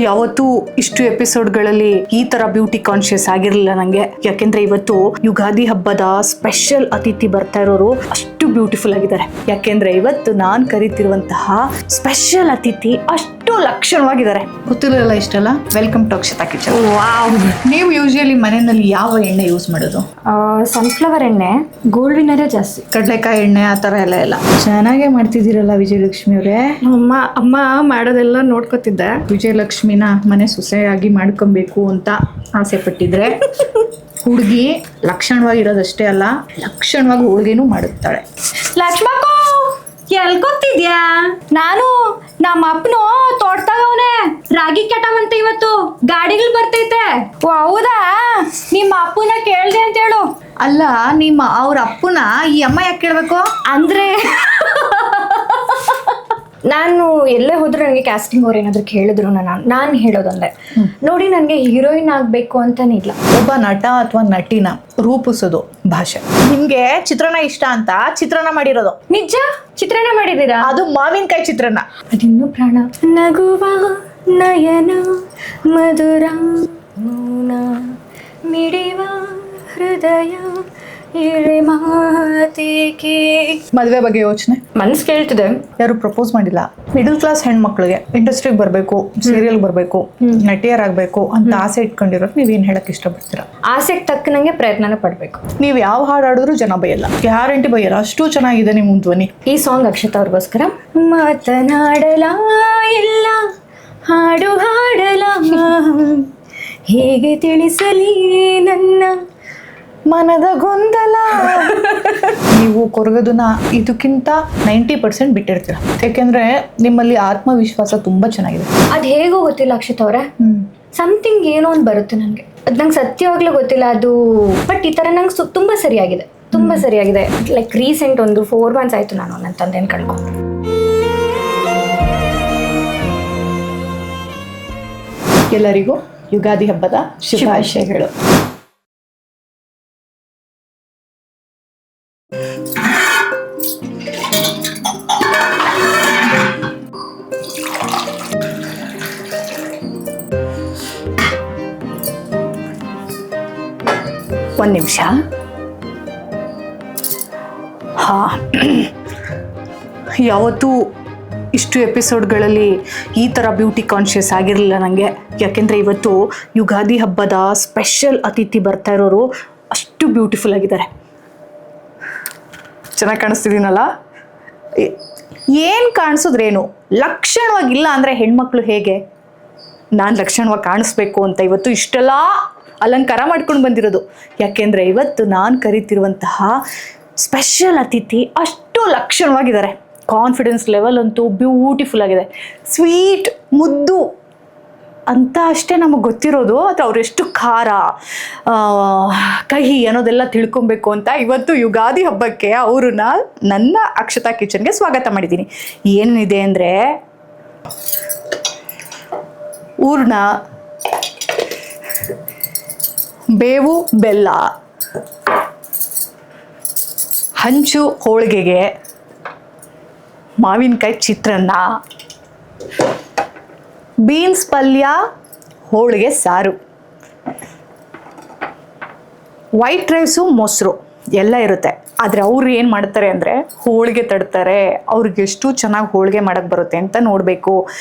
ಯಾವತ್ತೂ ಇಷ್ಟು ಎಪಿಸೋಡ್ಗಳಲ್ಲಿ ಈ ತರ ಬ್ಯೂಟಿ ಕಾನ್ಶಿಯಸ್ ಆಗಿರಲಿಲ್ಲ ನಂಗೆ. ಯಾಕೆಂದ್ರೆ ಇವತ್ತು ಯುಗಾದಿ ಹಬ್ಬದ ಸ್ಪೆಷಲ್ ಅತಿಥಿ ಬರ್ತಾ ಇರೋರು ಅಷ್ಟು ಬ್ಯೂಟಿಫುಲ್ ಆಗಿದ್ದಾರೆ. ಯಾಕೆಂದ್ರೆ ಇವತ್ತು ನಾನ್ ಕರಿತಿರುವಂತಹ ಸ್ಪೆಷಲ್ ಅತಿಥಿ ಅಷ್ಟು ಲಕ್ಷಣವಾಗಿದ್ದಾರೆ. ಗೊತ್ತಿರಲಿಲ್ಲ ಇಷ್ಟಲ್ಲ. Welcome to Akshata kitchen. Wow. ನೀವು ಯೂಶಲಿ ಮನೆಯಲ್ಲಿ ಯಾವ ಎಣ್ಣೆ ಯೂಸ್ ಮಾಡೋದು? ಸನ್ಫ್ಲವರ್ ಎಣ್ಣೆ, ಗೋಲ್ಡ್ ವಿನ್ನರೇ ಜಾಸ್ತಿ. ಕಡಲೆಕಾಯಿ ಎಣ್ಣೆ ಆ ಥರ ಎಲ್ಲ ಚೆನ್ನಾಗೇ ಮಾಡ್ತಿದ್ದೀರಲ್ಲ ವಿಜಯಲಕ್ಷ್ಮಿ ಅವರೇ. ಅಮ್ಮ ಮಾಡೋದೆಲ್ಲ ನೋಡ್ಕೊತಿದ್ದೆ. ವಿಜಯಲಕ್ಷ್ಮಿನ ಮನೆ ಸೊಸೆಯಾಗಿ ಮಾಡ್ಕೊಬೇಕು ಅಂತ ಆಸೆ ಪಟ್ಟಿದ್ರೆ ಹುಡುಗಿ ಲಕ್ಷಣವಾಗಿರೋದಷ್ಟೇ ಅಲ್ಲ, ಲಕ್ಷಣವಾಗಿ ಹೋಳಿಗೆನೂ ಮಾಡುತ್ತಾಳೆ. ಲಕ್ಷ್ಮಕ್ಕ ಎಲ್ಕೊತಿದ್ಯಾ? ನಾನು ನಮ್ಮ ಅಪ್ಪನು ತೋಟದಾಗವನೆ ರಾಗಿ ಕೆಟ್ಟವಂತ ಇವತ್ತು ಗಾಡಿಗಳು ಬರ್ತೈತೆ. ಓ ಹೌದಾ, ನಿಮ್ಮ ಅಪ್ಪನ ಕೇಳ್ದೆ ಅಂತ ಹೇಳು. ಅಲ್ಲ, ಅವ್ರ ಅಪ್ಪನ ಈ ಅಮ್ಮ ಯಾಕೆ ಕೇಳ್ಬೇಕು ಅಂದ್ರೆ ನಾನು ಎಲ್ಲೇ ಹೋದ್ರು ನನಗೆ ಕ್ಯಾಸ್ಟಿಂಗ್ ಅವ್ರು ಏನಾದ್ರು ಕೇಳಿದ್ರು ನಾನು ಹೇಳೋದಂದ್ರೆ ನೋಡಿ, ನನಗೆ ಹೀರೋಯಿನ್ ಆಗ್ಬೇಕು ಅಂತಾನೆ ಇಲ್ಲ, ಒಬ್ಬ ನಟ ಅಥವಾ ನಟಿನ ರೂಪಿಸೋದು ಭಾಷೆ. ನಿಮ್ಗೆ ಚಿತ್ರಾನ್ನ ಇಷ್ಟ ಅಂತ ಚಿತ್ರಾನ್ನ ಮಾಡಿರೋದು. ನಿಜ? ಚಿತ್ರಾನ್ನ ಮಾಡಿದೀರಾ? ಅದು ಮಾವಿನಕಾಯಿ ಚಿತ್ರಾನ್ನ. ಅದಿನ್ನೂ ಪ್ರಾಣ. ನಗುವ ನಯನ ಮಧುರ ಮೌನ ಮಿಡಿವ ಹೃದಯ ಇಳೆ ಮಾತಿಗೆ. ಮದುವೆ ಬಗ್ಗೆ ಯೋಚನೆ ಮನ್ಸು ಕೇಳ್ತಿದೆ. ಯಾರು ಪ್ರಪೋಸ್ ಮಾಡಿಲ್ಲ. ಮಿಡಲ್ ಕ್ಲಾಸ್ ಹೆಣ್ಮಕ್ಳಿಗೆ ಇಂಡಸ್ಟ್ರಿಗೆ ಬರಬೇಕು, ಸೀರಿಯಲ್ ಬರಬೇಕು, ನಟಿಯರಾಗಬೇಕು ಅಂತ ಆಸೆ ಇಟ್ಕೊಂಡಿರೋರು ನೀವೇನು ಹೇಳಕ್ ಇಷ್ಟಪಡ್ತೀರಾ? ಆಸೆಗೆ ತಕ್ಕನಂಗೆ ಪ್ರಯತ್ನನ ಪಡಬೇಕು. ನೀವು ಯಾವ ಹಾಡು ಹಾಡಿದ್ರು ಜನ ಬೈಯಲ್ಲ, ಗ್ಯಾರಂಟಿ ಬೈಯಲ್ಲ, ಅಷ್ಟು ಚೆನ್ನಾಗಿದೆ ನಿಮ್ಮ ಧ್ವನಿ. ಈ ಸಾಂಗ್ ಅಕ್ಷತಾ ಅವ್ರಿಗೋಸ್ಕರ. ಮಾತನಾಡಲ ಇಲ್ಲ, ಹಾಡು ಹಾಡಲ, ಹೇಗೆ ತಿಳಿಸಲಿ ನನ್ನ ಮನದ ಗೊಂದಲ. ನೀವು ಕೊರಗೋದನ್ನ ಇದಕ್ಕಿಂತ 90% ಬಿಟ್ಟಿರ್ತೀರ. ಯಾಕೆಂದ್ರೆ ನಿಮ್ಮಲ್ಲಿ ಆತ್ಮವಿಶ್ವಾಸ ತುಂಬಾ ಚೆನ್ನಾಗಿದೆ. ಅದು ಹೇಗೋ ಗೊತ್ತಿಲ್ಲ ಅಕ್ಷತಾ ಅವರೇ, ಸಮಥಿಂಗ್ ಏನೋ ಒಂದು ಬರುತ್ತೆ ನನಗೆ. ಅದು ನಂಗೆ ಸತ್ಯವಾಗ್ಲೂ ಗೊತ್ತಿಲ್ಲ ಅದು. ಬಟ್ ಈ ಥರ ನಂಗೆ ತುಂಬ ಸರಿಯಾಗಿದೆ, ತುಂಬ ಸರಿಯಾಗಿದೆ. ಲೈಕ್ ರೀಸೆಂಟ್ ಒಂದು 4 months ಆಯಿತು ನಾನು ನನ್ನ ತಂದೆನ ಕಳ್ಕೊಂಡು. ಎಲ್ಲರಿಗೂ ಯುಗಾದಿ ಹಬ್ಬದ ಶುಭಾಶಯಗಳು. ಒಂದು ನಿಮಿಷ. ಹಾ, ಯಾವತ್ತೂ ಇಷ್ಟು ಎಪಿಸೋಡ್ಗಳಲ್ಲಿ ಈ ಥರ ಬ್ಯೂಟಿ ಕಾನ್ಶಿಯಸ್ ಆಗಿರಲಿಲ್ಲ ನನಗೆ. ಯಾಕೆಂದರೆ ಇವತ್ತು ಯುಗಾದಿ ಹಬ್ಬದ ಸ್ಪೆಷಲ್ ಅತಿಥಿ ಬರ್ತಾ ಇರೋರು ಅಷ್ಟು ಬ್ಯೂಟಿಫುಲ್ ಆಗಿದ್ದಾರೆ. ಚೆನ್ನಾಗಿ ಕಾಣಿಸ್ತಿದ್ದೀನಲ್ಲ? ಏನು ಕಾಣಿಸಿದ್ರೇನು, ಲಕ್ಷಣವಾಗಿಲ್ಲ ಅಂದರೆ ಹೆಣ್ಮಕ್ಳು ಹೇಗೆ? ನಾನು ಲಕ್ಷಣವಾಗಿ ಕಾಣಿಸ್ಬೇಕು ಅಂತ ಇವತ್ತು ಇಷ್ಟೆಲ್ಲ ಅಲಂಕಾರ ಮಾಡ್ಕೊಂಡು ಬಂದಿರೋದು. ಯಾಕೆಂದರೆ ಇವತ್ತು ನಾನು ಕರಿತಿರುವಂತಹ ಸ್ಪೆಷಲ್ ಅತಿಥಿ ಅಷ್ಟು ಲಕ್ಷಣವಾಗಿದ್ದಾರೆ. ಕಾನ್ಫಿಡೆನ್ಸ್ ಲೆವೆಲ್ ಅಂತೂ ಬ್ಯೂಟಿಫುಲ್ ಆಗಿದೆ. ಸ್ವೀಟ್, ಮುದ್ದು ಅಂತ ಅಷ್ಟೇ ನಮಗೆ ಗೊತ್ತಿರೋದು. ಅದು ಅವರೆಷ್ಟು ಖಾರ, ಕಹಿ ಅನ್ನೋದೆಲ್ಲ ತಿಳ್ಕೊಬೇಕು ಅಂತ ಇವತ್ತು ಯುಗಾದಿ ಹಬ್ಬಕ್ಕೆ ಅವ್ರನ್ನ ನನ್ನ ಅಕ್ಷತಾ ಕಿಚನ್ಗೆ ಸ್ವಾಗತ ಮಾಡಿದ್ದೀನಿ. ಏನಿದೆ ಅಂದರೆ ಹೂರ್ಣ, ಬೇವು ಬೆಲ್ಲ, ಹಂಚು ಹೋಳಿಗೆಗೆ, ಮಾವಿನಕಾಯಿ ಚಿತ್ರಾನ್ನ, ಬೀನ್ಸ್ ಪಲ್ಯ, ಹೋಳಿಗೆ ಸಾರು, ವೈಟ್ ರೈಸು, ಮೊಸರು ಎಲ್ಲ ಇರುತ್ತೆ. ಆದರೆ ಅವ್ರು ಏನು ಮಾಡ್ತಾರೆ ಅಂದರೆ ಹೋಳಿಗೆ ತಡ್ತಾರೆ. ಅವ್ರಿಗೆ ಎಷ್ಟು ಚೆನ್ನಾಗಿ ಹೋಳಿಗೆ ಮಾಡೋಕ್ಕೆ ಬರುತ್ತೆ ಅಂತ ನೋಡಬೇಕು.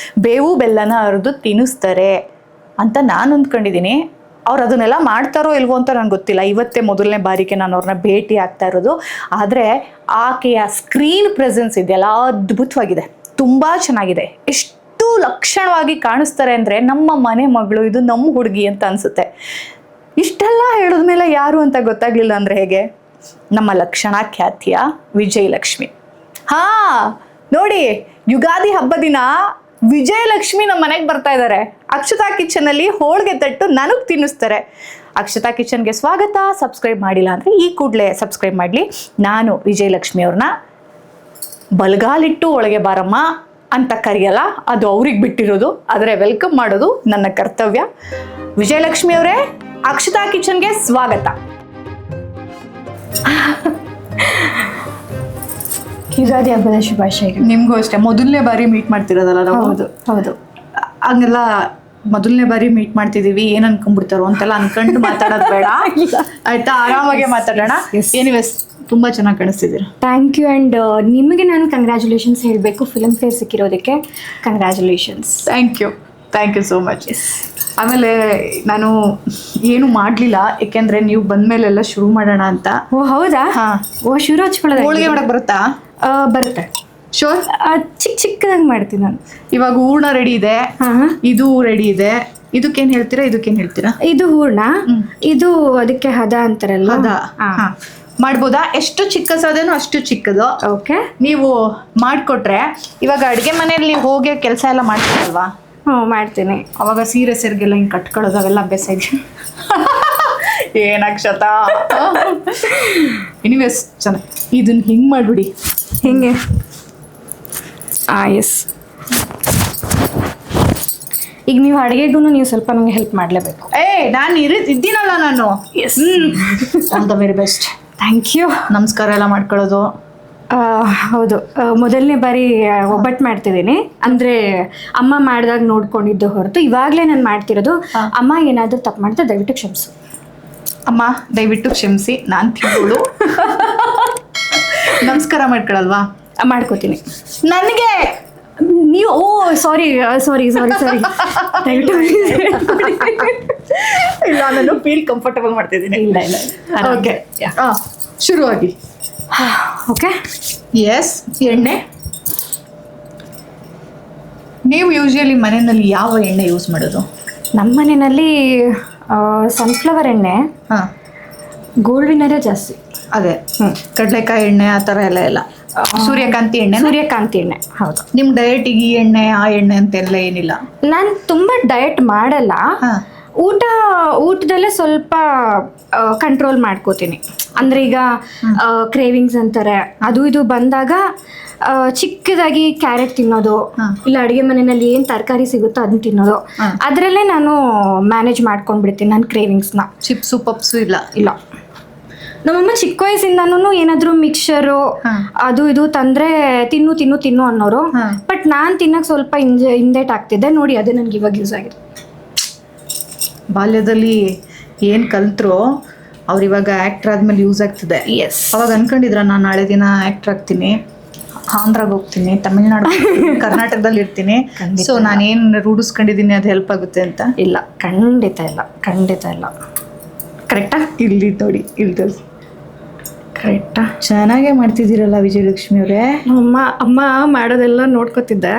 ಬೇವು ಬೆಲ್ಲನ ಅರ್ದು ತಿನ್ನಿಸ್ತಾರೆ ಅಂತ ನಾನು ಅಂದ್ಕೊಂಡಿದ್ದೀನಿ. ಅವ್ರು ಅದನ್ನೆಲ್ಲ ಮಾಡ್ತಾರೋ ಇಲ್ವೋ ಅಂತ ನನಗೆ ಗೊತ್ತಿಲ್ಲ. ಇವತ್ತೇ ಮೊದಲನೇ ಬಾರಿಗೆ ನಾನು ಅವ್ರನ್ನ ಭೇಟಿ ಆಗ್ತಾ ಇರೋದು. ಆದರೆ ಆಕೆಯ ಸ್ಕ್ರೀನ್ ಪ್ರೆಸೆನ್ಸ್ ಇದೆಯಲ್ಲ, ಅದ್ಭುತವಾಗಿದೆ, ತುಂಬ ಚೆನ್ನಾಗಿದೆ. ಎಷ್ಟು ಲಕ್ಷಣವಾಗಿ ಕಾಣಿಸ್ತಾರೆ ಅಂದರೆ ನಮ್ಮ ಮನೆ ಮಗಳು, ಇದು ನಮ್ಮ ಹುಡುಗಿ ಅಂತ ಅನಿಸುತ್ತೆ. ಇಷ್ಟೆಲ್ಲ ಹೇಳಿದ್ಮೇಲೆ ಯಾರು ಅಂತ ಗೊತ್ತಾಗಲಿಲ್ಲ ಅಂದರೆ ಹೇಗೆ? ನಮ್ಮ ಲಕ್ಷಣ ಖ್ಯಾತಿಯ ವಿಜಯಲಕ್ಷ್ಮಿ. ಹಾಂ ನೋಡಿ, ಯುಗಾದಿ ಹಬ್ಬ ದಿನ ವಿಜಯಲಕ್ಷ್ಮಿ ನಮ್ಮ ಮನೆಗೆ ಬರ್ತಾ ಇದ್ದಾರೆ. ಅಕ್ಷತಾ ಕಿಚನಲ್ಲಿ ಹೋಳಿಗೆ ತಟ್ಟು ನನಗೆ ತಿನ್ನಿಸ್ತಾರೆ. ಅಕ್ಷತಾ ಕಿಚನ್ಗೆ ಸ್ವಾಗತ. ಸಬ್ಸ್ಕ್ರೈಬ್ ಮಾಡಿಲ್ಲ ಅಂದರೆ ಈ ಕೂಡಲೇ ಸಬ್ಸ್ಕ್ರೈಬ್ ಮಾಡಲಿ. ನಾನು ವಿಜಯಲಕ್ಷ್ಮಿ ಅವ್ರನ್ನ ಬಲಗಾಲಿಟ್ಟು ಒಳಗೆ ಬಾರಮ್ಮ ಅಂತ ಕರೆಯಲ್ಲ, ಅದು ಅವ್ರಿಗೆ ಬಿಟ್ಟಿರೋದು. ಆದರೆ ವೆಲ್ಕಮ್ ಮಾಡೋದು ನನ್ನ ಕರ್ತವ್ಯ. ವಿಜಯಲಕ್ಷ್ಮಿ ಅವರೇ, ಅಕ್ಷತಾ ಕಿಚನ್ಗೆ ಸ್ವಾಗತ. ಯುಗಾದಿ ಹಬ್ಬದ ಶುಭಾಶಯಗಳು. ನಿಮಗೂ ಅಷ್ಟೇ. ಮೊದಲನೇ ಬಾರಿ ಮೀಟ್ ಮಾಡ್ತಿರೋದಲ್ಲ ನಾವು? ಹೌದು ಹೌದು. ಹಂಗೆಲ್ಲ ಮೊದಲನೇ ಬಾರಿ ಮೀಟ್ ಮಾಡ್ತಿದೀವಿ ಏನ್ ಅನ್ಕೊಂಡ್ಬಿಡ್ತಾರೋ ಅಂತೆಲ್ಲ ಅನ್ಕೊಂಡು ಮಾತಾಡೋದು ಬೇಡ ಆಯ್ತಾ, ಆರಾಮಾಗೆ ಮಾತಾಡೋಣ. ಎನಿವೇಸ್ ತುಂಬಾ ಚೆನ್ನಾಗಿ ಕಾಣಿಸ್ತಿದ್ದೀರಾ. Thank you. ಆ್ಯಂಡ್ ನಿಮಗೆ ನಾನು ಕಂಗ್ರ್ಯಾಚುಲೇಷನ್ಸ್ ಹೇಳಬೇಕು, ಫಿಲ್ಮ್ ಫೇರ್ ಸಿಕ್ಕಿರೋದಕ್ಕೆ congratulations. Thank you so much. ಆಮೇಲೆ ನಾನು ಏನು ಮಾಡಲಿಲ್ಲ, ಯಾಕೆಂದ್ರೆ ನೀವು ಬಂದ್ಮೇಲೆಲ್ಲ ಶುರು ಮಾಡೋಣ ಅಂತ. ಓ ಹೌದಾ? ಹಾ. ಓ ಶುರು ಹಚ್ಕೊಳ್ಳೋದು ಹೋಳಿಗೆ ಮಾಡಕ್ ಬರುತ್ತಾ? ಬರುತ್ತೆ. ಶೋರ್. ಚಿಕ್ಕದಾಗಿ ಮಾಡ್ತೀನಿ ನಾನು. ಇವಾಗ ಹೂರ್ಣ ರೆಡಿ ಇದೆ, ಹಾಂ ಇದು ರೆಡಿ ಇದೆ. ಇದಕ್ಕೇನ್ ಹೇಳ್ತೀರಾ? ಇದು ಹೂರ್ಣ, ಇದು ಅದಕ್ಕೆ ಹದ ಅಂತಾರಲ್ಲ. ಅದ ಮಾಡ್ಬೋದಾ? ಎಷ್ಟು ಚಿಕ್ಕ ಸಾಧನ ಅಷ್ಟು ಚಿಕ್ಕದು. ಓಕೆ, ನೀವು ಮಾಡಿಕೊಟ್ರೆ ಇವಾಗ ಅಡುಗೆ ಮನೆಯಲ್ಲಿ ಹೋಗಿ ಕೆಲಸ ಎಲ್ಲ ಮಾಡ್ತೀರಲ್ವಾ? ಹ್ಞೂ ಮಾಡ್ತೀನಿ. ಅವಾಗ ಸೀರೆ ಸೆರ್ಗೆಲ್ಲ ಹಿಂಗೆ ಕಟ್ಕೊಳ್ಳೋದು ಅವೆಲ್ಲ ಅಭ್ಯಾಸ ಇದೆ. ಏನಕ್ಷತಾ. ಎನಿವೇಸ್ ಚೆನ್ನಾಗಿ ಇದನ್ನ ಹಿಂಗೆ ಮಾಡಿಬಿಡಿ. ಹಿಂಗೆ ಎಸ್. ಈಗ ನೀವು ಅಡುಗೆಗೂ ನೀವು ಸ್ವಲ್ಪ ನನಗೆ ಹೆಲ್ಪ್ ಮಾಡಲೇಬೇಕು. ನಾನು ಇದ್ದೀನಲ್ಲ ನಾನು. Yes, all the very best. Thank you. ನಮಸ್ಕಾರ ಎಲ್ಲ ಮಾಡ್ಕೊಳ್ಳೋದು. ಹೌದು, ಮೊದಲನೇ ಬಾರಿ ಒಬ್ಬಟ್ಟು ಮಾಡ್ತಿದ್ದೀನಿ. ಅಂದರೆ ಅಮ್ಮ ಮಾಡಿದಾಗ ನೋಡ್ಕೊಂಡಿದ್ದು ಹೊರತು ಇವಾಗಲೇ ನಾನು ಮಾಡ್ತಿರೋದು. ಅಮ್ಮ ಏನಾದರೂ ತಪ್ಪು ಮಾಡಿದ್ರೆ ದಯವಿಟ್ಟು ಕ್ಷಮಿಸು. ಅಮ್ಮ ದಯವಿಟ್ಟು ಕ್ಷಮಿಸಿ, ನಾನು ತಿಂಗಳು. ನಮಸ್ಕಾರ ಮಾಡ್ಕೊಳಲ್ವಾ? ಮಾಡ್ಕೋತೀನಿ. ನನಗೆ ನೀವು ಸಾರಿ ದಯವಿಟ್ಟು ಇಲ್ಲ, ನಾನು ಫೀಲ್ ಕಂಫರ್ಟಬಲ್ ಮಾಡ್ತಿದ್ದೀನಿ. ಇಲ್ಲ ಓಕೆ, ಶುರುವಾಗಿ. Okay, yes. ಎಣ್ಣೆ ನೀವು ಯೂಶುವಲಿ ಮನೆಯಲ್ಲಿ ಯಾವ ಎಣ್ಣೆ ಯೂಸ್ ಮಾಡೋದು? ನಮ್ಮ ಮನೆಯಲ್ಲಿ ಸನ್ಫ್ಲವರ್ ಎಣ್ಣೆ, ಹಾಂ, ಗೋಲ್ಡ್ ವಿನ್ನರೇ ಜಾಸ್ತಿ. ಅದೇ ಕಡಲೆಕಾಯಿ ಎಣ್ಣೆ ಆ ಥರ ಎಲ್ಲ ಸೂರ್ಯಕಾಂತಿ ಎಣ್ಣೆ. ಸೂರ್ಯಕಾಂತಿ ಎಣ್ಣೆ, ಹೌದು. ನಿಮ್ಮ ಡಯಟಿಗೆ ಈ ಎಣ್ಣೆ ಆ ಎಣ್ಣೆ ಅಂತೆಲ್ಲ ಏನಿಲ್ಲ? ನಾನು ತುಂಬ ಡಯಟ್ ಮಾಡಲ್ಲ. ಊಟದಲ್ಲೇ ಸ್ವಲ್ಪ ಕಂಟ್ರೋಲ್ ಮಾಡ್ಕೋತೀನಿ. ಅಂದರೆ ಈಗ ಕ್ರೇವಿಂಗ್ಸ್ ಅಂತಾರೆ, ಅದು ಇದು ಬಂದಾಗ ಚಿಕ್ಕದಾಗಿ ಕ್ಯಾರೆಟ್ ತಿನ್ನೋದು, ಇಲ್ಲ ಅಡುಗೆ ಮನೆಯಲ್ಲಿ ಏನು ತರಕಾರಿ ಸಿಗುತ್ತೋ ಅದನ್ನ ತಿನ್ನೋದು, ಅದರಲ್ಲೇ ನಾನು ಮ್ಯಾನೇಜ್ ಮಾಡ್ಕೊಂಡ್ಬಿಡ್ತೀನಿ ನನ್ನ ಕ್ರೇವಿಂಗ್ಸ್ನ. ಚಿಪ್ಸು ಪಪ್ಸು ಇಲ್ಲ? ನಮ್ಮಮ್ಮ ಚಿಕ್ಕ ವಯಸ್ಸಿಂದನೂ ಏನಾದರೂ ಮಿಕ್ಸರು ಅದು ಇದು ತಂದರೆ ತಿನ್ನು ಅನ್ನೋರು. ಬಟ್ ನಾನು ತಿನ್ನಕ್ಕೆ ಸ್ವಲ್ಪ ಹಿಂದೇಟ್ ಆಗ್ತಿದ್ದೆ ನೋಡಿ, ಅದು ನನಗೆ ಇವಾಗ ಯೂಸ್ ಆಗಿದೆ. ಬಾಲ್ಯದಲ್ಲಿ ಏನು ಕಲ್ತ್ರೋ ಅವ್ರು ಇವಾಗ ಆ್ಯಕ್ಟ್ರ್ ಆದ್ಮೇಲೆ ಯೂಸ್ ಆಗ್ತಿದೆ. ಎಸ್. ಅವಾಗ ಅನ್ಕೊಂಡಿದ್ರ ನಾನು ನಾಳೆ ದಿನ ಆ್ಯಕ್ಟ್ರ್ ಆಗ್ತೀನಿ, ಆಂಧ್ರಾಗ ಹೋಗ್ತೀನಿ, ತಮಿಳ್ನಾಡು ಕರ್ನಾಟಕದಲ್ಲಿ ಇರ್ತೀನಿ, ಸೊ ನಾನೇನು ರೂಢಿಸ್ಕೊಂಡಿದ್ದೀನಿ ಅದು ಹೆಲ್ಪ್ ಆಗುತ್ತೆ ಅಂತ? ಇಲ್ಲ, ಖಂಡಿತ ಇಲ್ಲ. ಕರೆಕ್ಟಾ? ಇಲ್ಲಿ ನೋಡಿ, ಇಲ್ಲಿ ಕರೆಕ್ಟಾ? ಚೆನ್ನಾಗೇ ಮಾಡ್ತಿದ್ದೀರಲ್ಲ ವಿಜಯಲಕ್ಷ್ಮಿ ಅವರೇ. ಅಮ್ಮ ಮಾಡೋದೆಲ್ಲ ನೋಡ್ಕೊತಿದ್ದೆ.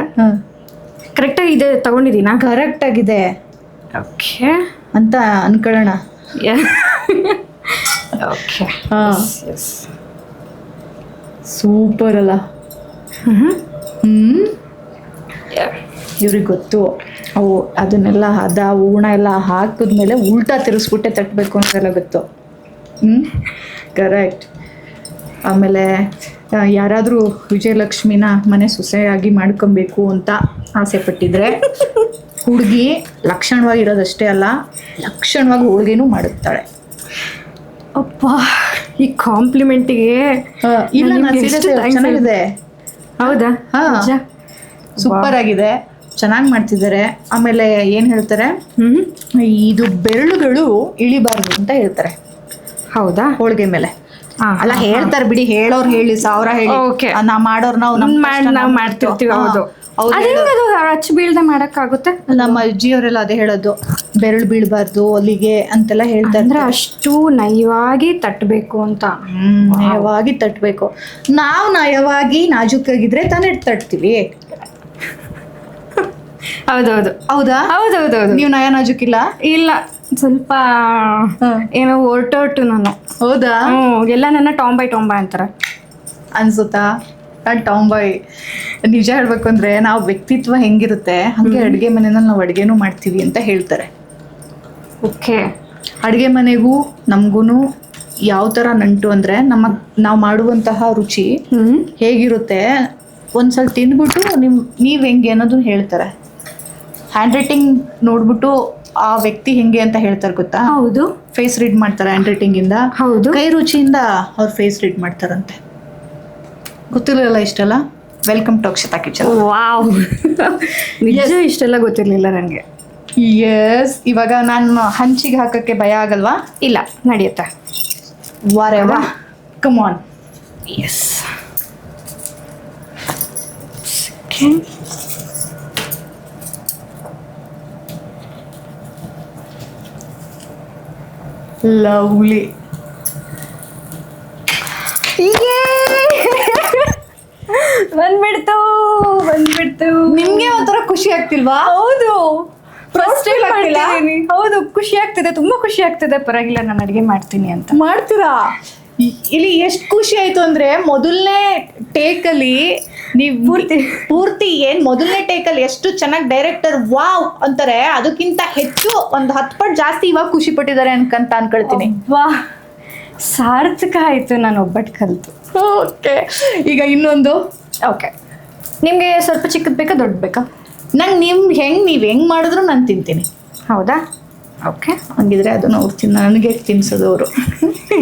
ಕರೆಕ್ಟಾಗಿ ಇದೆ ತಗೊಂಡಿದ್ದೀನಾ? ಕರೆಕ್ಟ್ ಆಗಿದೆ ಓಕೆ ಅಂತ ಅನ್ಕೊಳ್ಳೋಣ. ಓಕೆ, ಸೂಪರ್ ಅಲ್ಲ? ಇವ್ರಿಗೆ ಗೊತ್ತು ಅವು ಅದನ್ನೆಲ್ಲ ಹದ ಹೂರ್ಣ ಎಲ್ಲ ಹಾಕಿದ್ಮೇಲೆ ಉಲ್ಟಾ ತಿರ್ಸ್ಬಿಟ್ಟೆ ತಟ್ಟಬೇಕು ಅಂತೆಲ್ಲ ಗೊತ್ತು. ಕರೆಕ್ಟ್. ಆಮೇಲೆ ಯಾರಾದರೂ ವಿಜಯಲಕ್ಷ್ಮಿನ ಮನೆ ಸೊಸೆಯಾಗಿ ಮಾಡ್ಕೊಬೇಕು ಅಂತ ಆಸೆ ಪಟ್ಟಿದ್ರೆ ಹುಡುಗಿ ಲಕ್ಷಣವಾಗಿರೋದಷ್ಟೇ ಅಲ್ಲ, ಲಕ್ಷಣವಾಗಿ ಹೋಳಿಗೆನೂ ಮಾಡುತ್ತಾಳೆ. ಅಪ್ಪ, ಈ ಕಾಂಪ್ಲಿಮೆಂಟಿಗೆ ಇಲ್ಲ, ಚೆನ್ನಾಗಿದೆ. ಹೌದಾ? ಸೂಪರ್ ಆಗಿದೆ, ಚೆನ್ನಾಗಿ ಮಾಡ್ತಿದ್ದಾರೆ. ಆಮೇಲೆ ಏನು ಹೇಳ್ತಾರೆ, ಇದು ಬೆರಳುಗಳು ಇಳಿಬಾರ್ದು ಅಂತ ಹೇಳ್ತಾರೆ. ಹೌದಾ? ಹೋಳಿಗೆ ಮೇಲೆ ಅಲ್ಲ ಹೇಳ್ತಾರೆ ಬಿಡಿ, ಹೇಳೋರು ಹೇಳಿ ಸಾವಿರ ಹೇಳಿ, ನಾ ಮಾಡೋರು ನಾವು ಮಾಡ್ತಿರ್ತೀವಿ. ಹೌದು, ಹಚ್ಚ ಬೀಳ್ದೆ ಮಾಡಕ್ಕಾಗುತ್ತೆ? ನಮ್ಮ ಅಜ್ಜಿಯವರೆಲ್ಲ ಅದೇ ಹೇಳೋದು, ಬೆರಳು ಬೀಳ್ಬಾರ್ದು ಅಲ್ಲಿಗೆ ಅಂತೆಲ್ಲ ಹೇಳ್ತಾರೆ. ಅಂದ್ರೆ ಅಷ್ಟು ನಯವಾಗಿ ತಟ್ಟಬೇಕು ಅಂತ. ನಯವಾಗಿ ತಟ್ಟಬೇಕು. ನಾವು ನಯವಾಗಿ ನಾಜೂಕಾಗಿದ್ರೆ ತಾನೇ ತಟ್ತೀವಿ. ಹೌದೌದು. ಹೌದಾ? ಹೌದೌದೌದು. ನೀವು ನಯ ನಾಜೂಕಿಲ್ಲ? ಇಲ್ಲ, ಸ್ವಲ್ಪ ಏನೋ ಹೊರಟು ನಾನು. ಹೌದಾ? ಎಲ್ಲ ನನ್ನ ಟಾಂಬಾಯ್ ಅಂತಾರೆ ಅನ್ಸುತ್ತಾ? ಟಾಂಬಾಯ್. ನಿಜ ಹೇಳ್ಬೇಕು ಅಂದ್ರೆ ನಾವು ವ್ಯಕ್ತಿತ್ವ ಹೆಂಗಿರುತ್ತೆ ಹಂಗೆ ಅಡುಗೆ ಮನೆಯಲ್ಲಿ ನಾವು ಅಡುಗೆನೂ ಮಾಡ್ತೀವಿ ಅಂತ ಹೇಳ್ತಾರೆ. ಓಕೆ. ಅಡುಗೆ ಮನೆಗೂ ನಮಗೂ ಯಾವ ಥರ ನಂಟು ಅಂದರೆ ನಾವು ಮಾಡುವಂತಹ ರುಚಿ ಹೇಗಿರುತ್ತೆ ಒಂದ್ಸಲ ತಿಂದ್ಬಿಟ್ಟು ನೀವು ಹೆಂಗೆ ಅನ್ನೋದನ್ನ ಹೇಳ್ತಾರೆ. ಹ್ಯಾಂಡ್ ರೈಟಿಂಗ್ ನೋಡ್ಬಿಟ್ಟು ಆ ವ್ಯಕ್ತಿ ಹೆಂಗೆ ಅಂತ ಹೇಳ್ತಾರೆ ಗೊತ್ತಾ? ಹೌದು. ಫೇಸ್ ರೀಡ್ ಮಾಡ್ತಾರೆ ಹ್ಯಾಂಡ್ ರೈಟಿಂಗ್ ಇಂದ. ಹೌದು. ಕೈ ರುಚಿಯಿಂದ ಅವ್ರು ಫೇಸ್ ರೀಡ್ ಮಾಡ್ತಾರಂತೆ. ಗೊತ್ತಿರಲಿಲ್ಲ ಇಷ್ಟೆಲ್ಲ? Welcome to Akshata kitchen. Wow, ನಿಜ ಇಷ್ಟೆಲ್ಲ ಗೊತ್ತಿರಲಿಲ್ಲ ನನಗೆ. ಎಸ್, ಇವಾಗ ನಾನು ಹಂಚಿಗೆ ಹಾಕಕ್ಕೆ ಭಯ ಆಗಲ್ವಾ? ಇಲ್ಲ, ನಡೆಯುತ್ತೆ. ವಾರೆ ವಾ, ಕಮ್ ಆನ್. ಎಸ್. ಲವ್ಲಿ. ಬಂದ್ಬಿಡ್ತು. ನಿಮ್ಗೆ ಒಂಥರ ಖುಷಿ ಆಗ್ತಿಲ್ವಾ? ಹೌದು, First time ಆಗ್ತಿಲ್ಲ? ಹೌದು, ಖುಷಿ ಆಗ್ತಿದೆ, ತುಂಬಾ ಖುಷಿ ಆಗ್ತಿದೆ. ಪರವಾಗಿಲ್ಲ, ನಾನು ಅಡಿಗೆ ಮಾಡ್ತೀನಿ ಅಂತ. ಮಾಡ್ತೀರಾ? ಇಲ್ಲಿ ಎಷ್ಟು ಖುಷಿ ಆಯ್ತು ಅಂದ್ರೆ, ಮೊದಲನೇ ಟೇಕಲ್ಲಿ ನೀವು ಪೂರ್ತಿ ಏನ್ ಮೊದಲನೇ ಟೇಕಲ್ಲಿ ಎಷ್ಟು ಚೆನ್ನಾಗಿ ಡೈರೆಕ್ಟರ್ ವಾವ್ ಅಂತಾರೆ, ಅದಕ್ಕಿಂತ ಹೆಚ್ಚು ಒಂದು 10 ಪಟ್ಟು ಜಾಸ್ತಿ ಇವಾಗ ಖುಷಿ ಪಟ್ಟಿದ್ದಾರೆ ಅನ್ಕಂತ ಅನ್ಕೊಳ್ತೀನಿ. ವಾ, ಸಾರ್ಥಕ ಆಯ್ತು ನಾನು ಒಬ್ಬಟ್ಟು ಕಲಿತು. ಓಕೆ, ಈಗ ಇನ್ನೊಂದು. ಓಕೆ, ನಿಮಗೆ ಸ್ವಲ್ಪ ಚಿಕ್ಕದು ಬೇಕಾ ದೊಡ್ಡ ಬೇಕಾ? ನಂಗೆ ನೀವು ಹೆಂಗ್ ಮಾಡಿದ್ರು ನಾನು ತಿಂತೀನಿ. ಹೌದಾ? ಓಕೆ, ಹಂಗಿದ್ರೆ ಅದನ್ನ ಅವ್ರು ನನಗೆ ತಿನ್ಸೋದು ಅವರು.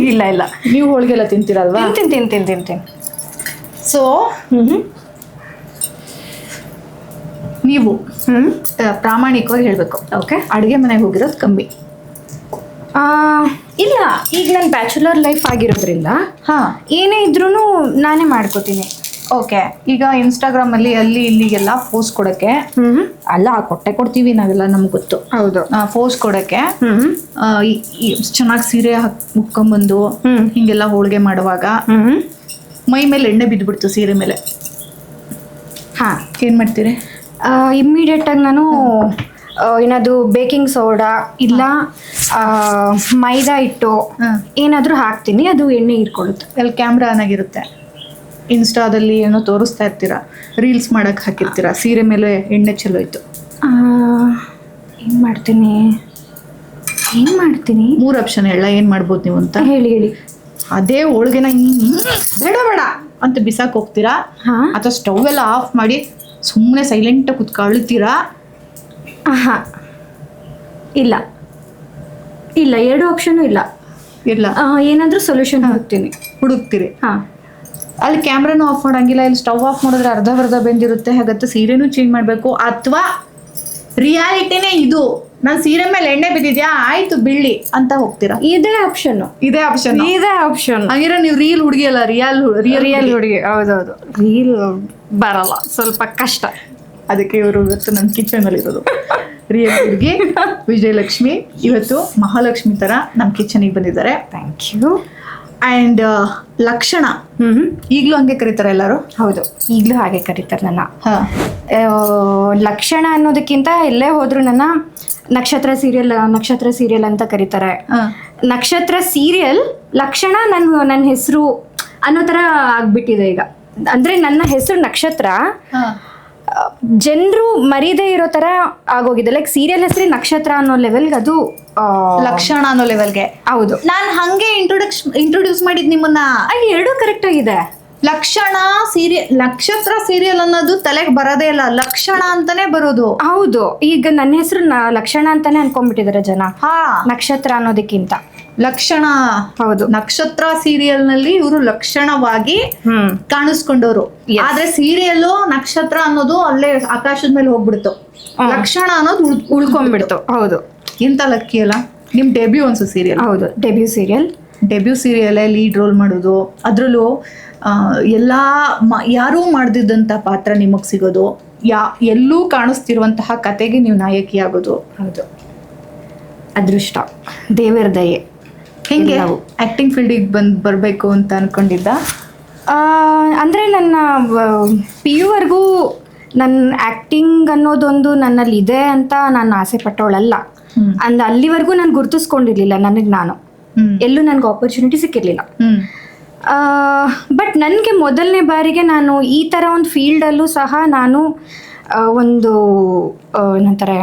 ಇಲ್ಲ, ನೀವು ಹೋಳಿಗೆ ಎಲ್ಲ ತಿಂತೀರಲ್ವಾ? ತಿಂತೀನಿ. ಸೊ ನೀವು ಪ್ರಾಮಾಣಿಕವಾಗಿ ಹೇಳ್ಬೇಕು. ಓಕೆ. ಅಡುಗೆ ಮನೆಗೆ ಹೋಗಿರೋದು ಕಮ್ಮಿ. ಇಲ್ಲ, ಈಗ ನನ್ನ ಬ್ಯಾಚುಲರ್ ಲೈಫ್ ಆಗಿರೋದ್ರಿಂದ ಹಾ, ಏನೇ ಇದ್ರೂ ನಾನೇ ಮಾಡ್ಕೋತೀನಿ. ಓಕೆ. ಈಗ ಇನ್ಸ್ಟಾಗ್ರಾಮ್ ಅಲ್ಲಿ ಅಲ್ಲಿ ಇಲ್ಲಿಗೆಲ್ಲ ಪೋಸ್ಟ್ ಕೊಡಕ್ಕೆ ಅಲ್ಲ ಕೊಡ್ತೀವಿ ನಾವೆಲ್ಲ, ನಮ್ಗೆ ಗೊತ್ತು. ಹೌದು. ಪೋಸ್ಟ್ ಕೊಡಕ್ಕೆ ಚೆನ್ನಾಗಿ ಸೀರೆ ಮುಕ್ಕೊಂಬಂದು ಹಿಂಗೆಲ್ಲ ಹೋಳಿಗೆ ಮಾಡುವಾಗ ಮೈ ಮೇಲೆ ಎಣ್ಣೆ ಬಿದ್ದುಬಿಡ್ತು ಸೀರೆ ಮೇಲೆ. ಹಾ, ಏನ್ ಮಾಡ್ತೀರಿ? ಇಮ್ಮಿಡಿಯೇಟ್ ಆಗಿ ನಾನು ಏನಾದ್ರು ಬೇಕಿಂಗ್ ಸೋಡಾ ಇಲ್ಲ ಮೈದಾ ಹಿಟ್ಟು ಏನಾದರೂ ಹಾಕ್ತೀನಿ, ಅದು ಎಣ್ಣೆ ಹೀರ್ಕೊಳ್ಳುತ್ತೆ. ಅಲ್ಲಿ ಕ್ಯಾಮ್ರಾ ಆನ್ ಆಗಿರುತ್ತೆ, ಇನ್ಸ್ಟಾದಲ್ಲಿ ಏನೋ ತೋರಿಸ್ತಾ ಇರ್ತೀರಾ, ರೀಲ್ಸ್ ಮಾಡಕ್ ಹಾಕಿರ್ತೀರಾ, ಸೀರೆ ಮೇಲೆ ಎಣ್ಣೆ ಚೆಲ್ಲೋಯ್ತು. ಏನು ಮಾಡ್ತೀನಿ 3 ಆಪ್ಷನ್ ಹೇಳ, ಏನ್ ಮಾಡ್ಬೋದು ನೀವು ಅಂತ ಹೇಳಿ. ಅದೇ ಹೋಳ್ಗೆನ ಬೇಡ ಅಂತ ಬಿಸಾಕ್ ಹೋಗ್ತೀರಾ, ಅಥವಾ ಸ್ಟವ್ ಎಲ್ಲ ಆಫ್ ಮಾಡಿ ಸುಮ್ಮನೆ ಸೈಲೆಂಟ್ ಕುತ್ಕೊಳ್ತೀರಾ? ಇಲ್ಲ, 2 ಆಪ್ಷನು ಇಲ್ಲ. ಏನಾದರೂ ಸೊಲ್ಯೂಷನ್ ಹುಡುಕ್ತೀರಿ. ಹಾಂ, ಅಲ್ಲಿ ಕ್ಯಾಮ್ರಾನು ಆಫ್ ಮಾಡಂಗಿಲ್ಲ, ಇಲ್ಲಿ ಸ್ಟವ್ ಆಫ್ ಮಾಡಿದ್ರೆ ಅರ್ಧ ಬೆಂದಿರುತ್ತೆ, ಹಾಗತ್ತೆ ಸೀರೆನೂ ಚೇಂಜ್ ಮಾಡಬೇಕು. ಅಥವಾ ರಿಯಾಲಿಟಿನೇ ಇದು, ನಾನು ಸೀರೆ ಮೇಲೆ ಎಣ್ಣೆ ಬಿದ್ದಿದ್ಯಾ, ಆಯ್ತು ಬಿಳ್ಳಿ ಅಂತ ಹೋಗ್ತೀರಾ? ಇದೇ ಆಪ್ಷನ್. ಹಂಗಿರ ನೀವು ರೀಲ್ ಹುಡುಗಿ ಅಲ್ಲ, ರಿಯಲ್ ಹುಡುಗಿ. ಹೌದೌದು, ರೀಲ್ ಬರಲ್ಲ, ಸ್ವಲ್ಪ ಕಷ್ಟ. ಅದಕ್ಕೆ ಇವರು ಇವತ್ತು ನಮ್ಮ ಕಿಚನ್ ಅಲ್ಲಿ ಇರೋದು. ರಿಯಲ್ ಹುಡುಗಿ ವಿಜಯಲಕ್ಷ್ಮಿ ಇವತ್ತು ಮಹಾಲಕ್ಷ್ಮಿ ತರ ನಮ್ಮ ಕಿಚನಿಗೆ ಬಂದಿದ್ದಾರೆ. Thank you. ಆ್ಯಂಡ್ ಲಕ್ಷಣ ಈಗಲೂ ಹಂಗೆ ಕರೀತಾರೆ ಎಲ್ಲರೂ? ಹೌದು, ಈಗಲೂ ಹಾಗೆ ಕರೀತಾರೆ ನನ್ನ. ಹಾ, ಲಕ್ಷಣ ಅನ್ನೋದಕ್ಕಿಂತ ಎಲ್ಲೇ ಹೋದ್ರು ನನ್ನ ನಕ್ಷತ್ರ ಸೀರಿಯಲ್ ಅಂತ ಕರೀತಾರೆ. ನಕ್ಷತ್ರ ಸೀರಿಯಲ್ ಲಕ್ಷಣ ನನ್ನ ಹೆಸರು ಅನ್ನೋ ಥರ ಆಗ್ಬಿಟ್ಟಿದೆ ಈಗ. ಅಂದರೆ ನನ್ನ ಹೆಸರು ನಕ್ಷತ್ರ, ಜನರು ಮರೀದೇ ಇರೋ ತರ ಆಗೋಗಿದೆ. ಲೈಕ್ ಸೀರಿಯಲ್ ಹೆಸರು ನಕ್ಷತ್ರ ಅನ್ನೋ ಲೆವೆಲ್ಗೆ ಅದು ಲಕ್ಷಣ ಅನ್ನೋ ಲೆವೆಲ್ಗೆ. ಹೌದು, ನಾನು ಹಂಗೆ ಇಂಟ್ರೊಡ್ಯೂಸ್ ಮಾಡಿದ್ ನಿಮ್ಮನ್ನ. ಎರಡೂ ಕರೆಕ್ಟ್ ಆಗಿದೆ. ಲಕ್ಷಣ ಸೀರಿಯಲ್, ನಕ್ಷತ್ರ ಸೀರಿಯಲ್ ಅನ್ನೋದು ತಲೆಗೆ ಬರೋದೇ ಇಲ್ಲ, ಲಕ್ಷಣ ಅಂತಾನೆ ಬರೋದು. ಹೌದು, ಈಗ ನನ್ನ ಹೆಸರು ಲಕ್ಷಣ ಅಂತಾನೆ ಅನ್ಕೊಂಡ್ಬಿಟ್ಟಿದ್ದಾರೆ ಜನ, ನಕ್ಷತ್ರ ಅನ್ನೋದಕ್ಕಿಂತ. ಲಕ್ಷಣ, ಹೌದು, ನಕ್ಷತ್ರ ಸೀರಿಯಲ್ ನಲ್ಲಿ ಇವರು ಲಕ್ಷಣವಾಗಿ ಕಾಣಿಸ್ಕೊಂಡವ್ರು. ಆದ್ರೆ ಸೀರಿಯಲ್ ನಕ್ಷತ್ರ ಅನ್ನೋದು ಅಲ್ಲೇ ಆಕಾಶದ ಮೇಲೆ ಹೋಗ್ಬಿಡ್ತು, ಲಕ್ಷಣ ಅನ್ನೋದು ಉಳ್ಕೊಂಡ್ಬಿಡ್ತು. ಹೌದು, ಇಂತ ಲಕ್ಕಿ ಅಲ್ಲ. ನಿಮ್ ಡೆಬ್ಯೂ ಅನ್ಸು ಸೀರಿಯಲ್? ಹೌದು, ಡೆಬ್ಯೂ ಸೀರಿಯಲ್ ಲೀಡ್ ರೋಲ್ ಮಾಡೋದು, ಅದ್ರಲ್ಲೂ ಯಾರೂ ಮಾಡ್ದಿದ್ದಂತ ಪಾತ್ರ ನಿಮಗ್ ಸಿಗೋದು, ಎಲ್ಲೂ ಕಾಣಿಸ್ತಿರುವಂತಹ ಕತೆಗೆ ನೀವು ನಾಯಕಿ ಆಗೋದು. ಹೌದು, ಅದೃಷ್ಟ, ದೇವರ ದಯೆ. ಹೆಂಗೆ ಆಕ್ಟಿಂಗ್ ಫೀಲ್ಡಿಗೆ ಬರಬೇಕು ಅಂತ ಅನ್ಕೊಂಡಿದ್ದ? ಅಂದರೆ ನನ್ನ PU ವರ್ಗೂ ನನ್ನ ಆ್ಯಕ್ಟಿಂಗ್ ಅನ್ನೋದೊಂದು ನನ್ನಲ್ಲಿ ಇದೆ ಅಂತ ನಾನು ಆಸೆ ಪಟ್ಟವಳಲ್ಲ. ಅಲ್ಲಿವರೆಗೂ ನಾನು ಗುರುತಿಸ್ಕೊಂಡಿರ್ಲಿಲ್ಲ ನನಗೆ ನಾನು, ಎಲ್ಲೂ ನನಗೆ ಆಪರ್ಚುನಿಟಿ ಸಿಕ್ಕಿರಲಿಲ್ಲ. ಬಟ್ ನನಗೆ ಮೊದಲನೇ ಬಾರಿಗೆ ನಾನು ಈ ಥರ ಒಂದು ಫೀಲ್ಡಲ್ಲೂ ಸಹ ನಾನು ಒಂದು ಏನಂತಾರೆ,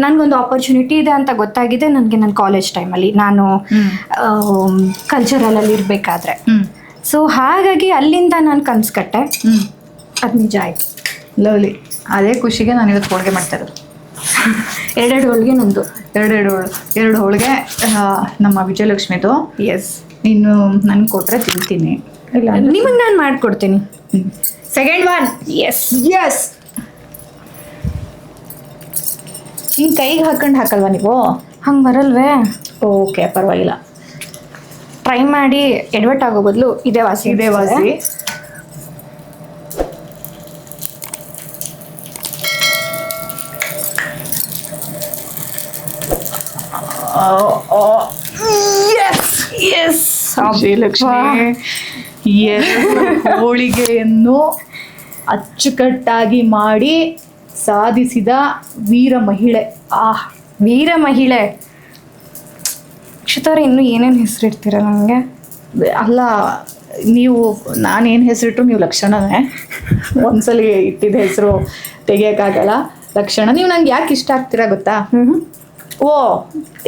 ನನಗೊಂದು ಆಪರ್ಚುನಿಟಿ ಇದೆ ಅಂತ ಗೊತ್ತಾಗಿದೆ ನನಗೆ ನನ್ನ ಕಾಲೇಜ್ ಟೈಮಲ್ಲಿ, ನಾನು ಕಲ್ಚರಲಲ್ಲಿ ಇರಬೇಕಾದ್ರೆ. ಸೊ ಹಾಗಾಗಿ ಅಲ್ಲಿಂದ ನಾನು ಕನಸು ಕಟ್ಟೆ, ಅದು ನಿಜ ಆಯಿತು. ಲವ್ಲಿ. ಅದೇ ಖುಷಿಗೆ ನಾನು ಇವತ್ತು ಹೋಳಿಗೆ ಮಾಡ್ತಾ ಇರೋದು. 2 ಹೋಳಿಗೆ ನಂದು. 2 ಹೋಳಿಗೆ ನಮ್ಮ ವಿಜಯಲಕ್ಷ್ಮಿದು. ಎಸ್, ನೀನು ನನ್ಗೆ ಕೊಟ್ಟರೆ ತಿಂತೀನಿ, ಇಲ್ಲ ನಿಮಗೆ ನಾನು ಮಾಡಿಕೊಡ್ತೀನಿ. Second one. ಎಸ್. ಹಿಂಗೆ ಕೈಗೆ ಹಾಕೊಂಡು ಹಾಕಲ್ವಾ ನೀವು? ಹಂಗೆ ಬರಲ್ವೇ? ಓಕೆ, ಪರವಾಗಿಲ್ಲ. ಟ್ರೈ ಮಾಡಿ ಎಡವಟ್ ಆಗೋ ಬದಲು ಇದೇ ವಾಸಿ. ಇದೇ ವಾಸಿ. ಎಸ್ ಶ್ರೀಲಕ್ಷ್ಮಿ, ಹೋಳಿಗೆಯನ್ನು ಅಚ್ಚುಕಟ್ಟಾಗಿ ಮಾಡಿ ಸಾಧಿಸಿದ ವೀರ ಮಹಿಳೆ. ವೀರ ಮಹಿಳೆ. ಅಕ್ಷತವ್ರೆ, ಇನ್ನೂ ಏನೇನು ಹೆಸರಿಡ್ತೀರ ನನಗೆ? ಅಲ್ಲ, ನೀವು ನಾನೇನು ಹೆಸರಿಟ್ರು ನೀವು ಲಕ್ಷಣನೇ. ಒಂದ್ಸಲಿ ಇಟ್ಟಿದ್ದ ಹೆಸರು ತೆಗಿಯೋಕ್ಕಾಗಲ್ಲ. ಲಕ್ಷಣ. ನೀವು ನಂಗೆ ಯಾಕೆ ಇಷ್ಟ ಆಗ್ತೀರಾ ಗೊತ್ತಾ? ಓ,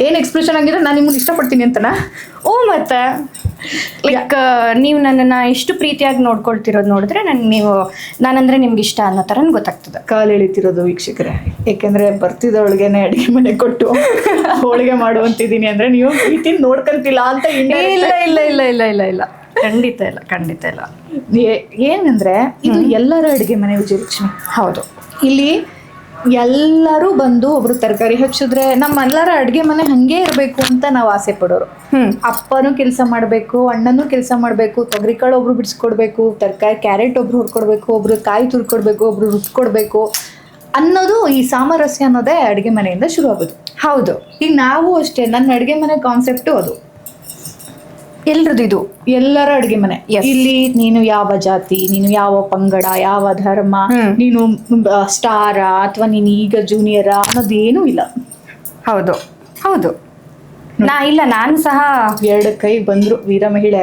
ಏನು ಎಕ್ಸ್ಪ್ರೆಷನ್ ಆಗಿದ್ರೆ ನಾನು ನಿಮ್ಮನ್ನು ಇಷ್ಟಪಡ್ತೀನಿ ಅಂತನಾ? ಓ, ಮತ್ತೆ ಲೈಕ್ ನೀವು ನನ್ನನ್ನು ಇಷ್ಟು ಪ್ರೀತಿಯಾಗಿ ನೋಡ್ಕೊಳ್ತಿರೋದು ನೋಡಿದ್ರೆ ನಾನಂದ್ರೆ ನಿಮ್ಗೆ ಇಷ್ಟ ಅನ್ನೋ ಥರ ಗೊತ್ತಾಗ್ತದೆ. ಕಾಲು ಎಳಿತಿರೋದು ವೀಕ್ಷಕರೇ, ಏಕೆಂದರೆ ಬರ್ತಿದ್ದವಳಿಗೆನೆ ಅಡುಗೆ ಮನೆ ಕೊಟ್ಟು ಹೋಳಿಗೆ ಮಾಡುವಂತಿದ್ದೀನಿ ಅಂದರೆ ನೀವು ಪ್ರೀತಿ ನೋಡ್ಕೊಂತಿಲ್ಲ ಅಂತ. ಇಲ್ಲ ಇಲ್ಲ ಇಲ್ಲ ಇಲ್ಲ ಇಲ್ಲ ಇಲ್ಲ, ಖಂಡಿತ ಇಲ್ಲ, ಖಂಡಿತ ಇಲ್ಲ. ಏನಂದ್ರೆ ಇದು ಎಲ್ಲರ ಅಡುಗೆ ಮನೆ ವಿಜಯಲಕ್ಷ್ಮಿ. ಹೌದು. ಇಲ್ಲಿ ಎಲ್ಲರೂ ಬಂದು ಒಬ್ರು ತರಕಾರಿ ಹಚ್ಚಿದ್ರೆ ನಮ್ಮೆಲ್ಲರ ಅಡುಗೆ ಮನೆ ಹಂಗೆ ಇರಬೇಕು ಅಂತ ನಾವು ಆಸೆ ಪಡೋರು. ಅಪ್ಪನೂ ಕೆಲಸ ಮಾಡಬೇಕು, ಅಣ್ಣನೂ ಕೆಲಸ ಮಾಡಬೇಕು, ತೊಗರಿಕಾಳು ಒಬ್ರು ಬಿಡಿಸ್ಕೊಡ್ಬೇಕು, ತರಕಾರಿ ಕ್ಯಾರೆಟ್ ಒಬ್ರು ಹುರ್ಕೊಡ್ಬೇಕು, ಒಬ್ರು ಕಾಯಿ ತುರ್ಕೊಡ್ಬೇಕು, ಒಬ್ರು ರುಬ್ಕೊಡ್ಬೇಕು ಅನ್ನೋದು, ಈ ಸಾಮರಸ್ಯ ಅನ್ನೋದೇ ಅಡುಗೆ ಮನೆಯಿಂದ ಶುರು ಆಗೋದು. ಹೌದು. ಈಗ ನಾವು ಅಷ್ಟೇ, ನನ್ನ ಅಡುಗೆ ಮನೆ ಕಾನ್ಸೆಪ್ಟು ಅದು. ಎಲ್ರದ್ದು ಇದು ಎಲ್ಲರ ಅಡುಗೆ ಮನೆ. ಇಲ್ಲಿ ನೀನು ಯಾವ ಜಾತಿ, ನೀನು ಯಾವ ಪಂಗಡ, ಯಾವ ಧರ್ಮ, ನೀನು ಸ್ಟಾರ ಅಥವಾ ನೀನು ಈಗ ಜೂನಿಯರ ಅನ್ನೋದೇನೂ ಇಲ್ಲ. ಹೌದು ಹೌದು. ನಾನು ಸಹ 2 ಕೈ ಬಂದ್ರು ವೀರ ಮಹಿಳೆ.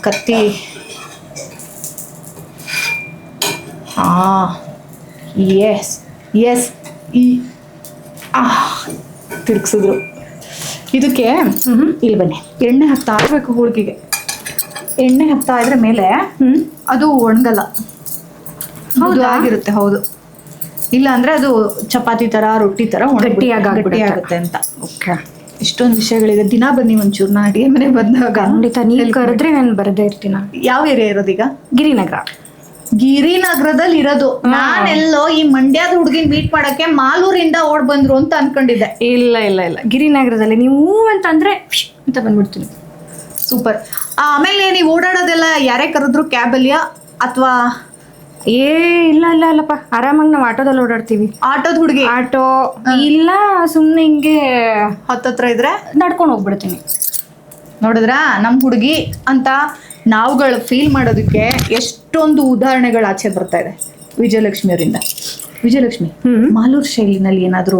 ಕತ್ತಿ. Yes yes. ತಿರ್ಗಿಸಿದ್ರು. ಇದಕ್ಕೆ ಇಲ್ಲಿ ಬನ್ನಿ, ಎಣ್ಣೆ ಹಾಕ್ತಾ ಇರಬೇಕು. ಹೋಳಿಗೆಗೆ ಎಣ್ಣೆ ಹಾಕ್ತಾ ಇದ್ರೆ ಮೇಲೆ ಅದು ಒಣಗಲ್ಲ, ಆಗಿರುತ್ತೆ. ಹೌದು, ಇಲ್ಲ ಅಂದ್ರೆ ಅದು ಚಪಾತಿ ತರ, ರೊಟ್ಟಿ ತರ ಗಟ್ಟಿಯಾಗುತ್ತೆ ಅಂತ. ಓಕೆ, ಇಷ್ಟೊಂದು ವಿಷಯಗಳಿದೆ. ದಿನ ಬನ್ನಿ ಒಂಚೂರು, ನಾ ಅಡಿಗೆ ಮನೆ ಬಂದಾಗ. ಖಂಡಿತ, ನೀವು ಕರೆದ್ರೆ ನಾನು ಬರದೇ ಇರ್ತೀನ. ಯಾವ ಏರಿಯಾ ಇರೋದೀಗ? ಗಿರಿನಗರ. ಗಿರಿನಗರದಲ್ಲಿ ಇರೋದು. ನಾನೆಲ್ಲೋ ಈ ಮಂಡ್ಯದ ಹುಡುಗಿನ ಮೀಟ್ ಮಾಡಕ್ಕೆ ಮಾಲೂರಿಂದ ಓಡ್ ಬಂದ್ರು ಅಂತ ಅನ್ಕೊಂಡಿದ್ದೆ. ಇಲ್ಲ ಇಲ್ಲ ಇಲ್ಲ, ಗಿರಿನಗರದಲ್ಲಿ ನೀವು ಅಂತಂದ್ರೆ ಅಂತ ಬಂದ್ಬಿಡ್ತೀನಿ. ಸೂಪರ್. ಆಮೇಲೆ ನೀವು ಓಡಾಡೋದೆಲ್ಲ ಯಾರೇ ಕರೆದ್ರು ಕ್ಯಾಬಲ್ಲಿಯಾ ಅಥವಾ? ಇಲ್ಲ ಇಲ್ಲ ಅಲ್ಲಪ್ಪ, ಆರಾಮಾಗಿ ನಾವು ಆಟೋದಲ್ಲಿ ಓಡಾಡ್ತೀವಿ. ಆಟೋದ ಹುಡುಗಿ? ಆಟೋ ಇಲ್ಲ, ಸುಮ್ಮನೆ ಹಿಂಗೆ ಹತ್ತತ್ರ ಇದ್ರೆ ನಡ್ಕೊಂಡು ಹೋಗ್ಬಿಡ್ತೀನಿ. ನೋಡಿದ್ರಾ ನಮ್ಮ ಹುಡುಗಿ ಅಂತ ನಾವುಗಳು ಫೀಲ್ ಮಾಡೋದಕ್ಕೆ ಎಷ್ಟೊಂದು ಉದಾಹರಣೆಗಳು ಆಚೆ ಬರ್ತಾ ಇದೆ ವಿಜಯಲಕ್ಷ್ಮಿ ಅವರಿಂದ. ವಿಜಯಲಕ್ಷ್ಮಿ, ಮಾಲೂರು ಶೈಲಿನಲ್ಲಿ ಏನಾದರೂ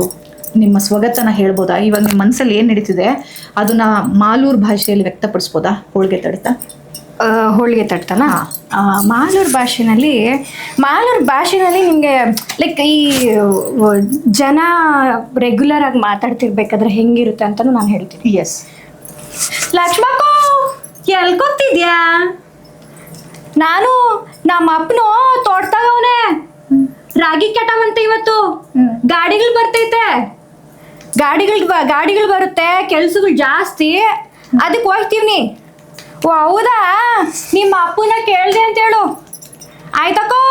ನಿಮ್ಮ ಸ್ವಗತನ ಹೇಳ್ಬೋದಾ? ಇವಾಗ ನಿಮ್ಮ ಮನಸ್ಸಲ್ಲಿ ಏನು ನಡೀತಿದೆ ಅದನ್ನ ಮಾಲೂರು ಭಾಷೆಯಲ್ಲಿ ವ್ಯಕ್ತಪಡಿಸ್ಬೋದಾ? ಹೋಳಿಗೆ ತಡ್ತಾ? ಹೋಳಿಗೆ ತಡ್ತಾನ? ಮಾಲೂರು ಭಾಷೆನಲ್ಲಿ ನಿಮಗೆ ಲೈಕ್ ಈ ಜನ ರೆಗ್ಯುಲರ್ ಆಗಿ ಮಾತಾಡ್ತಿರ್ಬೇಕಾದ್ರೆ ಹೆಂಗಿರುತ್ತೆ ಅಂತಲೂ ನಾನು ಹೇಳ್ತೀನಿ. ಎಸ್. ಲಕ್ಷ್ಮಕ್ಕೋ, ಎಲ್ಕೊತಿದ್ಯಾ? ನಾನು ನಮ್ಮ ಅಪ್ಪನು ತೋಟದಾಗವನೆ ರಾಗಿ ಕೆಟ್ಟವಂತೆ ಇವತ್ತು. ಗಾಡಿಗಳು ಬರ್ತೈತೆ, ಗಾಡಿಗಳು ಬರುತ್ತೆ, ಕೆಲ್ಸಗಳು ಜಾಸ್ತಿ, ಅದಕ್ಕೆ ಹೋಗ್ತೀವಿ. ಓ ಹೌದಾ, ನಿಮ್ಮ ಅಪ್ಪನ ಕೇಳ್ದೆ ಅಂತ ಹೇಳು, ಆಯ್ತಕ್ಕೋ.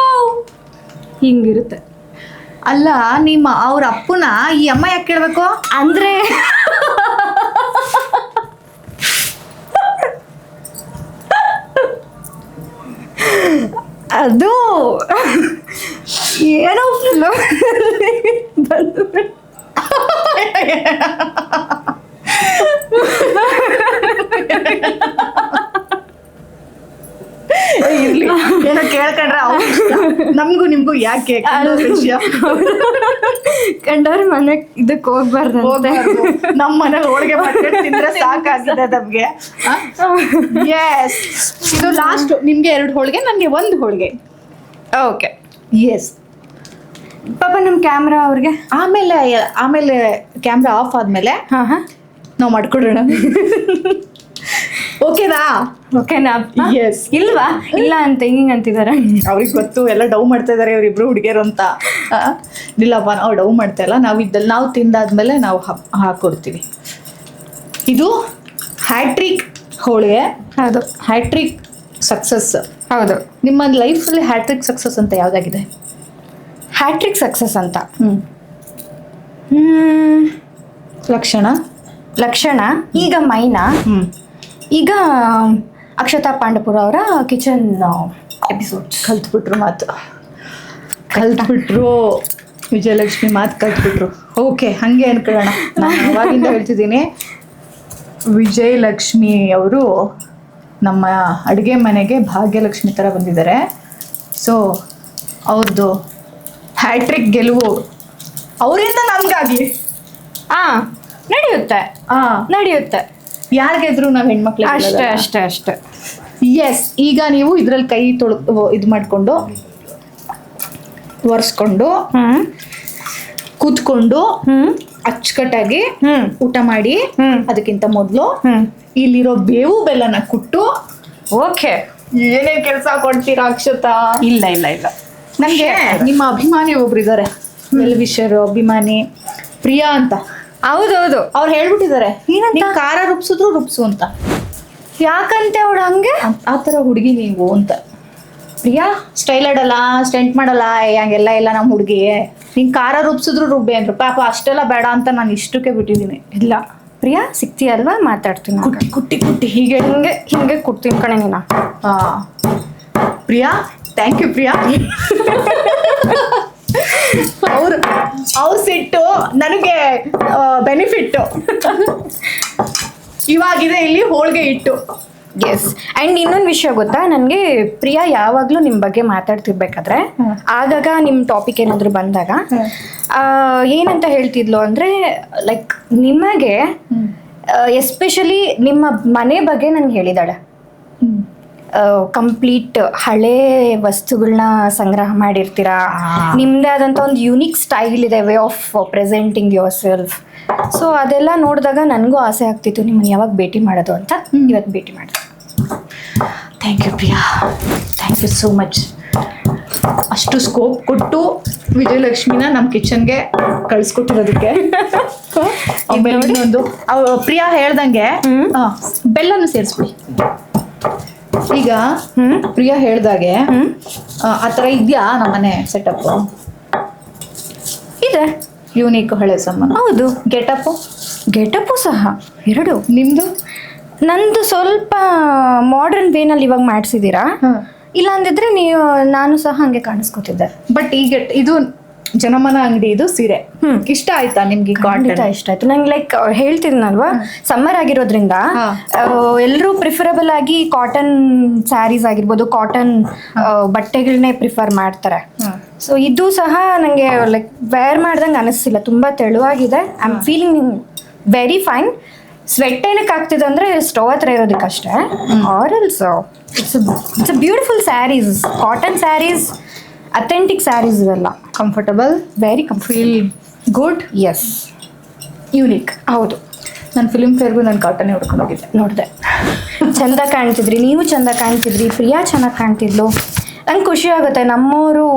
ಹಿಂಗಿರುತ್ತೆ. ಅಲ್ಲ, ಅವ್ರ ಅಪ್ಪನ ಈ ಅಮ್ಮ ಯಾಕೆ ಕೇಳಬೇಕು ಅಂದ್ರೆ ಅದು ಏನೋ ಬಂದು ಇರ್ಲಿ, ಏನೋ ಕೇಳ್ಕೊಂಡ್ರೆ ನಮಗೂ ನಿಮ್ಗೂ ಯಾಕೆ ವಿಷಯ? ಕಂಡವ್ರ ಮನೆ ಇದಕ್ಕೆ ಹೋಗ್ಬಾರ್ದು. ನಮ್ಮ ಮನೇಲಿ ಹೋಳಿಗೆ ಮಾಡ್ಕೊಂಡು ತಿಂದ್ರೆ ಸಾಕಾಗಿದೆ ನಮ್ಗೆ. ಎಸ್, ಇದು ಲಾಸ್ಟ್. ನಿಮ್ಗೆ 2 ಹೋಳಿಗೆ, ನನಗೆ 1 ಹೋಳಿಗೆ. ಓಕೆ. ಎಸ್. ಪಾಪ ನಮ್ಮ ಕ್ಯಾಮ್ರಾ ಅವ್ರಿಗೆ ಆಮೇಲೆ ಕ್ಯಾಮ್ರಾ ಆಫ್ ಆದ್ಮೇಲೆ ನಾವು ಮಾಡ್ಕೊಡೋಣ. ಓಕೆನಾ? ಓಕೆನಾ? ಎಸ್. ಇಲ್ವಾ? ಇಲ್ಲ ಅಂತ ಹಿಂಗೆ ಅಂತಿದ್ದಾರೆ. ಅವ್ರಿಗೆ ಗೊತ್ತು, ಎಲ್ಲ ಡೌ ಮಾಡ್ತಾ ಇದಾರೆ ಇವರಿಬ್ರು ಹುಡುಗಿಯರು ಅಂತ. ಇಲ್ಲಪ್ಪ, ನಾವು ಡೌ ಮಾಡ್ತಾ ಇಲ್ಲ. ನಾವು ತಿಂದಾದ್ಮೇಲೆ ನಾವು ಹಾಕೊಡ್ತೀವಿ. ಇದು ಹ್ಯಾಟ್ರಿಕ್ ಹೋಳಿಗೆ. ಹೌದು, ಹ್ಯಾಟ್ರಿಕ್ ಸಕ್ಸಸ್. ಹೌದು. ನಿಮ್ಮ ಲೈಫಲ್ಲಿ ಹ್ಯಾಟ್ರಿಕ್ ಸಕ್ಸಸ್ ಅಂತ ಯಾವುದಾಗಿದೆ? ಹ್ಯಾಟ್ರಿಕ್ ಸಕ್ಸಸ್ ಅಂತ ಲಕ್ಷಣ. ಲಕ್ಷಣ, ಈಗ ಮೈನಾ, ಈಗ ಅಕ್ಷತಾ ಪಾಂಡಪುರ ಅವರ ಕಿಚನ್ ಎಪಿಸೋಡ್ಸ್. ಕಲ್ತ್ಬಿಟ್ರು ಮಾತು, ಕಲ್ತ್ಬಿಟ್ರು ವಿಜಯಲಕ್ಷ್ಮಿ ಮಾತು ಕಲ್ತ್ಬಿಟ್ರು. ಓಕೆ, ಹಾಗೆ ಅನ್ಕೊಳ್ಳೋಣ. ನಾನು ಅವಾಗಿಂದ ಹೇಳ್ತಿದ್ದೀನಿ, ವಿಜಯಲಕ್ಷ್ಮಿ ಅವರು ನಮ್ಮ ಅಡುಗೆ ಮನೆಗೆ ಭಾಗ್ಯಲಕ್ಷ್ಮಿ ಥರ ಬಂದಿದ್ದಾರೆ. ಸೊ ಅವ್ರದ್ದು ಹ್ಯಾಟ್ರಿಕ್ ಗೆಲುವು ಅವರಿಂದ ನಮಗಾಗಲಿ. ನಡೆಯುತ್ತೆ, ನಡೆಯುತ್ತೆ. ಯಾರಿಗೆದ್ರು ನಾವು ಹೆಣ್ಮಕ್ಳು ಅಷ್ಟೇ ಅಷ್ಟೇ ಅಷ್ಟೇ. ಎಸ್, ಈಗ ನೀವು ಇದ್ರಲ್ಲಿ ಕೈ ಇದು ಮಾಡಿಕೊಂಡು ಒರೆಸ್ಕೊಂಡು ಕೂತ್ಕೊಂಡು ಅಚ್ಚುಕಟ್ಟಾಗಿ ಊಟ ಮಾಡಿ. ಅದಕ್ಕಿಂತ ಮೊದಲು ಇಲ್ಲಿರೋ ಬೇವು ಬೆಲ್ಲನ ಕುಟ್ಟು. ಓಕೆ, ಏನೇನ್ ಕೆಲಸ ಕೊಡ್ತೀರಾ ಅಕ್ಷತಾ? ಇಲ್ಲ ಇಲ್ಲ ಇಲ್ಲ, ನನಗೆ ನಿಮ್ಮ ಅಭಿಮಾನಿ ಒಬ್ರು ಇದ್ದಾರೆ, ವೆಲ್ವಿಷರ್ ಅಭಿಮಾನಿ ಪ್ರಿಯಾ ಅಂತ. ಹೌದೌದು, ಅವ್ರು ಹೇಳ್ಬಿಟ್ಟಿದ್ದಾರೆ, ಏನಂತ? ನೀನ್ ಖಾರ ರುಬ್ಸಿದ್ರು ರುಬ್ಸು ಅಂತ. ಯಾಕಂತೆ ಅವಳು ಹಂಗೆ? ಆ ಥರ ಹುಡುಗಿ ನೀವು ಅಂತ. ಪ್ರಿಯಾ ಸ್ಟೈಲ್ ಆಡಲ್ಲ, ಸ್ಟೆಂಟ್ ಮಾಡಲ್ಲ, ಹಂಗೆಲ್ಲ ಇಲ್ಲ ನಮ್ಮ ಹುಡುಗಿ. ನಿಂಗೆ ಖಾರ ರುಬ್ಸಿದ್ರು ರುಬ್ಬೆ ಅಂದ್ರು. ಪಾಪ ಅಷ್ಟೆಲ್ಲ ಬೇಡ ಅಂತ ನಾನು ಇಷ್ಟಕ್ಕೆ ಬಿಟ್ಟಿದ್ದೀನಿ. ಇಲ್ಲ ಪ್ರಿಯಾ, ಸಿಗ್ತೀಯಲ್ವಾ, ಮಾತಾಡ್ತೀನಿ. ಕುಟ್ಟಿ ಕುಟ್ಟಿ ಕುಟ್ಟಿ ಹೀಗೆ ಹಿಂಗೆ ಹಿಂಗೆ ಕೊಡ್ತೀನಿ ಕಣೆ ನೀನು. Priya, thank you Priya. ಅವ್ರ ಸಿಟ್ಟು ನನಗೆ ಬೆನಿಫಿಟ್ಟು. ಇವಾಗಿದೆ ಇಲ್ಲಿ ಹೋಳಿಗೆ ಇಟ್ಟು. ಎಸ್, ಆ್ಯಂಡ್ ಇನ್ನೊಂದು ವಿಷಯ ಗೊತ್ತಾ, ನನಗೆ ಪ್ರಿಯಾ ಯಾವಾಗಲೂ ನಿಮ್ಮ ಬಗ್ಗೆ ಮಾತಾಡ್ತಿರ್ಬೇಕಾದ್ರೆ ಆಗಾಗ ನಿಮ್ಮ ಟಾಪಿಕ್ ಏನಾದರೂ ಬಂದಾಗ ಏನಂತ ಹೇಳ್ತಿದ್ಲು ಅಂದರೆ, ಲೈಕ್ ನಿಮಗೆ ಎಸ್ಪೆಷಲಿ ನಿಮ್ಮ ಮನೆ ಬಗ್ಗೆ ನನಗೆ ಹೇಳಿದಾಳೆ. ಕಂಪ್ಲೀಟ್ ಹಳೆ ವಸ್ತುಗಳನ್ನ ಸಂಗ್ರಹ ಮಾಡಿರ್ತೀರಾ, ನಿಮ್ಮದೇ ಆದಂಥ ಒಂದು ಯುನಿಕ್ ಸ್ಟೈಲ್ ಇದೆ, way of presenting your self. So ಅದೆಲ್ಲ ನೋಡಿದಾಗ ನನಗೂ ಆಸೆ ಆಗ್ತಿತ್ತು ನಿಮ್ಮನ್ನು ಯಾವಾಗ ಭೇಟಿ ಮಾಡೋದು ಅಂತ. ಇವತ್ತು ಭೇಟಿ ಮಾಡಿದೆ. Thank you Priya, thank you so much. ಅಷ್ಟು ಸ್ಕೋಪ್ ಕೊಟ್ಟು ವಿಜಯಲಕ್ಷ್ಮಿನ ನಮ್ಮ ಕಿಚನ್ಗೆ ಕಳಿಸ್ಕೊಟ್ಟಿರೋದಕ್ಕೆ. ಆಮೇಲೆ ಇನ್ನೊಂದು ಪ್ರಿಯಾ ಹೇಳ್ದಂಗೆ ಬೆಲ್ಲನು ಸೇರಿಸ್ಬಿಡಿ. ಈಗ ಪ್ರಿಯಾ ಹೇಳ್ದಾಗೆ ಆ ಥರ ಇದೆಯಾ ನಮ್ಮನೆ ಸೆಟಪ್? ಇದೆ, ಯೂನಿಕ್ ಹಳೆ ಸಾಮಾನು. ಹೌದು. ಗೆಟಪ್ಪು ಸಹ ಎರಡು. ನಿಮ್ಮದು? ನಂದು ಸ್ವಲ್ಪ ಮಾಡರ್ನ್ ವೇನಲ್ಲಿ ಇವಾಗ ಮಾಡಿಸಿದ್ದೀರಾ. ಇಲ್ಲ ಅಂದಿದ್ರೆ ನಾನು ಸಹ ಹಂಗೆ ಕಾಣಿಸ್ಕೊತಿದ್ದೆ. ಬಟ್ ಈಗ ಇದು ಜನಮನ ಅಂಗಡಿ, ಇದು ಸೀರೆ ಇಷ್ಟ ಆಯ್ತಾ ನಿಮ್ಗೆ? ಖಂಡಿತ ಇಷ್ಟ ಆಯ್ತು ನಂಗೆ. ಲೈಕ್ ಹೇಳ್ತಿದ್ನಲ್ವಾ, ಸಮ್ಮರ್ ಆಗಿರೋದ್ರಿಂದ ಎಲ್ಲರೂ ಪ್ರಿಫರಬಲ್ ಆಗಿ ಕಾಟನ್ ಸ್ಯಾರೀಸ್ ಆಗಿರ್ಬೋದು, ಕಾಟನ್ ಬಟ್ಟೆಗಳನ್ನೇ ಪ್ರಿಫರ್ ಮಾಡ್ತಾರೆ. ಸೊ ಇದು ಸಹ ನನಗೆ ಲೈಕ್ ವೇರ್ ಮಾಡ್ದಂಗೆ ಅನಿಸ್ತಿಲ್ಲ, ತುಂಬ ತೆಳುವಾಗಿದೆ. I am feeling very fine. Sweat ಏನಕ್ಕೆ ಆಗ್ತಿದೆ ಅಂದರೆ ಸ್ಟವ್ ಹತ್ರ ಇರೋದಕ್ಕಷ್ಟೇ. ಆರಲ್ಸ್ it's a beautiful saris, cotton saris, authentic saris ಇವೆಲ್ಲ. Comfortable, very feel good. Yes, unique. ಹೌದು. ನಾನು ಫಿಲ್ಮ್ ಫೇರ್ಗೂ ನಾನು ಕಾಟನ್ನೇ ಹೊಡ್ಕೊಂಡು ಹೋಗಿದ್ದೆ. ನೋಡಿದೆ, ಚೆಂದ ಕಾಣ್ತಿದ್ರಿ, ನೀವು ಚೆಂದ ಕಾಣ್ತಿದ್ರಿ, ಪ್ರಿಯಾ ಚೆನ್ನಾಗಿ ಕಾಣ್ತಿದ್ಲು. ನಂಗೆ ಖುಷಿ ಆಗುತ್ತೆ, ನಮ್ಮವರು,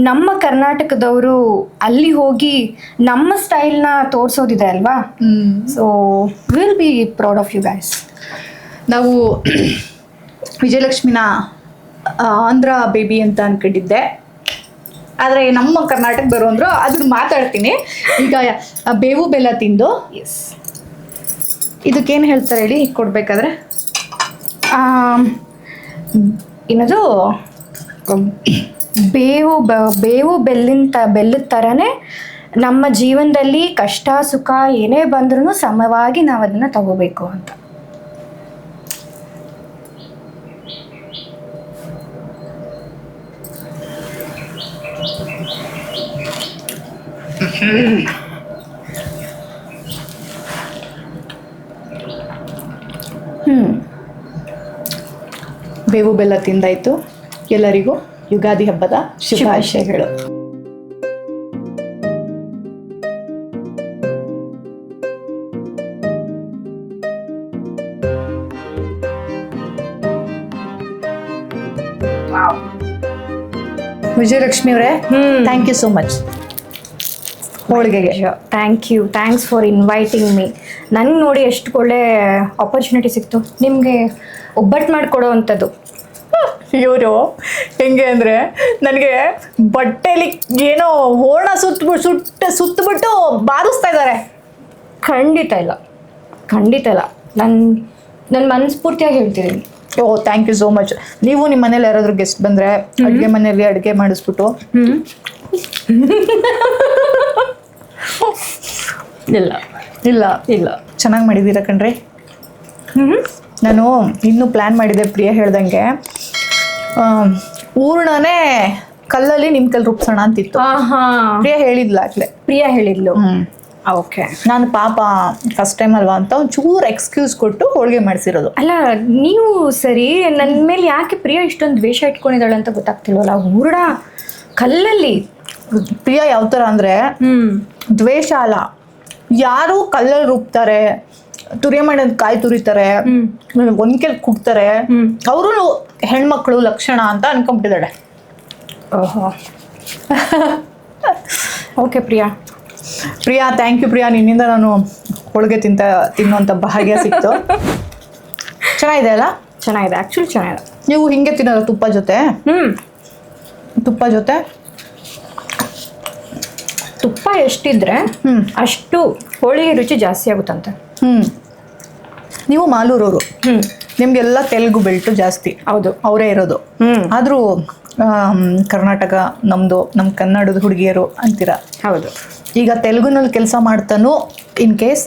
ನಮ್ಮ ಕರ್ನಾಟಕದವರು ಅಲ್ಲಿ ಹೋಗಿ ನಮ್ಮ ಸ್ಟೈಲ್ನ ತೋರಿಸೋದಿದೆ ಅಲ್ವಾ. So will be proud of you guys. ನಾವು ವಿಜಯಲಕ್ಷ್ಮಿನ ಆಂಧ್ರ ಬೇಬಿ ಅಂತ ಅನ್ಕೊಂಡಿದ್ದೆ, ಆದರೆ ನಮ್ಮ ಕರ್ನಾಟಕದವರು ಅಂದರು. ಅದನ್ನ ಮಾತಾಡ್ತೀನಿ ಈಗ. ಬೇವು ಬೆಲ್ಲ ತಿಂದು. ಎಸ್, ಇದಕ್ಕೇನು ಹೇಳ್ತಾರೆ ಹೇಳಿ ಕೊಡ್ಬೇಕಾದ್ರೆ? ಏನದು, ಬೇವು ಬೆಲ್ಲದ ಥರನೇ ನಮ್ಮ ಜೀವನದಲ್ಲಿ ಕಷ್ಟ ಸುಖ ಏನೇ ಬಂದ್ರೂ ಸಮವಾಗಿ ನಾವು ಅದನ್ನು ತಗೋಬೇಕು ಅಂತ. ಬೇವು ಬೆಲ್ಲ ತಿಂದಾಯ್ತು. ಎಲ್ಲರಿಗೂ ಯುಗಾದಿ ಹಬ್ಬದ ಶುಭಾಶಯಗಳು. ವಿಜಯಲಕ್ಷ್ಮಿ ಅವರೇ, ಥ್ಯಾಂಕ್ ಯು ಸೋ ಮಚ್. ಹೋಳಿಗೆಗೆ ಥ್ಯಾಂಕ್ಸ್ ಫಾರ್ ಇನ್ವೈಟಿಂಗ್ ಮೀ. ನನಗೆ ನೋಡಿ ಎಷ್ಟು ಒಳ್ಳೆ ಆಪರ್ಚುನಿಟಿ ಸಿಕ್ತು. ನಿಮಗೆ ಒಬ್ಬಟ್ಟು ಮಾಡಿಕೊಡೋ ಅಂಥದ್ದು ಇವರು ಹೆಂಗೆ ಅಂದರೆ ನನಗೆ ಬಟ್ಟೆಲಿ ಏನೋ ಓಣ ಸುತ್ತಬಿಟ್ಟು ಬಾರಿಸ್ತಾ ಇದ್ದಾರೆ. ಖಂಡಿತ ಇಲ್ಲ ನನ್ನ ಮನಸ್ಫೂರ್ತಿಯಾಗಿ ಹೇಳ್ತಿದ್ದೀನಿ. ಓ ಥ್ಯಾಂಕ್ ಯು ಸೋ ಮಚ್. ನೀವು ನಿಮ್ಮ ಮನೇಲಿ ಯಾರಾದರೂ ಗೆಸ್ಟ್ ಬಂದರೆ ಅಡುಗೆ ಮನೆಯಲ್ಲಿ ಅಡುಗೆ ಮಾಡಿಸ್ಬಿಟ್ಟು ಇಲ್ಲ ಇಲ್ಲ ಇಲ್ಲ ಚೆನ್ನಾಗಿ ಮಾಡಿದ್ದೀರಾ ಕಣ್ರಿ. ನಾನು ಇನ್ನೂ ಪ್ಲ್ಯಾನ್ ಮಾಡಿದ್ದೆ ಪ್ರಿಯ ಹೇಳ್ದಂಗೆ ಹೂರ್ಣನೇ ಕಲ್ಲಲ್ಲಿ ನಿಮ್ಮ ಕೈಲಿ ರುಬ್ಸೋಣ ಅಂತಿತ್ತು. ಪ್ರಿಯ ಹೇಳಿದ್ಲು. ಓಕೆ. ನಾನು ಪಾಪ ಫಸ್ಟ್ ಟೈಮ್ ಅಲ್ವಾ ಅಂತ ಒಂಚೂರು ಎಕ್ಸ್ಕ್ಯೂಸ್ ಕೊಟ್ಟು ಹೋಳಿಗೆ ಮಾಡಿಸಿರೋದು. ಅಲ್ಲ ನೀವು ಸರಿ, ನನ್ನ ಮೇಲೆ ಯಾಕೆ ಪ್ರಿಯ ಇಷ್ಟೊಂದು ದ್ವೇಷ ಇಟ್ಕೊಂಡಿದ್ದಾಳೆ ಅಂತ ಗೊತ್ತಾಗ್ತಿಲ್ವಲ್ಲ. ಹೂರ್ಣ ಕಲ್ಲಲ್ಲಿ. ಪ್ರಿಯ ಯಾವ ಥರ ಅಂದರೆ ದ್ವೇಷ ಅಲ್ಲ, ಯಾರು ಕಲ್ಲಲ್ಲಿ ರುಬ್ತಾರೆ, ತುರಿಯ ಮಾಡೋದು ಕಾಯಿ ತುರಿತಾರೆ, ಒಂದ್ಕೆಲ್ ಕುಡ್ತಾರೆ, ಅವರು ಹೆಣ್ಮಕ್ಳು ಲಕ್ಷಣ ಅಂತ ಅನ್ಕೊಂಡ್ಬಿಟ್ಟಿದ್ದಾಳೆ. ಓಹೋ okay Priya thank you Priya. ನಿನ್ನಿಂದ ನಾನು ಹೋಳಿಗೆ ತಿನ್ನುವಂಥ ಭಾಗ್ಯ ಸಿಕ್ತು. ಚೆನ್ನಾಗಿದೆ ಅಲ್ಲ? ಚೆನ್ನಾಗಿದೆ, ಆ್ಯಕ್ಚುಲಿ ಚೆನ್ನಾಗಿದೆ. ನೀವು ಹಿಂಗೆ ತಿನ್ನೋದು ತುಪ್ಪ ಜೊತೆ? ತುಪ್ಪ ಜೊತೆ ತುಪ್ಪ ಎಷ್ಟಿದ್ರೆ ಅಷ್ಟು ಹೋಳಿಗೆ ರುಚಿ ಜಾಸ್ತಿ ಆಗುತ್ತಂತೆ. ನೀವು ಮಾಲೂರವರು, ನಿಮಗೆಲ್ಲ ತೆಲುಗು ಬೆಲ್ಟು ಜಾಸ್ತಿ. ಹೌದು, ಅವರೇ ಇರೋದು. ಆದರೂ ಕರ್ನಾಟಕ ನಮ್ಮದು, ನಮ್ಮ ಕನ್ನಡದ ಹುಡುಗಿಯರು ಅಂತೀರ. ಹೌದು. ಈಗ ತೆಲುಗುನಲ್ಲಿ ಕೆಲಸ ಮಾಡ್ತಾನೂ ಇನ್ ಕೇಸ್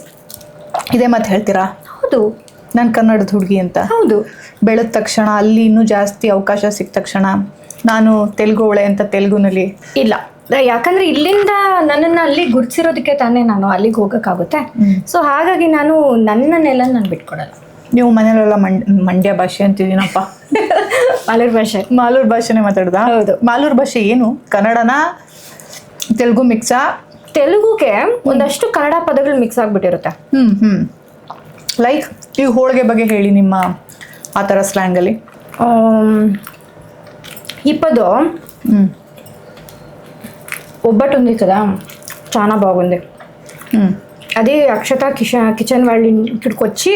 ಇದೇ ಮಾತು ಹೇಳ್ತೀರಾ? ಹೌದು, ನಾನು ಕನ್ನಡದ ಹುಡುಗಿ ಅಂತ. ಹೌದು. ಬೆಳೆದ ತಕ್ಷಣ ಅಲ್ಲಿ ಇನ್ನೂ ಜಾಸ್ತಿ ಅವಕಾಶ ಸಿಕ್ಕ ತಕ್ಷಣ ನಾನು ತೆಲುಗು ಒಳೆ ಅಂತ ತೆಲುಗುನಲ್ಲಿ ಇಲ್ಲ, ಯಾಕಂದ್ರೆ ಇಲ್ಲಿಂದ ನನ್ನನ್ನು ಅಲ್ಲಿ ಗುರುತಿಸಿರೋದಕ್ಕೆ ತಾನೇ ನಾನು ಅಲ್ಲಿಗೆ ಹೋಗೋಕ್ಕಾಗುತ್ತೆ. ಸೊ ಹಾಗಾಗಿ ನಾನು ನನ್ನನ್ನೆಲ್ಲ ನಾನು ಬಿಟ್ಕೊಡಲ್ಲ. ನೀವು ಮನೇಲೆಲ್ಲ ಮಂಡ್ಯ ಭಾಷೆ ಅಂತಿದ್ದೀನಪ್ಪ. ಮಾಲೂರು ಭಾಷೆನೇ ಮಾತಾಡ್ದ? ಹೌದು. ಮಾಲೂರು ಭಾಷೆ ಏನು, ಕನ್ನಡನ ತೆಲುಗು ಮಿಕ್ಸಾ? ತೆಲುಗುಗೆ ಒಂದಷ್ಟು ಕನ್ನಡ ಪದಗಳು ಮಿಕ್ಸ್ ಆಗಿಬಿಟ್ಟಿರುತ್ತೆ. ಲೈಕ್ ಈ ಹೋಳಿಗೆ ಬಗ್ಗೆ ಹೇಳಿ, ನಿಮ್ಮ ಆ ಥರ ಸ್ಲ್ಯಾಂಗಲ್ಲಿ. ఈ పద ఒబ్బట్టు ఉంది కదా, చాలా బాగుంది. అదే అక్షత కిచెన్ వాళ్ళ ఇక్కడికి వచ్చి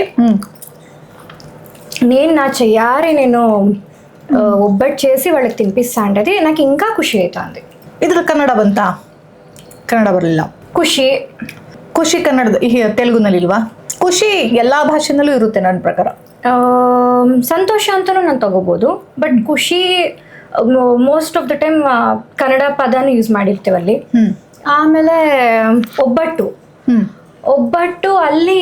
నేను నా చెయ్యారి నేను ఒబ్బట్టు చేసి వాళ్ళకి తినిపిస్తా అంటే అది నాకు ఇంకా ఖుషి అవుతుంది. ಇದ್ರ ಕನ್ನಡ ಬಂತಾ? ಕನ್ನಡ ಬರಲಿಲ್ಲ. ಖುಷಿ ಕನ್ನಡದ ತೆಲುಗುನಲ್ಲಿ ಇಲ್ವಾ? ಖುಷಿ ಎಲ್ಲ ಭಾಷೆನಲ್ಲೂ ಇರುತ್ತೆ ನನ್ನ ಪ್ರಕಾರ. ಸಂತೋಷ ಅಂತಲೂ ನಾನು ತಗೋಬೋದು, ಬಟ್ ಖುಷಿ most of the time Kannada ಪದನೂ ಯೂಸ್ ಮಾಡಿರ್ತೀವಲ್ಲಿ. ಆಮೇಲೆ ಒಬ್ಬಟ್ಟು ಅಲ್ಲಿ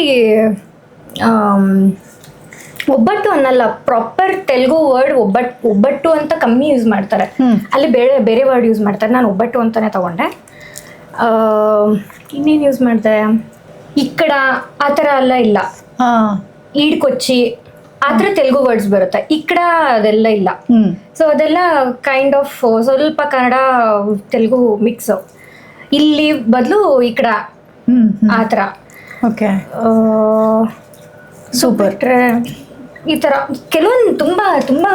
ಒಬ್ಬಟ್ಟು ಅನ್ನಲ್ಲ, ಪ್ರಾಪರ್ ತೆಲುಗು ವರ್ಡ್ ಒಬ್ಬಟ್ಟು ಅಂತ ಕಮ್ಮಿ ಯೂಸ್ ಮಾಡ್ತಾರೆ. ಅಲ್ಲಿ ಬೇರೆ ವರ್ಡ್ ಯೂಸ್ ಮಾಡ್ತಾರೆ. ನಾನು ಒಬ್ಬಟ್ಟು ಅಂತಾನೆ ತಗೊಂಡೆ. ಇನ್ನೇನು ಯೂಸ್ ಮಾಡಿದೆ, ಇಕ್ಕಡ ಆ ಥರ ಎಲ್ಲ ಇಲ್ಲ. ಈಡ್ಕೊಚ್ಚಿ ಆ ಥರ ತೆಲುಗು ವರ್ಡ್ಸ್ ಬರುತ್ತೆ. ಇಕ್ಕಡ ಅದೆಲ್ಲ ಇಲ್ಲ. ಸೊ ಅದೆಲ್ಲ ಕೈಂಡ್ ಆಫ್ ಸ್ವಲ್ಪ ಕನ್ನಡ ತೆಲುಗು ಮಿಕ್ಸು. ಇಲ್ಲಿ ಬದಲು ಇಕ್ಕಡ ಆ ಥರ. Okay, super. ಈ ಥರ ಕೆಲವೊಂದು ತುಂಬಾ ತುಂಬಾ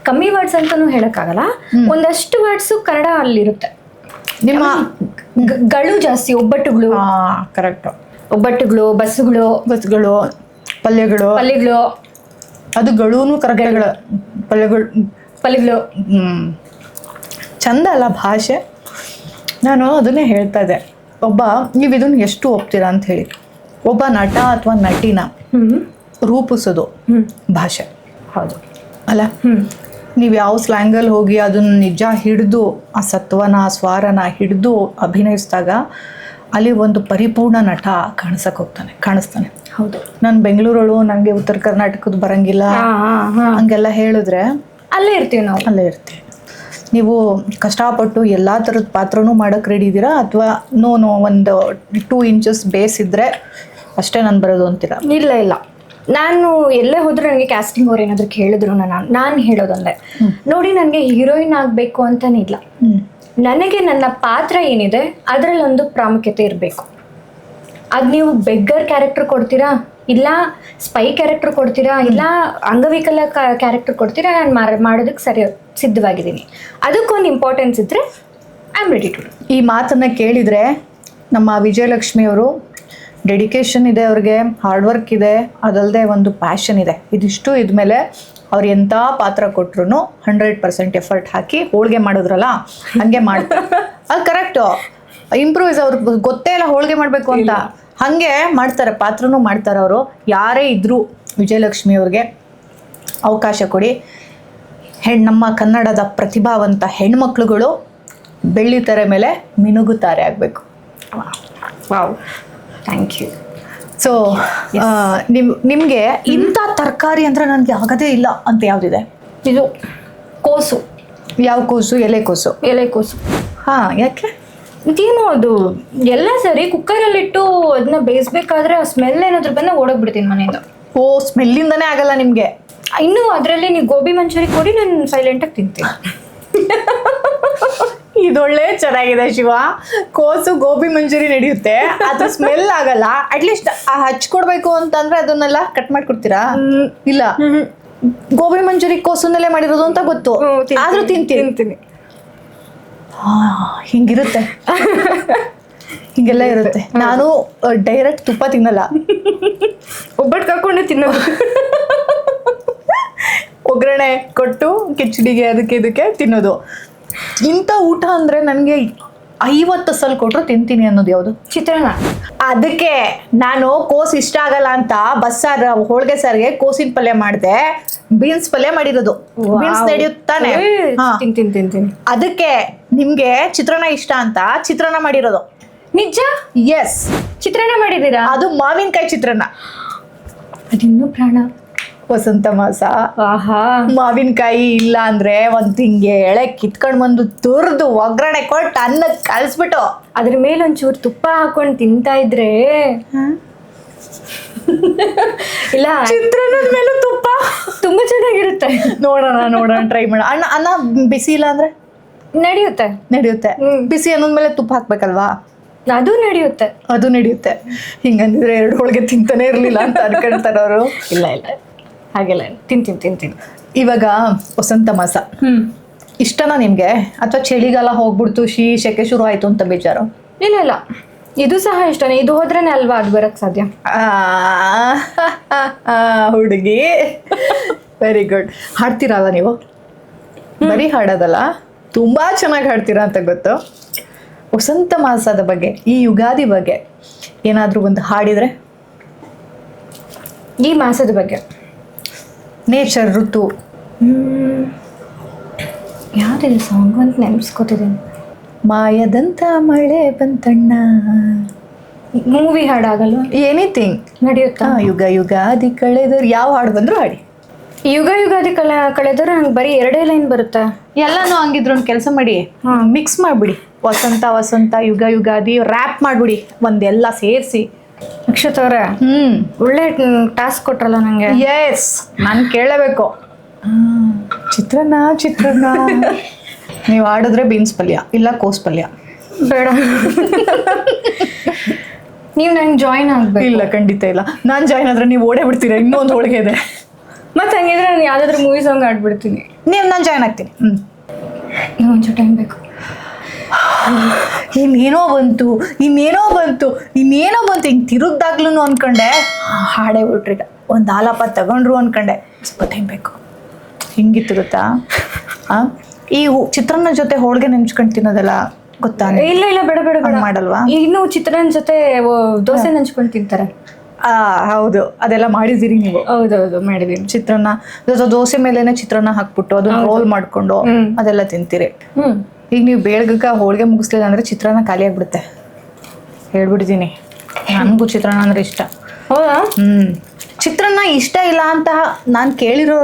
ಕಮ್ಮಿ ವರ್ಡ್ಸ್ ಅಂತಾನೂ ಹೇಳಕ್ಕಾಗಲ್ಲ. ಒಂದಷ್ಟು ವರ್ಡ್ಸು ಕನ್ನಡ ಅಲ್ಲಿರುತ್ತೆ. ನಿಮ್ಮ ಗಳು ಜಾಸ್ತಿ. ಒಬ್ಬಟ್ಟುಗಳು, ಕರೆಕ್ಟ್. ಒಬ್ಬಟ್ಟುಗಳು, ಬಸ್ಸುಗಳು, ಪಲ್ಯಗಳು ಅದು ಗಳೂನು ಕರೆಕ್ಟ್ಗಳು. ಪಲ್ಯಗಳು ಚಂದ ಅಲ್ಲ ಭಾಷೆ. ನಾನು ಅದನ್ನೇ ಹೇಳ್ತಾ ಇದ್ದೆ, ನೀವು ಇದನ್ನು ಎಷ್ಟು ಒಪ್ತೀರಾ ಅಂತ ಹೇಳಿ. ಒಬ್ಬ ನಟ ಅಥವಾ ನಟಿನ ರೂಪಿಸೋದು ಭಾಷೆ. ಹೌದು ಅಲ್ಲ? ನೀವು ಯಾವ ಸ್ಲ್ಯಾಂಗಲ್ಲಿ ಹೋಗಿ ಅದನ್ನು ನಿಜ ಹಿಡಿದು ಆ ಸತ್ವನ ಸ್ವರನ ಹಿಡಿದು ಅಭಿನಯಿಸಿದಾಗ ಅಲ್ಲಿ ಒಂದು ಪರಿಪೂರ್ಣ ನಟ ಕಾಣಿಸ್ತಾನೆ. ಹೌದು. ನಾನು ಬೆಂಗಳೂರಳು, ನನಗೆ ಉತ್ತರ ಕರ್ನಾಟಕದ ಬರಂಗಿಲ್ಲ ಹಂಗೆಲ್ಲ ಹೇಳಿದ್ರೆ ಅಲ್ಲೇ ಇರ್ತೀವಿ ನಾವು. ಅಲ್ಲೇ ಇರ್ತೀವಿ. ನೀವು ಕಷ್ಟಪಟ್ಟು ಎಲ್ಲ ಥರದ ಪಾತ್ರನೂ ಮಾಡೋಕ್ಕೆ ರೆಡಿ ಇದ್ದೀರಾ ಅಥವಾ ಒಂದು 2 ಇಂಚಸ್ ಬೇಸ್ ಇದ್ದರೆ ಅಷ್ಟೇ ನಾನು ಬರೋದು ಅಂತೀರಾ? ಇಲ್ಲ, ನಾನು ಎಲ್ಲೇ ಹೋದ್ರೆ ನನಗೆ ಕ್ಯಾಸ್ಟಿಂಗ್ ಅವ್ರು ಏನಾದರೂ ಕೇಳಿದ್ರು ನಾನು ಹೇಳೋದಂದೆ, ನೋಡಿ ನನಗೆ ಹೀರೋಯಿನ್ ಆಗಬೇಕು ಅಂತಾನೆ ಇಲ್ಲ, ನನಗೆ ನನ್ನ ಪಾತ್ರ ಏನಿದೆ ಅದರಲ್ಲೊಂದು ಪ್ರಾಮುಖ್ಯತೆ ಇರಬೇಕು. ಅದು ನೀವು ಬೆಗ್ಗರ್ ಕ್ಯಾರೆಕ್ಟರ್ ಕೊಡ್ತೀರಾ, ಇಲ್ಲ ಸ್ಪೈ ಕ್ಯಾರೆಕ್ಟರ್ ಕೊಡ್ತೀರಾ, ಇಲ್ಲ ಅಂಗವಿಕಲ ಕ್ಯಾರೆಕ್ಟರ್ ಕೊಡ್ತೀರಾ, ನಾನು ಮಾಡೋದಕ್ಕೆ ಸಿದ್ಧವಾಗಿದ್ದೀನಿ. ಅದಕ್ಕೊಂದು ಇಂಪಾರ್ಟೆನ್ಸ್ ಇದ್ದರೆ ಐ ಆಮ್ ರೆಡಿ ಟು. ಈ ಮಾತನ್ನು ಕೇಳಿದರೆ ನಮ್ಮ ವಿಜಯಲಕ್ಷ್ಮಿಯವರು ಡೆಡಿಕೇಶನ್ ಇದೆ, ಅವ್ರಿಗೆ ಹಾರ್ಡ್ ವರ್ಕ್ ಇದೆ, ಅದಲ್ಲದೆ ಒಂದು ಪ್ಯಾಷನ್ ಇದೆ. ಇದಿಷ್ಟು ಇದ್ಮೇಲೆ ಅವ್ರು ಎಂಥ ಪಾತ್ರ ಕೊಟ್ರು 100% ಎಫರ್ಟ್ ಹಾಕಿ ಹೋಳಿಗೆ ಮಾಡಿದ್ರಲ್ಲ ಹಂಗೆ ಮಾಡ್ತಾರೆ. ಅದು ಕರೆಕ್ಟು. ಇಂಪ್ರೂವೈಸ್ ಅವ್ರಿಗೆ ಗೊತ್ತೇ ಇಲ್ಲ ಹೋಳಿಗೆ ಮಾಡಬೇಕು ಅಂತ, ಹಾಗೆ ಮಾಡ್ತಾರೆ, ಪಾತ್ರನೂ ಮಾಡ್ತಾರೆ ಅವರು. ಯಾರೇ ಇದ್ದರೂ ವಿಜಯಲಕ್ಷ್ಮಿ ಅವ್ರಿಗೆ ಅವಕಾಶ ಕೊಡಿ. ನಮ್ಮ ಕನ್ನಡದ ಪ್ರತಿಭಾವಂತ ಹೆಣ್ಮಕ್ಳುಗಳು ಬೆಳ್ಳಿ ತೆರೆ ಮೇಲೆ ಮಿನುಗುತ್ತಾರೆ ಆಗಬೇಕು. Wow, thank you. ಸೊ ನಿಮಗೆ ಇಂಥ ತರಕಾರಿ ಅಂದರೆ ನನಗೆ ಆಗದೇ ಇಲ್ಲ ಅಂತ ಯಾವುದಿದೆ? ಇದು ಕೋಸು. ಯಾವ ಕೋಸು? ಎಲೆಕೋಸು. ಎಲೆಕೋಸು. ಹಾಂ, ಯಾಕೆ? ಇದೇನು ಅದು ಎಲ್ಲ ಸರಿ ಕುಕ್ಕರಲ್ಲಿಟ್ಟು ಅದನ್ನ ಬೇಯಿಸ್ಬೇಕಾದ್ರೆ ಆ ಸ್ಮೆಲ್ ಏನಾದ್ರು ಬಂದ ಓಡೋಗ್ಬಿಡ್ತೀನಿ ಮನೆಯಿಂದ. ಓ, ಸ್ಮೆಲ್ಲಿಂದನೇ ಆಗಲ್ಲ ನಿಮಗೆ? ಇನ್ನು ಅದರಲ್ಲಿ ನೀವು ಗೋಬಿ ಮಂಚೂರಿ ಕೊಡಿ, ನಾನು ಸೈಲೆಂಟಾಗಿ ತಿಂತೀನಿ. ಇದೊಳ್ಳೆ ಚೆನ್ನಾಗಿದೆ ಶಿವ. ಕೋಸು ಗೋಬಿ ಮಂಚೂರಿ ನಡೆಯುತ್ತೆ, ಅದು ಸ್ಮೆಲ್ ಆಗಲ್ಲ. ಅಟ್ಲೀಸ್ಟ್ ಹಚ್ಕೊಡ್ಬೇಕು ಅಂತಂದ್ರೆ ಅದನ್ನೆಲ್ಲ ಕಟ್ ಮಾಡಿ ಕೊಡ್ತೀರಾ? ಇಲ್ಲ, ಗೋಬಿ ಮಂಚೂರಿ ಕೋಸುನಲ್ಲೇ ಮಾಡಿರೋದು ಅಂತ ಗೊತ್ತು, ಆದ್ರೂ ತಿಂತೀನಿ. ಹಿಂಗಿರುತ್ತೆ, ಹಿಂಗೆಲ್ಲ ಇರುತ್ತೆ. ನಾನು ಡೈರೆಕ್ಟ್ ತುಪ್ಪ ತಿನ್ನಲ್ಲ, ಒಬ್ಬಟ್ಟು ಹಾಕೊಂಡೆ ತಿನ್ನೋದು. ಒಗ್ಗರಣೆ ಕೊಟ್ಟು ಕಿಚಡಿಗೆ ಅದಕ್ಕೆ ಇದಕ್ಕೆ ತಿನ್ನೋದು. ಇಂಥ ಊಟ ಅಂದರೆ ನನಗೆ 50 ಸಲ ಕೊಟ್ಟರು ತಿಂತೀನಿ ಅನ್ನೋದು ಯಾವುದು? ಚಿತ್ರಾನ್ನ. ಅದಕ್ಕೆ ನಾನು ಕೋಸು ಇಷ್ಟ ಆಗಲ್ಲ ಅಂತ ಬಸ್ಸಾರು ಹೋಳಿಗೆ ಸಾರಿಗೆ ಕೋಸಿನ ಪಲ್ಯ ಮಾಡಿದೆ, ಬೀನ್ಸ್ ಪಲ್ಯ ಮಾಡಿರೋದು. ಬೀನ್ಸ್ ನಡೆಯುತ್ತಾನೆ, ತಿಂತೀನಿ. ಅದಕ್ಕೆ ನಿಮ್ಗೆ ಚಿತ್ರಾನ್ನ ಇಷ್ಟ ಅಂತ ಚಿತ್ರಾನ್ನ ಮಾಡಿರೋದು. ನಿಜ? ಎಸ್, ಚಿತ್ರಾನ್ನ ಮಾಡಿದ್ದೀರಾ? ಅದು ಮಾವಿನಕಾಯಿ ಚಿತ್ರಾನ್ನ. ಅದಿನ್ನೂ ಪ್ರಾಣ. ವಸಂತ ಮಾಸ, ಆಹಾ, ಮಾವಿನಕಾಯಿ ಇಲ್ಲ ಅಂದ್ರೆ ಒಂದ್ ಹಿಂಗೆ ಎಳೆ ಕಿತ್ಕೊಂಡ್ ಬಂದು ತುರ್ದು ಒಗ್ಗರಣೆ ಕೊಟ್ಟು ಅನ್ನಕ್ಕೆ ಕಳಿಸ್ಬಿಟ್ಟು ಅದ್ರ ಮೇಲೆ ಒಂಚೂರು ತುಪ್ಪ ಹಾಕೊಂಡು ತಿಂತಾ ಇದ್ರೆ ಇಲ್ಲ, ಚಿತ್ರಾನ್ನದ ಮೇಲೆ ತುಪ್ಪ ತುಂಬಾ ಚೆನ್ನಾಗಿರುತ್ತೆ. ನೋಡೋಣ ಟ್ರೈ ಮಾಡೋಣ. ಅನ್ನ ಬಿಸಿ ಇಲ್ಲ ಅಂದ್ರೆ ನಡೆಯುತ್ತೆ. ಬಿಸಿ ಅನ್ನೋದ್ಮೇಲೆ ತುಪ್ಪ ಹಾಕ್ಬೇಕಲ್ವಾ? ಅದು ನಡೆಯುತ್ತೆ. ಹಿಂಗಂದಿದ್ರೆ 2 ಹೋಳಿಗೆ ತಿಂತಾನೆ ಇರ್ಲಿಲ್ಲ ಅಂತ ಅನ್ಕೊಳ್ತಾರೆ ಅವರು. ಇಲ್ಲ ಹಾಗೆಲ್ಲ ತಿಂತೀನಿ. ಇವಾಗ ವಸಂತ ಮಾಸ ಇಷ್ಟನಾ ನಿಮ್ಗೆ, ಅಥವಾ ಚಳಿಗಾಲ ಹೋಗ್ಬಿಡ್ತು ಶೆಕೆ ಶುರು ಆಯ್ತು ಅಂತ ಬೇಜಾರು? ಇಲ್ಲ, ಇದು ಸಹ ಇಷ್ಟನೇ. ಇದು ಹೋದ್ರೇನೆ ಅಲ್ವಾ ಅದು ಬರಕ್ ಸಾಧ್ಯ. ಹುಡುಗಿ, ವೆರಿ ಗುಡ್. ಹಾಡ್ತೀರಲ್ಲ ನೀವು? ಬರೀ ಹಾಡೋದಲ್ಲ, ತುಂಬಾ ಚೆನ್ನಾಗಿ ಹಾಡ್ತೀರಾ ಅಂತ ಗೊತ್ತು. ವಸಂತ ಮಾಸದ ಬಗ್ಗೆ, ಈ ಯುಗಾದಿ ಬಗ್ಗೆ ಏನಾದರೂ ಒಂದು ಹಾಡಿದ್ರೆ? ಈ ಮಾಸದ ಬಗ್ಗೆ ನೇಚರ್, ಋತು, ಯಾವ್ದಿದೆ ಸಾಂಗ್ ಅಂತ ನೆನೆಸ್ಕೋತಿದ್ದೀನಿ. ಮಾಯದಂತ ಮಳೆ ಬಂತಣ್ಣ. ಮೂವಿ ಹಾಡಾಗಲ್ವ? ಎನಿಥಿಂಗ್ ನಡೆಯುತ್ತಾ? ಯುಗಾದಿ ಕಳೆದವ್ರು ಯಾವ ಹಾಡು ಬಂದ್ರು ಹಾಡಿ. ಯುಗಾದಿ ಕಳೆದ್ರೆ ನಂಗೆ ಬರೀ 2 ಲೈನ್ ಬರುತ್ತೆ. ಎಲ್ಲಾನು ಹಂಗಿದ್ರು ಒಂದು ಕೆಲಸ ಮಾಡಿ, ಮಿಕ್ಸ್ ಮಾಡ್ಬಿಡಿ. ವಸಂತ ಯುಗಾದಿ ರ್ಯಾಪ್ ಮಾಡ್ಬಿಡಿ, ಒಂದೆಲ್ಲ ಸೇರಿಸಿ. ಅಕ್ಷತ್ ಅವ್ರೆ, ಒಳ್ಳೆ ಟಾಸ್ಕ್ ಕೊಟ್ರಲ್ಲ ನಂಗೆ. ಎಸ್, ನಾನು ಕೇಳಬೇಕು. ಚಿತ್ರಾನ್ನ ನೀವು ಆಡಿದ್ರೆ ಬೀನ್ಸ್ ಪಲ್ಯ ಇಲ್ಲ ಕೋಸ್ ಪಲ್ಯ. ಬೇಡ, ನೀವು ನಂಗೆ ಜಾಯಿನ್ ಆಗ್ಬೇಕು. ಇಲ್ಲ, ಖಂಡಿತ ಇಲ್ಲ. ನಾನು ಜಾಯಿನ್ ಆದ್ರೆ ನೀವು ಓಡೇ ಬಿಡ್ತೀರಾ. ಇನ್ನೊಂದು ಹೋಳಿಗೆ ಇದೆ. ಮತ್ತೆ ಹಂಗಿದ್ರೆ ನಾನು ಯಾವ್ದಾದ್ರು ಮೂವಿ ಸಾಂಗ್ ಆಡ್ಬಿಡ್ತೀನಿ. ನಾನು ಜಾಯ್ನ್ ಆಗ್ತೀನಿ. ಒಂಚೂರು ಟೈಮ್ ಬೇಕು. ಇನ್ನೇನೋ ಬಂತು ಹಿಂಗೆ ತಿರುಗ್ದಾಗ್ಲೂ ಅನ್ಕೊಂಡೆ ಹಾಡೇ ಬಿಟ್ರಿ. ಒಂದು ಆಲಾಪ ತಗೊಂಡ್ರು ಅನ್ಕೊಂಡೆ, ಸ್ವಲ್ಪ ಟೈಮ್ ಬೇಕು. ಹಿಂಗಿತ್ತು ಗೊತ್ತಾ? ಈ ಚಿತ್ರಾನ್ನ ಜೊತೆ ಹೋಳಿಗೆ ನೆಂಚ್ಕೊಂಡು ತಿನ್ನೋದೆಲ್ಲ ಗೊತ್ತಾ? ಇಲ್ಲ, ಬೇಡ ಮಾಡಲ್ವಾ? ಇನ್ನು ಚಿತ್ರಾನ್ನ ಜೊತೆ ದೋಸೆ ನೆಂಚ್ಕೊಂಡು ತಿಂತಾರೆ. ಹೌದು, ಅದೆಲ್ಲ ಮಾಡಿದ್ದೀರಿ ನೀವು? ಹೌದೌದು, ಮಾಡಿದೀನಿ. ಚಿತ್ರಾನ್ನ ದೋಸೆ ಮೇಲೆನೆ ಚಿತ್ರಾನ್ನ ಹಾಕ್ಬಿಟ್ಟು ಅದನ್ನ ರೋಲ್ ಮಾಡ್ಕೊಂಡು ಅದೆಲ್ಲ ತಿಂತೀರಿ. ಈಗ ನೀವು ಬೇಳ್ಗಕ್ಕ ಹೋಳಿಗೆ ಮುಗಿಸ್ಲಿಲ್ಲ ಅಂದ್ರೆ ಚಿತ್ರಾನ್ನ ಖಾಲಿ ಆಗ್ಬಿಡುತ್ತೆ. ಹೇಳ್ಬಿಟ್ಟಿದ್ದೀನಿ, ನನಗೂ ಚಿತ್ರಾನ್ನ ಅಂದ್ರೆ ಇಷ್ಟ. ಹೌದಾ? ಚಿತ್ರಾನ್ನ ಇಷ್ಟ ಇಲ್ಲ ಅಂತ ನಾನು ಕೇಳಿರೋ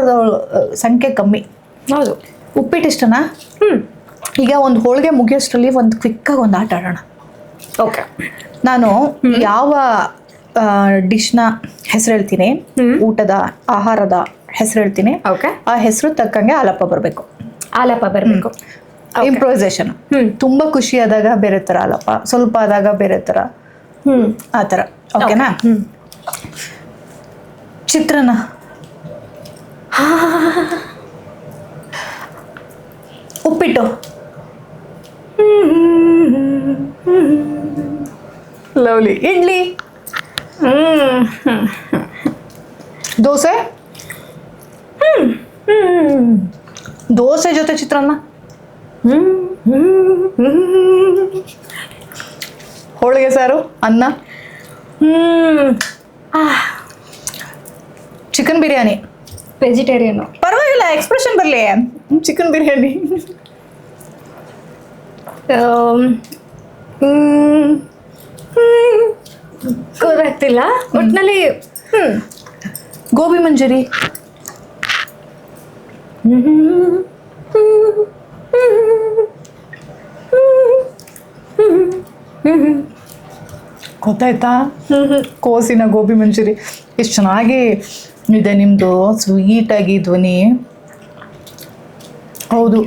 ಸಂಖ್ಯೆ ಕಮ್ಮಿ. ಹೌದು. ಉಪ್ಪಿಟ್ಟು ಇಷ್ಟನಾ? ಈಗ ಒಂದು ಹೋಳಿಗೆ ಮುಗಿಯೋಷ್ಟರಲ್ಲಿ ಒಂದು ಕ್ವಿಕ್ಕಾಗಿ ಒಂದು ಆಟ ಆಡೋಣ. ಓಕೆ. ನಾನು ಯಾವ ಡಿಶ್ನ ಹೆಸರು ಹೇಳ್ತೀನಿ, ಊಟದ ಆಹಾರದ ಹೆಸರು ಹೇಳ್ತೀನಿ. ಆ ಹೆಸರು ತಕ್ಕಂಗೆ ಆಲಾಪ ಬರಬೇಕು. ಇಂಪ್ರೊವೈಸೇಷನ್. ತುಂಬಾ ಖುಷಿ ಆದಾಗ ಬೇರೆ ತರ ಆಲಾಪ, ಸ್ವಲ್ಪ ಆದಾಗ ಬೇರೆ ತರ, ಆ ಥರ. ಓಕೆನಾ? ಚಿತ್ರಾನ್ನ. ಉಪ್ಪಿಟ್ಟು. ಲವ್ಲಿ. ಇಡ್ಲಿ. ದೋಸೆ. ದೋಸೆ ಜೊತೆ ಚಿತ್ರಾನ್ನ, ಹೋಳಿಗೆ ಸಾರು, ಅನ್ನ, ಚಿಕನ್ ಬಿರಿಯಾನಿ. ವೆಜಿಟೇರಿಯನು. ಪರವಾಗಿಲ್ಲ, ಎಕ್ಸ್ಪ್ರೆಷನ್ ಬರಲಿ. ಚಿಕನ್ ಬಿರಿಯಾನಿ. ಗೊತ್ತಾಗ್ತಿಲ್ಲ ಒಟ್ಟಿನಲ್ಲಿ. ಗೋಬಿ ಮಂಚೂರಿ. ಗೊತ್ತಾಯ್ತಾ? ಕೋಸಿನ ಗೋಬಿ ಮಂಚೂರಿ. ಎಷ್ಟು ಚೆನ್ನಾಗಿ ಇದೆ ನಿಮ್ಮದು, ಸ್ವೀಟಾಗಿ ಧ್ವನಿ. ಹೌದು,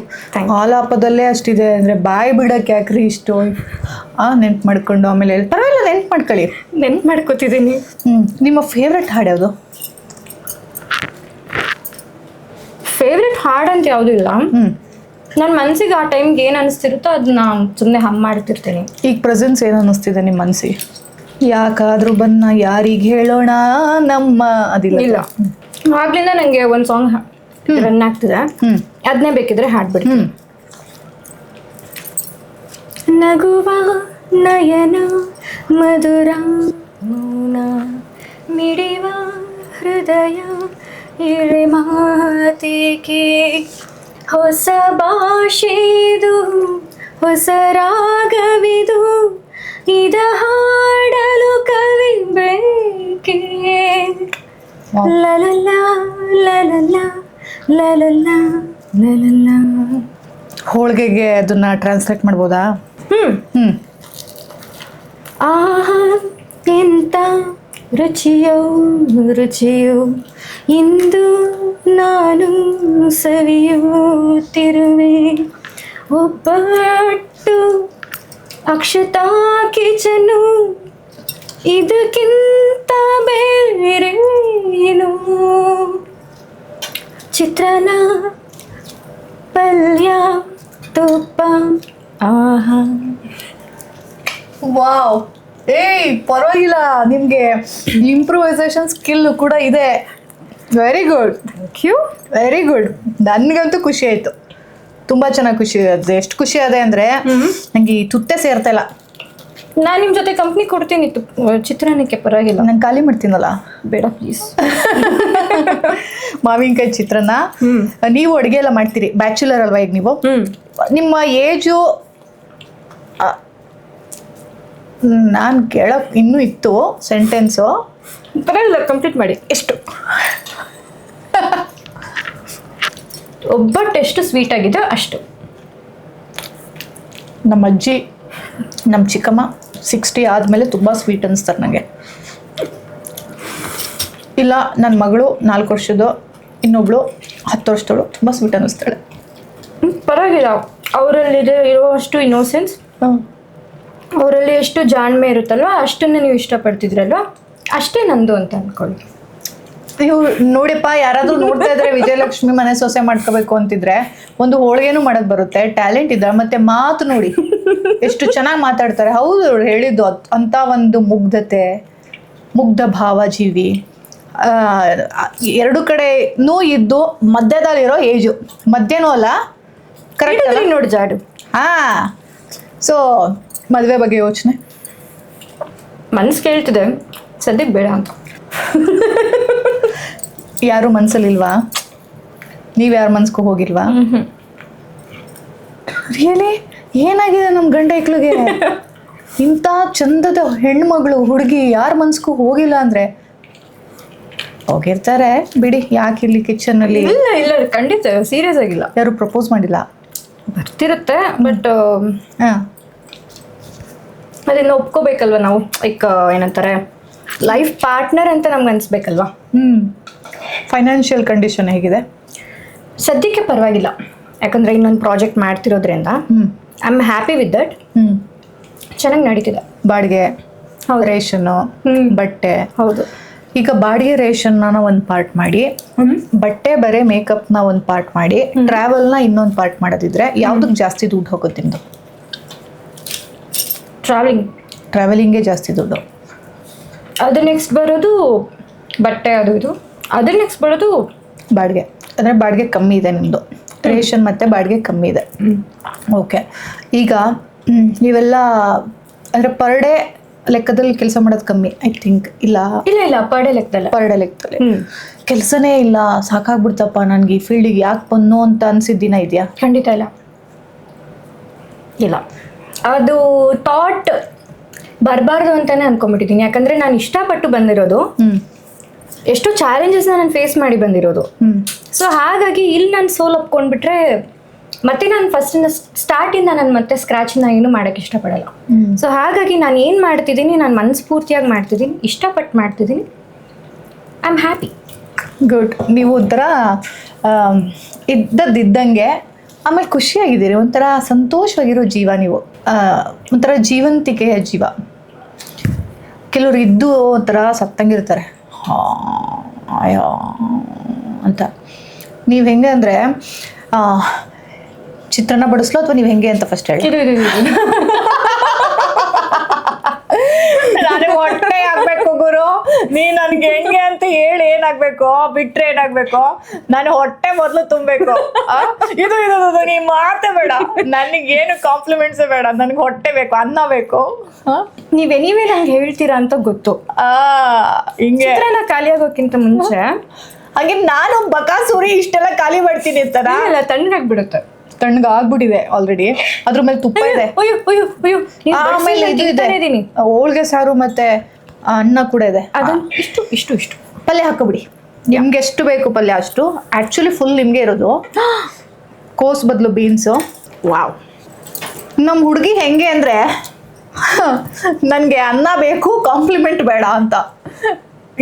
ಆಲಾಪದಲ್ಲೇ ಅಷ್ಟಿದೆ ಅಂದರೆ ಬಾಯಿ ಬಿಡೋಕ್ಕೆ ಯಾಕ್ರಿ ಇಷ್ಟು ನೆನ್ಪು ಮಾಡ್ಕೊಂಡು ಆಮೇಲೆ ಪರವಾಗಿಲ್ಲ, ನೆನ್ಪು ಮಾಡ್ಕೊಳ್ಳಿ. ನೆನ್ಪು ಮಾಡ್ಕೊತಿದ್ದೀನಿ. ನಿಮ್ಮ ಫೇವ್ರೆಟ್ ಹಾಡು ಯಾವುದು? ಫೇವ್ರೆಟ್ ಹಾಡು ಅಂತ ಯಾವುದೂ ಇಲ್ಲ. ನನ್ನ ಮನಸ್ಸಿಗೆ ಆ ಟೈಮ್ಗೆ ಏನು ಅನಿಸ್ತಿರುತ್ತೋ ಅದನ್ನ ಸುಮ್ಮನೆ ಹಮ್ ಮಾಡ್ತಿರ್ತೀನಿ. ಈಗ ಪ್ರೆಸೆನ್ಸ್ ಏನು ಅನ್ನಿಸ್ತಿದೆ ನಿಮ್ಮ ಮನಸ್ಸಿಗೆ? ಯಾಕಾದ್ರೂ ಬನ್ನ ಯಾರಿಗೆ ಹೇಳೋಣ ನಮ್ಮ ಅದಿಲ್ಲ. ಇಲ್ಲ, ಆಗ್ಲಿಂದ ನನಗೆ ಒಂದು ಸಾಂಗ್ ರನ್ ಆಗ್ತಿದೆ, ಅದನ್ನೇ ಬೇಕಿದ್ರೆ ಹಾಡ್ಬಿಡ್ತೀನಿ. ನಗುವ ನಯನ ಮಧುರ ಮೌನ ಮಿಡಿವ ಹೃದಯ ಇಳೆ ಮಾತಿಗೆ, ಹೊಸ ಭಾಷೆದು ಹೊಸ ರಾಗವಿದು, ಇದ ಹಾಡಲು ಕವಿ ಬೇಕೆ. ಲಲಲ ಲಲಲ ಲಲಲ ಲಲಲ. ಹೋಳಿಗೆಗೆ ಅದನ್ನ ಟ್ರಾನ್ಸ್ಲೇಟ್ ಮಾಡ್ಬೋದಾ? ಆಹಾ ಎಂತ ರುಚಿಯೋ ರುಚಿಯೋ, ಇಂದು ನಾನು ಸವಿಯುತ್ತಿರುವೆ. ಒಬ್ಬಟ್ಟು ಅಕ್ಷತಾ ಕಿಚನು, ಇದಕ್ಕಿಂತ ಬೇರೇನು. ಚಿತ್ರಾನ್ನ ಪಲ್ಯ ತುಪ್ಪ, ಆಹಾ. ವಾವ್, ಏಯ್ ಪರವಾಗಿಲ್ಲ, ನಿಮಗೆ ಇಂಪ್ರೂವೈಸೇಷನ್ ಸ್ಕಿಲ್ ಕೂಡ ಇದೆ. Very good, thank you, very good. ನನಗಂತೂ ಖುಷಿ ಆಯಿತು, ತುಂಬ ಚೆನ್ನಾಗಿ ಖುಷಿ ಆಗಿದೆ. ಎಷ್ಟು ಖುಷಿ ಆದೆ ಅಂದರೆ ನನಗೆ ಈ ತುತ್ತೆ ಸೇರ್ತಾ ಇಲ್ಲ. ನಾನು ನಿಮ್ಮ ಜೊತೆ ಕಂಪ್ನಿ ಕೊಡ್ತೀನಿ ಚಿತ್ರಾನ್ನಕ್ಕೆ, ಪರವಾಗಿಲ್ಲ. ನಾನು ಖಾಲಿ ಮಾಡ್ತೀನಲ್ಲ. ಬೇಡ ಪ್ಲೀಸ್. ಮಾವಿನಕಾಯಿ ಚಿತ್ರಾನ್ನ. ನೀವು ಅಡುಗೆ ಎಲ್ಲ ಮಾಡ್ತೀರಿ, ಬ್ಯಾಚುಲರ್ ಅಲ್ವಾ ಈಗ ನೀವು? ನಿಮ್ಮ ಏಜು ನಾನು ಕೇಳೋಕೆ ಇನ್ನೂ ಇತ್ತು ಸೆಂಟೆನ್ಸು. ಪರವಾಗಿಲ್ಲ, ಕಂಪ್ಲೀಟ್ ಮಾಡಿ. ಎಷ್ಟು ಒಬ್ಬಟ್ಟು ಎಷ್ಟು ಸ್ವೀಟ್ ಆಗಿದೆ ಅಷ್ಟು. ನಮ್ಮ ಅಜ್ಜಿ, ನಮ್ಮ ಚಿಕ್ಕಮ್ಮ 60 ಆದಮೇಲೆ ತುಂಬ ಸ್ವೀಟ್ ಅನ್ನಿಸ್ತಾರೆ ನನಗೆ. ಇಲ್ಲ, ನನ್ನ ಮಗಳು 4 ವರ್ಷದ್ದು, ಇನ್ನೊಬ್ಳು 10 ವರ್ಷದವಳು, ತುಂಬ ಸ್ವೀಟ್ ಅನ್ನಿಸ್ತಾಳೆ. ಪರವಾಗಿಲ್ಲ, ಅವರಲ್ಲಿದೆ ಇರೋಷ್ಟು ಇನ್ನೋಸೆನ್ಸ್, ಅವರಲ್ಲಿ ಎಷ್ಟು ಜಾಣ್ಮೆ ಇರುತ್ತಲ್ವ, ಅಷ್ಟನ್ನು ನೀವು ಇಷ್ಟಪಡ್ತಿದ್ರಲ್ವ, ಅಷ್ಟೇ ನಂದು ಅಂತ ಅಂದ್ಕೊಳ್ಳಿ. ನೀವು ನೋಡಿಪ್ಪ, ಯಾರಾದರೂ ನೋಡ್ತಾ ಇದ್ರೆ ವಿಜಯಲಕ್ಷ್ಮಿ ಮನೆ ಸೊಸೆ ಮಾಡ್ಕೋಬೇಕು ಅಂತಿದ್ರೆ ಒಂದು ಹೋಳಿಗೆನೂ ಮಾಡಕ್ ಬರುತ್ತೆ, ಟ್ಯಾಲೆಂಟ್ ಇದೆ. ಮತ್ತೆ ಮಾತು ನೋಡಿ ಎಷ್ಟು ಚೆನ್ನಾಗಿ ಮಾತಾಡ್ತಾರೆ. ಹೌದು, ಹೇಳಿದ್ದು ಅಂತ ಒಂದು ಮುಗ್ಧತೆ, ಮುಗ್ಧ ಭಾವಜೀವಿ, ಎರಡು ಕಡೆನೂ ಇದ್ದು ಮಧ್ಯದಲ್ಲಿರೋ ಏಜು, ಮಧ್ಯನೂ ಅಲ್ಲ, ಕರೆಕ್ಟ್ ನೋಡಿ ಜಾಡು. ಸೊ ಮದುವೆ ಬಗ್ಗೆ ಯೋಚನೆ ಮನ್ಸು ಕೇಳ್ತಿದೆ, ಸದ್ಯಕ್ಕೆ ಬೇಡ ಅಂತ. ಯಾರು ಮನ್ಸಲ್ಲಿಲ್ವಾ? ನೀವು ಯಾರ ಮನ್ಸ್ಗೂ ಹೋಗಿಲ್ವಾ? ರಿಯಲಿ ಏನಾಗಿದೆ ನಮ್ಮ ಗಂಡ ಐಕ್ಳಿಗೆ? ಇಂಥ ಚಂದದ ಹೆಣ್ಮಗಳು ಹುಡುಗಿ ಯಾರ ಮನ್ಸ್ಗೂ ಹೋಗಿಲ್ಲ ಅಂದ್ರೆ ಹೋಗಿರ್ತಾರೆ ಬಿಡಿ. ಯಾಕೆ ಇಲ್ಲಿ ಕಿಚನಲ್ಲಿ? ಇಲ್ಲ ಇಲ್ಲ, ಖಂಡಿತ ಸೀರಿಯಸ್ ಆಗಿಲ್ಲ. ಯಾರು ಪ್ರಪೋಸ್ ಮಾಡಿಲ್ಲ? ಬರ್ತಿರುತ್ತೆ, ಬಟ್ ಹಾಂ, ಅದನ್ನ ಒಪ್ಕೋಬೇಕಲ್ವ ನಾವು. ಲೈಕ್ ಏನಂತಾರೆ, ಲೈಫ್ ಪಾರ್ಟ್ನರ್ ಅಂತ ನಮ್ಗೆ ಅನಿಸ್ಬೇಕಲ್ವಾ. ಫೈನಾನ್ಷಿಯಲ್ ಕಂಡೀಷನ್ ಹೇಗಿದೆ? ಸದ್ಯಕ್ಕೆ ಪರವಾಗಿಲ್ಲ, ಯಾಕಂದರೆ ಇನ್ನೊಂದು ಪ್ರಾಜೆಕ್ಟ್ ಮಾಡ್ತಿರೋದ್ರಿಂದ I am happy with that. ಚೆನ್ನಾಗಿ ನಡೀತಿದೆ. ಬಾಡಿಗೆ, ರೇಷನ್ನು, ಬಟ್ಟೆ. ಹೌದು. ಈಗ ಬಾಡಿಗೆ ರೇಷನ್ನ ಒಂದು ಪಾರ್ಟ್ ಮಾಡಿ, ಬಟ್ಟೆ ಬರೀ ಮೇಕಪ್ನ ಒಂದು ಪಾರ್ಟ್ ಮಾಡಿ, ಟ್ರಾವೆಲ್ನ ಇನ್ನೊಂದು ಪಾರ್ಟ್ ಮಾಡೋದಿದ್ರೆ ಯಾವುದಕ್ಕೆ ಜಾಸ್ತಿ ದುಡ್ಡು ಹೋಗುತ್ತೆ ನಿಮ್ಮದು? ಟ್ರಾವೆಲಿಂಗೇ ಜಾಸ್ತಿ ದುಡ್ಡು. ಅದು ನೆಕ್ಸ್ಟ್ ಬರೋದು ಬಟ್ಟೆ, ಅದು ಇದು. ಅದ್ರ ನೆಕ್ಸ್ಟ್ ಬರೋದು ಬಾಡಿಗೆ. ಅಂದರೆ ಬಾಡಿಗೆ ಕಮ್ಮಿ ಇದೆ ನಿಮ್ಮದು. ರೇಷನ್ ಮತ್ತು ಬಾಡಿಗೆ ಕಮ್ಮಿ ಇದೆ. ಓಕೆ, ಈಗ ನೀವೆಲ್ಲ ಅಂದರೆ ಪರ್ ಡೇ ಲೆಕ್ಕದಲ್ಲಿ ಕೆಲಸ ಮಾಡೋದು ಕಮ್ಮಿ ಐ ಥಿಂಕ್. ಇಲ್ಲ ಇಲ್ಲ ಪರ್ ಡೇ ಲೆಕ್ಕದಲ್ಲ. ಪರ್ ಡೇ ಲೆಕ್ಕದಲ್ಲಿ ಕೆಲಸನೇ ಇಲ್ಲ, ಸಾಕಾಗ್ಬಿಡ್ತಪ್ಪ ನನಗೆ ಈ ಫೀಲ್ಡಿಗೆ ಯಾಕೆ ಬಂದು ಅಂತ ಅನ್ಸಿದ ದಿನ ಇದೆಯಾ? ಖಂಡಿತ ಇಲ್ಲ. ಅದು ಥಾಟ್ ಬರಬಾರ್ದು ಅಂತಾನೆ ಅನ್ಕೊಂಡ್ಬಿಟ್ಟಿದ್ದೀನಿ. ಯಾಕಂದ್ರೆ ನಾನು ಇಷ್ಟಪಟ್ಟು ಬಂದಿರೋದು, ಎಷ್ಟೋ ಚಾಲೆಂಜಸ್ನ ನಾನು ಫೇಸ್ ಮಾಡಿ ಬಂದಿರೋದು. ಸೊ ಹಾಗಾಗಿ ಇಲ್ಲಿ ನಾನು ಸೋಲ್ ಒಪ್ಕೊಂಡ್ಬಿಟ್ರೆ ಮತ್ತೆ ನಾನು ಸ್ಟಾರ್ಟಿಂದ ನಾನು ಮತ್ತೆ ಸ್ಕ್ರಾಚಿಂದ ಏನು ಮಾಡೋಕ್ಕೆ ಇಷ್ಟಪಡಲ್ಲ. ಸೊ ಹಾಗಾಗಿ ನಾನು ಏನು ಮಾಡ್ತಿದ್ದೀನಿ, ನಾನು ಮನಸ್ಫೂರ್ತಿಯಾಗಿ ಮಾಡ್ತಿದ್ದೀನಿ, ಇಷ್ಟಪಟ್ಟು ಮಾಡ್ತಿದ್ದೀನಿ. I am happy. ಗುಡ್. ನೀವು ಒಂಥರ ಇದ್ದಂಗೆ ಆಮೇಲೆ ಖುಷಿಯಾಗಿದ್ದೀರಿ, ಒಂಥರ ಸಂತೋಷವಾಗಿರೋ ಜೀವ ನೀವು, ಒಂಥರ ಜೀವಂತಿಕೆಯ ಜೀವ. ಕೆಲವರು ಇದ್ದು ಒಂಥರ ಸತ್ತಂಗಿರ್ತಾರೆ ಅಯ್ಯೋ ಅಂತ. ನೀವು ಹೆಂಗೆ ಅಂದರೆ ಚಿತ್ರಾನ್ನ ಬಡಿಸ್ಲೋ ಅಥವಾ ನೀವು ಹೆಂಗೆ ಅಂತ ಫಸ್ಟ್ ಹೇಳಿ. ನನಗೆ ಹೊಟ್ಟೆ ಆಗ್ಬೇಕು ಗುರು, ನೀ ನನ್ಗೆ ಹೆಂಗೆ ಅಂತ ಹೇಳಿ ಏನಾಗ್ಬೇಕು, ಬಿಟ್ರೆ ಏನಾಗ್ಬೇಕು, ನಾನು ಹೊಟ್ಟೆ ಮೊದಲು ತುಂಬಬೇಕು. ಇದು ಇದು ನೀ ಮಾತೇ ಬೇಡ, ನನಗೇನು ಕಾಂಪ್ಲಿಮೆಂಟ್ಸೇ ಬೇಡ, ನನಗೆ ಹೊಟ್ಟೆ ಬೇಕು, ಅನ್ನ ಬೇಕು. ನೀವೇ ನಂಗೆ ಹೇಳ್ತೀರಾ ಅಂತ ಗೊತ್ತು. ಹಿಂಗೆ ಚಿತ್ರಾನ್ನ ಖಾಲಿ ಆಗೋಕ್ಕಿಂತ ಮುಂಚೆ ಹಾಗೆ ನಾನು ಬಕಾಸೂರಿ ಇಷ್ಟೆಲ್ಲ ಖಾಲಿ ಮಾಡ್ತೀನಿ ಅಂತಾರ. ಇಲ್ಲ, ತಣ್ಣಗಾಗ್ಬಿಡುತ್ತೆ. ತಣ್ಣಗಾಗ್ಬಿಟ್ಟಿದೆ ಆಲ್ರೆಡಿ, ಅದ್ರ ಮೇಲೆ ತುಪ್ಪ ಇದೆ, ಆಮೇಲೆ ಇದು ಇದೆ, ಹೋಳ್ಗೆ ಸಾರು ಮತ್ತೆ ಅನ್ನ ಕೂಡ ಇದೆ. ಅದನ್ನ ಇಷ್ಟು ಪಲ್ಯ ಹಾಕೋಬಿಡಿ, ನಿಮ್ಗೆ ಎಷ್ಟು ಬೇಕು ಪಲ್ಯ ಅಷ್ಟು. ಆಕ್ಚುಲಿ ಫುಲ್ ನಿಮ್ಗೆ ಇರೋದು, ಕೋಸ್ ಬದಲು ಬೀನ್ಸು. ವಾವ್. ನಮ್ಮ ಹುಡುಗಿ ಹೆಂಗೆ ಅಂದರೆ ನನಗೆ ಅನ್ನ ಬೇಕು, ಕಾಂಪ್ಲಿಮೆಂಟ್ ಬೇಡ ಅಂತ.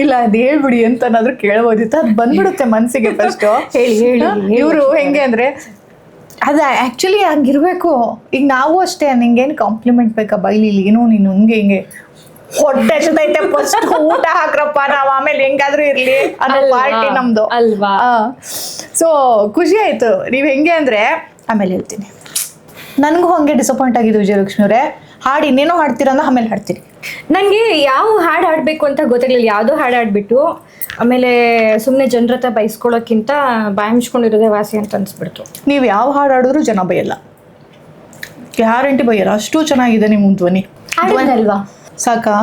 ಇಲ್ಲ ಅದು ಹೇಳ್ಬಿಡಿ ಅಂತ ಏನಾದ್ರು ಕೇಳ್ಬೋದಿತ್ತು, ಅದು ಬಂದ್ಬಿಡುತ್ತೆ ಮನಸ್ಸಿಗೆ ಫಸ್ಟು. ಹೇಳಿ. ಇವರು ಹೆಂಗೆ ಅಂದರೆ ಅದು ಆ್ಯಕ್ಚುಲಿ ಹಂಗಿರ್ಬೇಕು. ಈಗ ನಾವು ಅಷ್ಟೇ, ನಿಂಗೇನು ಕಾಂಪ್ಲಿಮೆಂಟ್ ಬೇಕಾ ಬೈಲಿ, ಏನೋ ನೀನು ಹಿಂಗೆ ಹೊಟ್ಟೆ ಜೊತೆ ಫಸ್ಟ್ ಊಟ ಹಾಕ್ರಪ್ಪ, ನಾವು ಆಮೇಲೆ ಹೆಂಗಾದ್ರೂ ಇರಲಿ ಅನ್ನೋ ಪಾರ್ಟಿ ನಮ್ಮದು ಅಲ್ವಾ. ಸೊ ಖುಷಿ ಆಯಿತು. ನೀವು ಹೆಂಗೆ ಅಂದರೆ ಆಮೇಲೆ ಹೇಳ್ತೀನಿ. ನನಗೂ ಹಂಗೆ ಡಿಸಪಾಯಿಂಟ್ ಆಗಿದೆ ವಿಜಯಲಕ್ಷ್ಮಿ ಅವರೇ. ಹಾಡು ಇನ್ನೇನೋ ಹಾಡ್ತೀರಾ ಅಂದ್ರೆ ಆಮೇಲೆ ಹಾಡ್ತೀರಿ. ನನಗೆ ಯಾವ ಹಾಡು ಹಾಡಬೇಕು ಅಂತ ಗೊತ್ತಾಗಲಿಲ್ಲ. ಯಾವುದೋ ಹಾಡು ಹಾಡ್ಬಿಟ್ಟು ಆಮೇಲೆ ಸುಮ್ಮನೆ ಜನರ ಹತ್ರ ಬೈಸ್ಕೊಳ್ಳೋಕ್ಕಿಂತ ಬಾಯಿ ಮುಚ್ಕೊಂಡಿರೋದೇ ವಾಸಿ ಅಂತ ಅನಿಸ್ಬಿಡ್ತು. ನೀವು ಯಾವ ಹಾಡು ಹಾಡಿದ್ರು ಜನ ಬೈಯಲ್ಲ, ಗ್ಯಾರಂಟಿ ಬೈಯಲ್ಲ, ಅಷ್ಟು ಚೆನ್ನಾಗಿದೆ ನಿಮ್ಮ ಧ್ವನಿ. ಅಲ್ವಾ? ಸಾಕಾ?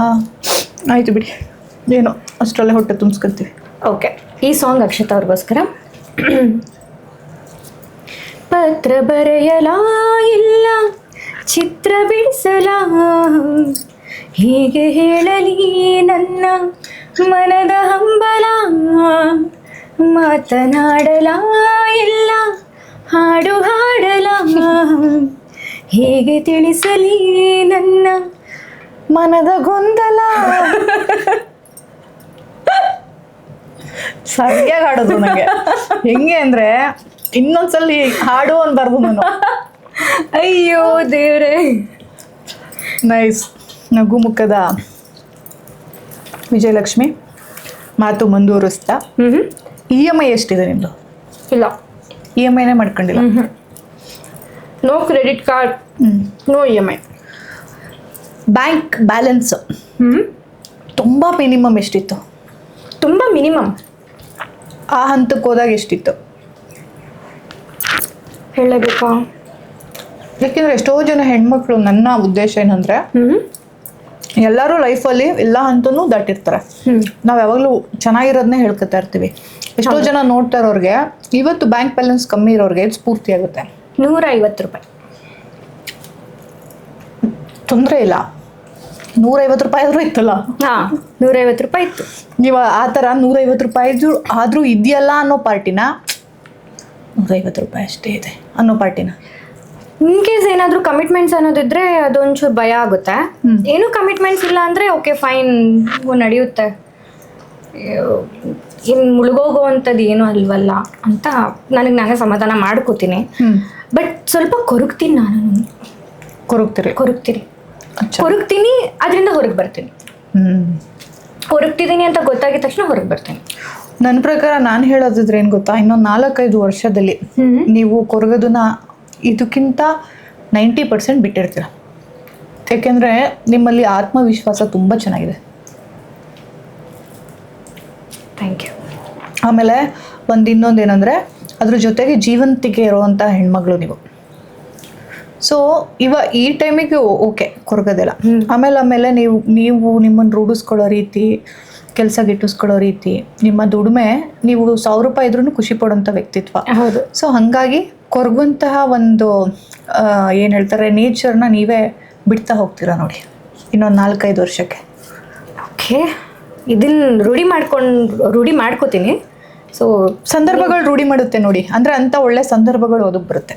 ಆಯಿತು ಬಿಡಿ, ಏನೋ ಅಷ್ಟರಲ್ಲೇ ಹೊಟ್ಟೆ ತುಂಬಿಸ್ಕೊತೀವಿ. ಓಕೆ, ಈ ಸಾಂಗ್ ಅಕ್ಷತಾ ಅವ್ರಿಗೋಸ್ಕರ. ಪತ್ರ ಬರೆಯಲ ಇಲ್ಲ, ಚಿತ್ರ ಬಿಡಿಸಲ, ಹೀಗೆ ಹೇಳಲಿ ನನ್ನ ಮನದ ಹಂಬಲ, ಮಾತನಾಡಲ ಇಲ್ಲ, ಹಾಡು ಹಾಡಲ, ಹೇಗೆ ತಿಳಿಸಲಿ ನನ್ನ ಮನದ ಗೊಂದಲ. ಸರಿಯಾಗಿ ಹಾಡೋದು ನನಗೆ. ಹೆಂಗೆ ಅಂದರೆ ಇನ್ನೊಂದ್ಸಲಿ ಹಾಡು ಅನ್ಬಾರ್ದು ನಾನು. ಅಯ್ಯೋ ದೇವ್ರೆ. ನೈಸ್. ನಗು ಮುಖದ ವಿಜಯಲಕ್ಷ್ಮಿ ಮಾತು ಮುಂದುವರಿಸ್ತಾ, EMI ಎಷ್ಟಿದೆ ನಿಮ್ಮದು? ಇಲ್ಲ, EMIನೇ ಮಾಡ್ಕೊಂಡಿಲ್ಲ. No credit card, no EMI. Bank balance ತುಂಬ ಮಿನಿಮಮ್ ಎಷ್ಟಿತ್ತು? ತುಂಬ ಮಿನಿಮಮ್. ಆ ಹಂತಕ್ಕೆ ಹೋದಾಗ ಎಷ್ಟಿತ್ತು ಹೇಳಬೇಕಾ? ಯಾಕೆಂದರೆ ಎಷ್ಟೋ ಜನ ಹೆಣ್ಮಕ್ಳು, ನನ್ನ ಉದ್ದೇಶ ಏನಂದರೆ ಎಲ್ಲರೂ ಲೈಫಲ್ಲಿ ಎಲ್ಲ ಹಂತನೂ ದಾಟಿರ್ತಾರೆ. ನಾವು ಯಾವಾಗಲೂ ಚೆನ್ನಾಗಿರೋದನ್ನೇ ಹೇಳ್ಕೊತಾ ಇರ್ತೀವಿ. ಎಷ್ಟೋ ಜನ ನೋಡ್ತಾ ಇರೋರಿಗೆ ಇವತ್ತು ಬ್ಯಾಂಕ್ ಬ್ಯಾಲೆನ್ಸ್ ಕಮ್ಮಿ ಇರೋರಿಗೆ ಇದು ಸ್ಫೂರ್ತಿ ಆಗುತ್ತೆ. 150 ರೂಪಾಯಿ ತೊಂದರೆ ಇಲ್ಲ, 150 ರೂಪಾಯಿ ಆದರೂ ಇತ್ತಲ್ಲ. ಹಾಂ, 150 ರೂಪಾಯಿ ಇತ್ತು. ನೀವು ಆ ಥರ 150 ರೂಪಾಯಿ ಆದರೂ ಇದೆಯಲ್ಲ ಅನ್ನೋ ಪಾರ್ಟಿನ, 150 ರೂಪಾಯಿ ಅಷ್ಟೇ ಇದೆ ಅನ್ನೋ ಪಾರ್ಟಿನ. ಇನ್ ಕೇಸ್ ಏನಾದರೂ ಕಮಿಟ್ಮೆಂಟ್ಸ್ ಅನ್ನೋದಿದ್ರೆ ಅದೊಂಚೂರು ಭಯ ಆಗುತ್ತೆ. ಏನು ಕಮಿಟ್ಮೆಂಟ್ಸ್ ಇಲ್ಲ ಅಂದರೆ ಓಕೆ ಫೈನ್, ನಡೆಯುತ್ತೆ, ಇನ್ನು ಮುಳುಗೋಗುವಂಥದ್ದು ಏನೂ ಅಲ್ವಲ್ಲ ಅಂತ ನಾನೇ ಸಮಾಧಾನ ಮಾಡ್ಕೋತೀನಿ. ಬಟ್ ಸ್ವಲ್ಪ ಕೊರಗ್ತೀನಿ, ನಾನು ಕೊರಗ್ತೀನಿ, ಅದರಿಂದ ಹೊರಗೆ ಬರ್ತೀನಿ. ಕೊರಗ್ತಿದ್ದೀನಿ ಅಂತ ಗೊತ್ತಾಗಿದ ತಕ್ಷಣ ಹೊರಗೆ ಬರ್ತೀನಿ. ನನ್ನ ಪ್ರಕಾರ ನಾನು ಹೇಳೋದಿದ್ರೆ ಏನು ಗೊತ್ತಾ, ಇನ್ನೊಂದು 4-5 ವರ್ಷದಲ್ಲಿ ನೀವು ಕೊರಗೋದನ್ನ ಇದಕ್ಕಿಂತ 90% ಬಿಟ್ಟಿರ್ತೀರ. ಯಾಕೆಂದರೆ ನಿಮ್ಮಲ್ಲಿ ಆತ್ಮವಿಶ್ವಾಸ ತುಂಬ ಚೆನ್ನಾಗಿದೆ. Thank you. ಆಮೇಲೆ ಇನ್ನೊಂದು ಏನಂದರೆ ಅದ್ರ ಜೊತೆಗೆ ಜೀವಂತಿಕೆ ಇರುವಂಥ ಹೆಣ್ಮಗಳು ನೀವು. ಸೊ ಈ ಟೈಮಿಗೆ ಓಕೆ ಕೊರಗೋದಿಲ್ಲ. ಆಮೇಲೆ ನೀವು ನಿಮ್ಮನ್ನು ರೂಢಿಸ್ಕೊಳ್ಳೋ ರೀತಿ, ಕೆಲಸ ಗಿಟ್ಟಿಸ್ಕೊಳ್ಳೋ ರೀತಿ, ನಿಮ್ಮ ದುಡಿಮೆ, ನೀವು 1000 ರೂಪಾಯಿ ಇದ್ರೂ ಖುಷಿ ಪಡೋಂಥ ವ್ಯಕ್ತಿತ್ವ. ಹೌದು. ಸೊ ಹಾಗಾಗಿ ಕೊರಗುವಂತಹ ಒಂದು ಏನು ಹೇಳ್ತಾರೆ ನೇಚರ್ನ ನೀವೇ ಬಿಡ್ತಾ ಹೋಗ್ತೀರಾ ನೋಡಿ ಇನ್ನೊಂದು 4-5 ವರ್ಷಕ್ಕೆ. ಓಕೆ, ಇದನ್ನ ರೂಢಿ ಮಾಡ್ಕೋತೀನಿ. ಸೊ ಸಂದರ್ಭಗಳು ರೂಢಿ ಮಾಡುತ್ತೆ ನೋಡಿ, ಅಂದರೆ ಅಂಥ ಒಳ್ಳೆ ಸಂದರ್ಭಗಳು ಒದಗಿ ಬರುತ್ತೆ.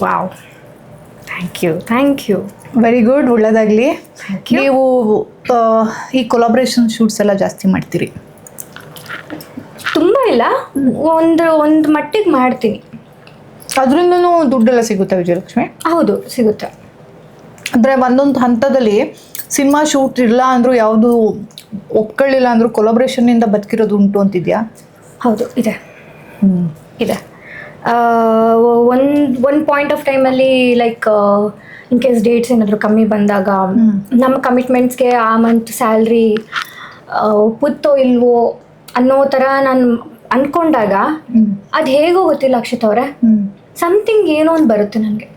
Wow, thank you. Very good, ಒಳ್ಳೆಯದಾಗಲಿ. ನೀವು ಈ ಕೊಲಾಬ್ರೇಷನ್ ಶೂಟ್ಸ್ ಎಲ್ಲ ಜಾಸ್ತಿ ಮಾಡ್ತೀರಿ? ತುಂಬ ಇಲ್ಲ, ಒಂದು ಮಟ್ಟಿಗೆ ಮಾಡ್ತೀನಿ. ಅದರಿಂದನೂ ದುಡ್ಡೆಲ್ಲ ಸಿಗುತ್ತೆ ವಿಜಯಲಕ್ಷ್ಮಿ? ಹೌದು, ಸಿಗುತ್ತೆ. ಅಂದರೆ ಒಂದೊಂದು ಹಂತದಲ್ಲಿ ಸಿನಿಮಾ ಶೂಟ್ ಇಲ್ಲ ಅಂದರೂ ಯಾವುದು ಒಪ್ಕೊಳ್ಳಿಲ್ಲ ಅಂದರೂ ಕೊಲಾಬ್ರೇಷನ್ನಿಂದ ಬದುಕಿರೋದು ಉಂಟು ಅಂತಿದ್ಯಾ? ಹೌದು, ಇದೆ. ಒಂದು ಪಾಯಿಂಟ್ ಆಫ್ ಟೈಮಲ್ಲಿ ಲೈಕ್ ಇನ್ ಕೇಸ್ ಡೇಟ್ಸ್ ಏನಾದರೂ ಕಮ್ಮಿ ಬಂದಾಗ ನಮ್ಮ ಕಮಿಟ್ಮೆಂಟ್ಸ್ಗೆ ಆ ಮಂತ್ ಸ್ಯಾಲ್ರಿ ಒಪ್ಪುತ್ತೋ ಇಲ್ವೋ ಅನ್ನೋ ಥರ ನಾನು ಅಂದ್ಕೊಂಡಾಗ ಅದು ಹೇಗೋ ಗೊತ್ತಿಲ್ಲ ಅಕ್ಷಿತ್ ಅವರೇ, ಸಮಥಿಂಗ್ ಏನೋ ಒಂದು ಬರುತ್ತೆ ನನಗೆ.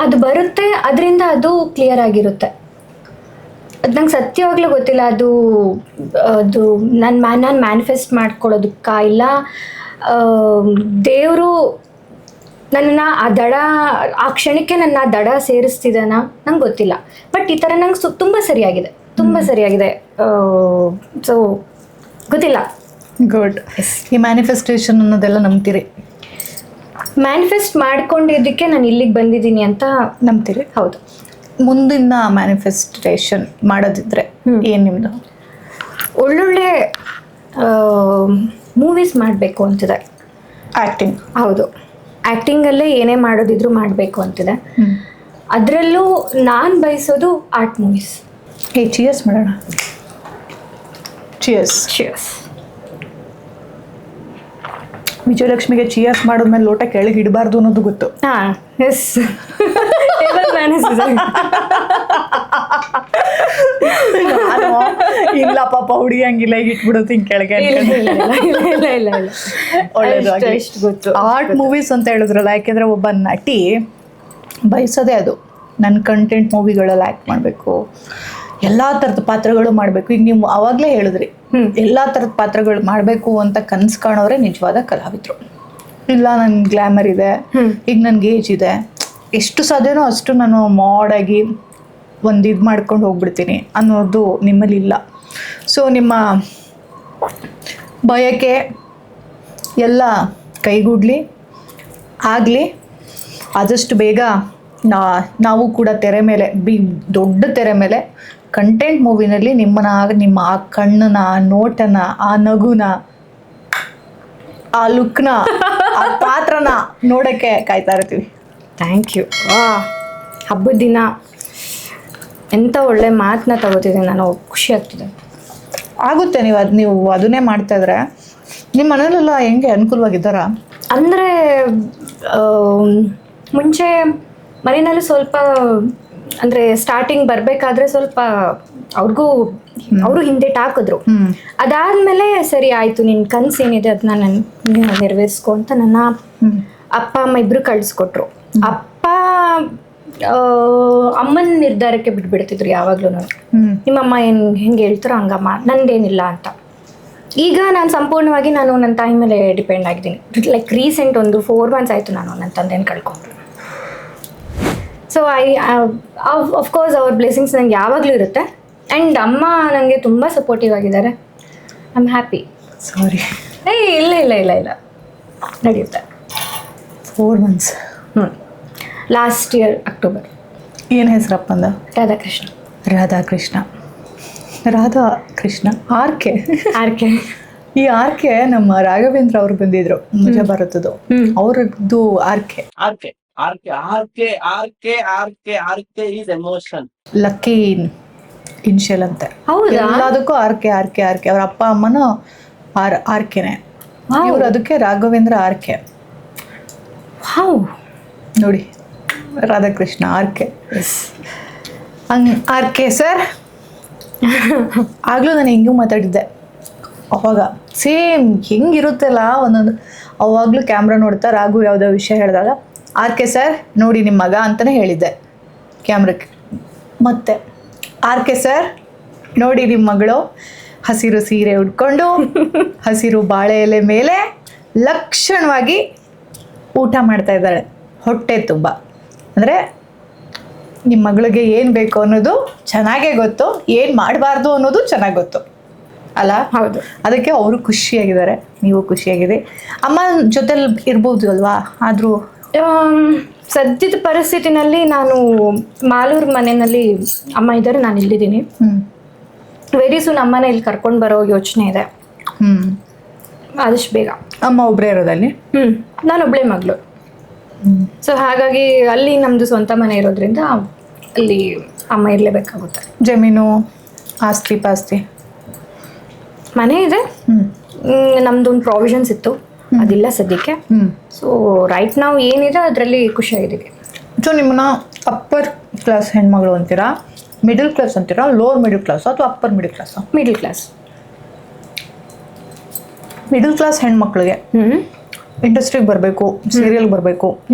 ಅದು ಬರುತ್ತೆ, ಅದರಿಂದ ಅದು ಕ್ಲಿಯರ್ ಆಗಿರುತ್ತೆ. ಅದು ನಂಗೆ ಸತ್ಯವಾಗ್ಲೂ ಗೊತ್ತಿಲ್ಲ ಅದು ನಾನು ಮ್ಯಾನಿಫೆಸ್ಟ್ ಮಾಡ್ಕೊಳ್ಳೋದಕ್ಕ ಇಲ್ಲ ದೇವರು ನನ್ನನ್ನು ಆ ಕ್ಷಣಕ್ಕೆ ನನ್ನ ದಡ ಸೇರಿಸ್ತಿದ್ದಾನ ನಂಗೆ ಗೊತ್ತಿಲ್ಲ. ಬಟ್ ಈ ಥರ ನಂಗೆ ತುಂಬ ಸರಿಯಾಗಿದೆ. ಸೊ ಗೊತ್ತಿಲ್ಲ. ಗುಡ್. ಈ ಮ್ಯಾನಿಫೆಸ್ಟೇಷನ್ ಅನ್ನೋದೆಲ್ಲ ನಂಬ್ತೀರಿ? ಮ್ಯಾನಿಫೆಸ್ಟ್ ಮಾಡ್ಕೊಂಡಿದ್ದಕ್ಕೆ ನಾನು ಇಲ್ಲಿಗೆ ಬಂದಿದ್ದೀನಿ ಅಂತ ನಂಬ್ತೀರಿ? ಹೌದು. ಮುಂದಿನ ಮ್ಯಾನಿಫೆಸ್ಟೇಷನ್ ಮಾಡೋದಿದ್ರೆ ಏನು ನಿಮ್ಮದು? ಒಳ್ಳೊಳ್ಳೆ ಮೂವೀಸ್ ಮಾಡಬೇಕು ಅಂತಿದೆ. ಆ್ಯಕ್ಟಿಂಗ್? ಹೌದು, ಆ್ಯಕ್ಟಿಂಗಲ್ಲೇ ಏನೇ ಮಾಡೋದಿದ್ರು ಮಾಡಬೇಕು ಅಂತಿದೆ. ಅದರಲ್ಲೂ ನಾನು ಬಯಸೋದು ಆರ್ಟ್ ಮೂವೀಸ್. ಚಿಯರ್ಸ್ ಮಾಡೋಣ. ಚಿಯರ್ಸ್. ವಿಜಯಲಕ್ಷ್ಮಿಗೆ ಚಿಯರ್ಸ್ ಮಾಡಿದ್ಮೇಲೆ ಲೋಟ ಕೆಳಗೆ ಇಡಬಾರ್ದು ಅನ್ನೋದು ಗೊತ್ತು. ಹಾಂ, ಎಸ್. ಟೇಬಲ್ ಮ್ಯಾನೇಜ್ ಇಲ್ಲ ಪಾಪ ಹುಡುಗಿ ಹಂಗಿಲ್ಲ, ಈಗ ಇಟ್ಬಿಡುತ್ತೆ ಹಿಂಗೆ ಕೆಳಗೆ. ಎಷ್ಟು ಗೊತ್ತು. ಆರ್ಟ್ ಮೂವೀಸ್ ಅಂತ ಹೇಳಿದ್ರಲ್ಲ, ಯಾಕೆಂದರೆ ಒಬ್ಬ ನಟಿ ಬಯಸೋದೇ ಅದು, ನನ್ನ ಕಂಟೆಂಟ್ ಮೂವಿಗಳಲ್ಲಿ ಆ್ಯಕ್ಟ್ ಮಾಡಬೇಕು, ಎಲ್ಲ ಥರದ ಪಾತ್ರಗಳು ಮಾಡಬೇಕು. ಈಗ ನೀವು ಆವಾಗಲೇ ಹೇಳಿದ್ರಿ, ಎಲ್ಲ ಥರದ ಪಾತ್ರಗಳು ಮಾಡಬೇಕು ಅಂತ ಕನಸು ಕಾಣೋರೆ ನಿಜವಾದ ಕಲಾವಿದರು. ಇಲ್ಲ ನನ್ನ ಗ್ಲ್ಯಾಮರ್ ಇದೆ, ಈಗ ನನಗೆ ಏಜ್ ಇದೆ, ಎಷ್ಟು ಸಾಧ್ಯನೋ ಅಷ್ಟು ನಾನು ಮಾಡಾಗಿ ಒಂದು ಇದು ಮಾಡ್ಕೊಂಡು ಹೋಗ್ಬಿಡ್ತೀನಿ ಅನ್ನೋದು ನಿಮ್ಮಲ್ಲಿ ಇಲ್ಲ. ಸೊ ನಿಮ್ಮ ಬಯಕೆ ಎಲ್ಲ ಕೈಗೂಡಲಿ, ಆಗಲಿ. ಆದಷ್ಟು ಬೇಗ ನಾವು ಕೂಡ ತೆರೆ ಮೇಲೆ ದೊಡ್ಡ ತೆರೆ ಮೇಲೆ ಕಂಟೆಂಟ್ ಮೂವಿನಲ್ಲಿ ನಿಮ್ಮ ಆ ಕಣ್ಣನ, ಆ ನೋಟನ, ಆ ನಗುನ, ಆ ಲುಕ್ನ, ಆ ಪಾತ್ರನ ನೋಡೋಕ್ಕೆ ಕಾಯ್ತಾ ಇರ್ತೀವಿ. Thank you. ಹಬ್ಬದ ದಿನ ಎಂಥ ಒಳ್ಳೆ ಮಾತನ್ನ ತಗೋತಿದ್ದೀನಿ ನಾನು, ಖುಷಿ ಆಗ್ತಿದೆ. ಆಗುತ್ತೆ. ನೀವು ಅದನ್ನೇ ಮಾಡ್ತಾ ಇದ್ರೆ ನಿಮ್ಮ ಮನೇಲೆಲ್ಲ ಹೆಂಗೆ ಅನುಕೂಲವಾಗಿದ್ದಾರಾ? ಅಂದರೆ ಮುಂಚೆ ಮನೆಯಲ್ಲಿ ಸ್ವಲ್ಪ ಅಂದರೆ ಸ್ಟಾರ್ಟಿಂಗ್ ಬರಬೇಕಾದ್ರೆ ಸ್ವಲ್ಪ ಅವರು ಹಿಂದೇಟ್ ಹಾಕಿದ್ರು. ಅದಾದಮೇಲೆ ಸರಿ ಆಯಿತು, ನಿನ್ನ ಕನಸು ಏನಿದೆ ಅದನ್ನ ನಾನು ನೆರವೇರಿಸ್ಕೊ ಅಂತ ನನ್ನ ಅಪ್ಪ ಅಮ್ಮ ಇಬ್ಬರು ಕಳಿಸ್ಕೊಟ್ರು. ಅಪ್ಪ ಅಮ್ಮನ ನಿರ್ಧಾರಕ್ಕೆ ಬಿಟ್ಬಿಡ್ತಿದ್ರು ಯಾವಾಗಲೂ. ನಿಮ್ಮಮ್ಮ ಹೆಂಗೆ ಹೇಳ್ತಾರೋ ಹಂಗಮ್ಮ, ನಂದೇನಿಲ್ಲ ಅಂತ. ಈಗ ನಾನು ಸಂಪೂರ್ಣವಾಗಿ ನನ್ನ ತಾಯಿ ಮೇಲೆ ಡಿಪೆಂಡ್ ಆಗಿದ್ದೀನಿ. ಲೈಕ್ ರೀಸೆಂಟ್ ಒಂದು 4 months ಆಯಿತು ನಾನು ನನ್ನ ತಂದೆನ ಕಳ್ಕೊಂಡು. ಸೊ ಅಫ್ಕೋರ್ಸ್ ಅವ್ರ ಬ್ಲೆಸ್ಸಿಂಗ್ಸ್ ನಂಗೆ ಯಾವಾಗಲೂ ಇರುತ್ತೆ. ಆ್ಯಂಡ್ ಅಮ್ಮ ನನಗೆ ತುಂಬ ಸಪೋರ್ಟಿವ್ ಆಗಿದ್ದಾರೆ. I am happy. ಸಾರಿ, ಇಲ್ಲ ನಡೆಯುತ್ತೆ. 4 months. Last year October. ಏನು ಹೆಸರಪ್ಪಂದ? ರಾಧಾಕೃಷ್ಣ. ಆರ್ಕೆ. ಈ ಆರ್ಕೆ ನಮ್ಮ ರಾಘವೇಂದ್ರ ಅವ್ರು ಬಂದಿದ್ರು ನಿಜ ಬರುತ್ತದು, ಅವ್ರದ್ದು RK. is emotion. Lucky initial ಅಂತೆ. ಹೌದಾ? ಎಲ್ಲದಕ್ಕೂ ಆರ್ಕೆ. ಅವ್ರ ಅಪ್ಪ ಅಮ್ಮನೂ ಆರ್ಕೆನೆ, ಇವ್ರು ಅದಕ್ಕೆ ರಾಘವೇಂದ್ರ ಆರ್ಕೆ. ನೋಡಿ, ರಾಧಾಕೃಷ್ಣ ಆರ್ಕೆ. RK sir. ಆಗ್ಲೂ ನಾನು ಹೆಂಗೂ ಮಾತಾಡಿದ್ದೆ, ಅವಾಗ ಸೇಮ್ ಹೆಂಗಿರುತ್ತಲ್ಲ ಒಂದೊಂದು. ಅವಾಗಲೂ ಕ್ಯಾಮ್ರಾ ನೋಡ್ತಾ ರಾಘು ಯಾವುದೋ ವಿಷಯ ಹೇಳಿದಾಗ ಆರ್.ಕೆ. ಸರ್ ನೋಡಿ ನಿಮ್ಮ ಮಗ ಅಂತಲೇ ಹೇಳಿದ್ದೆ ಕ್ಯಾಮ್ರಕ್ಕೆ. ಮತ್ತೆ ಆರ್.ಕೆ. ಸರ್ ನೋಡಿ ನಿಮ್ಮ ಮಗಳು ಹಸಿರು ಸೀರೆ ಉಟ್ಕೊಂಡು ಹಸಿರು ಬಾಳೆ ಎಲೆ ಮೇಲೆ ಲಕ್ಷಣವಾಗಿ ಊಟ ಮಾಡ್ತಾ ಇದ್ದಾಳೆ ಹೊಟ್ಟೆ ತುಂಬ. ಅಂದರೆ ನಿಮ್ಮ ಮಗಳಿಗೆ ಏನು ಬೇಕು ಅನ್ನೋದು ಚೆನ್ನಾಗೇ ಗೊತ್ತು, ಏನು ಮಾಡಬಾರ್ದು ಅನ್ನೋದು ಚೆನ್ನಾಗಿ ಗೊತ್ತು ಅಲ್ಲ. ಹೌದು. ಅದಕ್ಕೆ ಅವರು ಖುಷಿಯಾಗಿದ್ದಾರೆ, ನೀವು ಖುಷಿಯಾಗಿದೆ. ಅಮ್ಮ ಜೊತೆಲಿ ಇರ್ಬೋದು ಅಲ್ವಾ? ಆದರೂ ಸದ್ಯದ ಪರಿಸ್ಥಿತಿನಲ್ಲಿ ನಾನು ಮಾಲೂರು ಮನೆಯಲ್ಲಿ ಅಮ್ಮ ಇದ್ದಾರೆ, ನಾನು ಇಲ್ಲಿದ್ದೀನಿ. ವೆರಿ ಸೂನ್ ಅಮ್ಮನ ಇಲ್ಲಿ ಕರ್ಕೊಂಡು ಬರೋ ಯೋಚನೆ ಇದೆ. ಆದಷ್ಟು ಬೇಗ. ಅಮ್ಮ ಒಬ್ಬರೇ ಇರೋದಲ್ಲಿ? ನಾನು ಒಬ್ಬಳೇ ಮಗಳು. ಸೊ ಹಾಗಾಗಿ ಅಲ್ಲಿ ನಮ್ಮದು ಸ್ವಂತ ಮನೆ ಇರೋದ್ರಿಂದ ಅಲ್ಲಿ ಅಮ್ಮ ಇರಲೇಬೇಕಾಗುತ್ತೆ. ಜಮೀನು ಆಸ್ತಿ ಪಾಸ್ತಿ? ಮನೆ ಇದೆ, ನಮ್ದು ಒಂದು ಪ್ರಾವಿಷನ್ಸ್ ಇತ್ತು, ಅದಿಲ್ಲ ಸದ್ಯಕ್ಕೆ. ಸೊ ರೈಟ್ ನಾವು ಏನಿದೆ ಅದರಲ್ಲಿ ಖುಷಿಯಾಗಿದ್ದೀವಿ. ಸೊ ನಿಮ್ಮನ್ನ ಅಪ್ಪರ್ ಕ್ಲಾಸ್ ಹೆಣ್ಮಗಳು ಅಂತೀರಾ, ಮಿಡಲ್ ಕ್ಲಾಸ್ ಅಂತೀರಾ, ಲೋವರ್ ಮಿಡಲ್ ಕ್ಲಾಸ್ ಅಥವಾ upper middle class? Middle class. Middle class ಹೆಣ್ಮಕ್ಳಿಗೆ ಇಂಡಸ್ಟ್ರಿಗೆ ಬರಬೇಕು, ಸೀರಿಯಲ್ಗೆ ಬರಬೇಕು,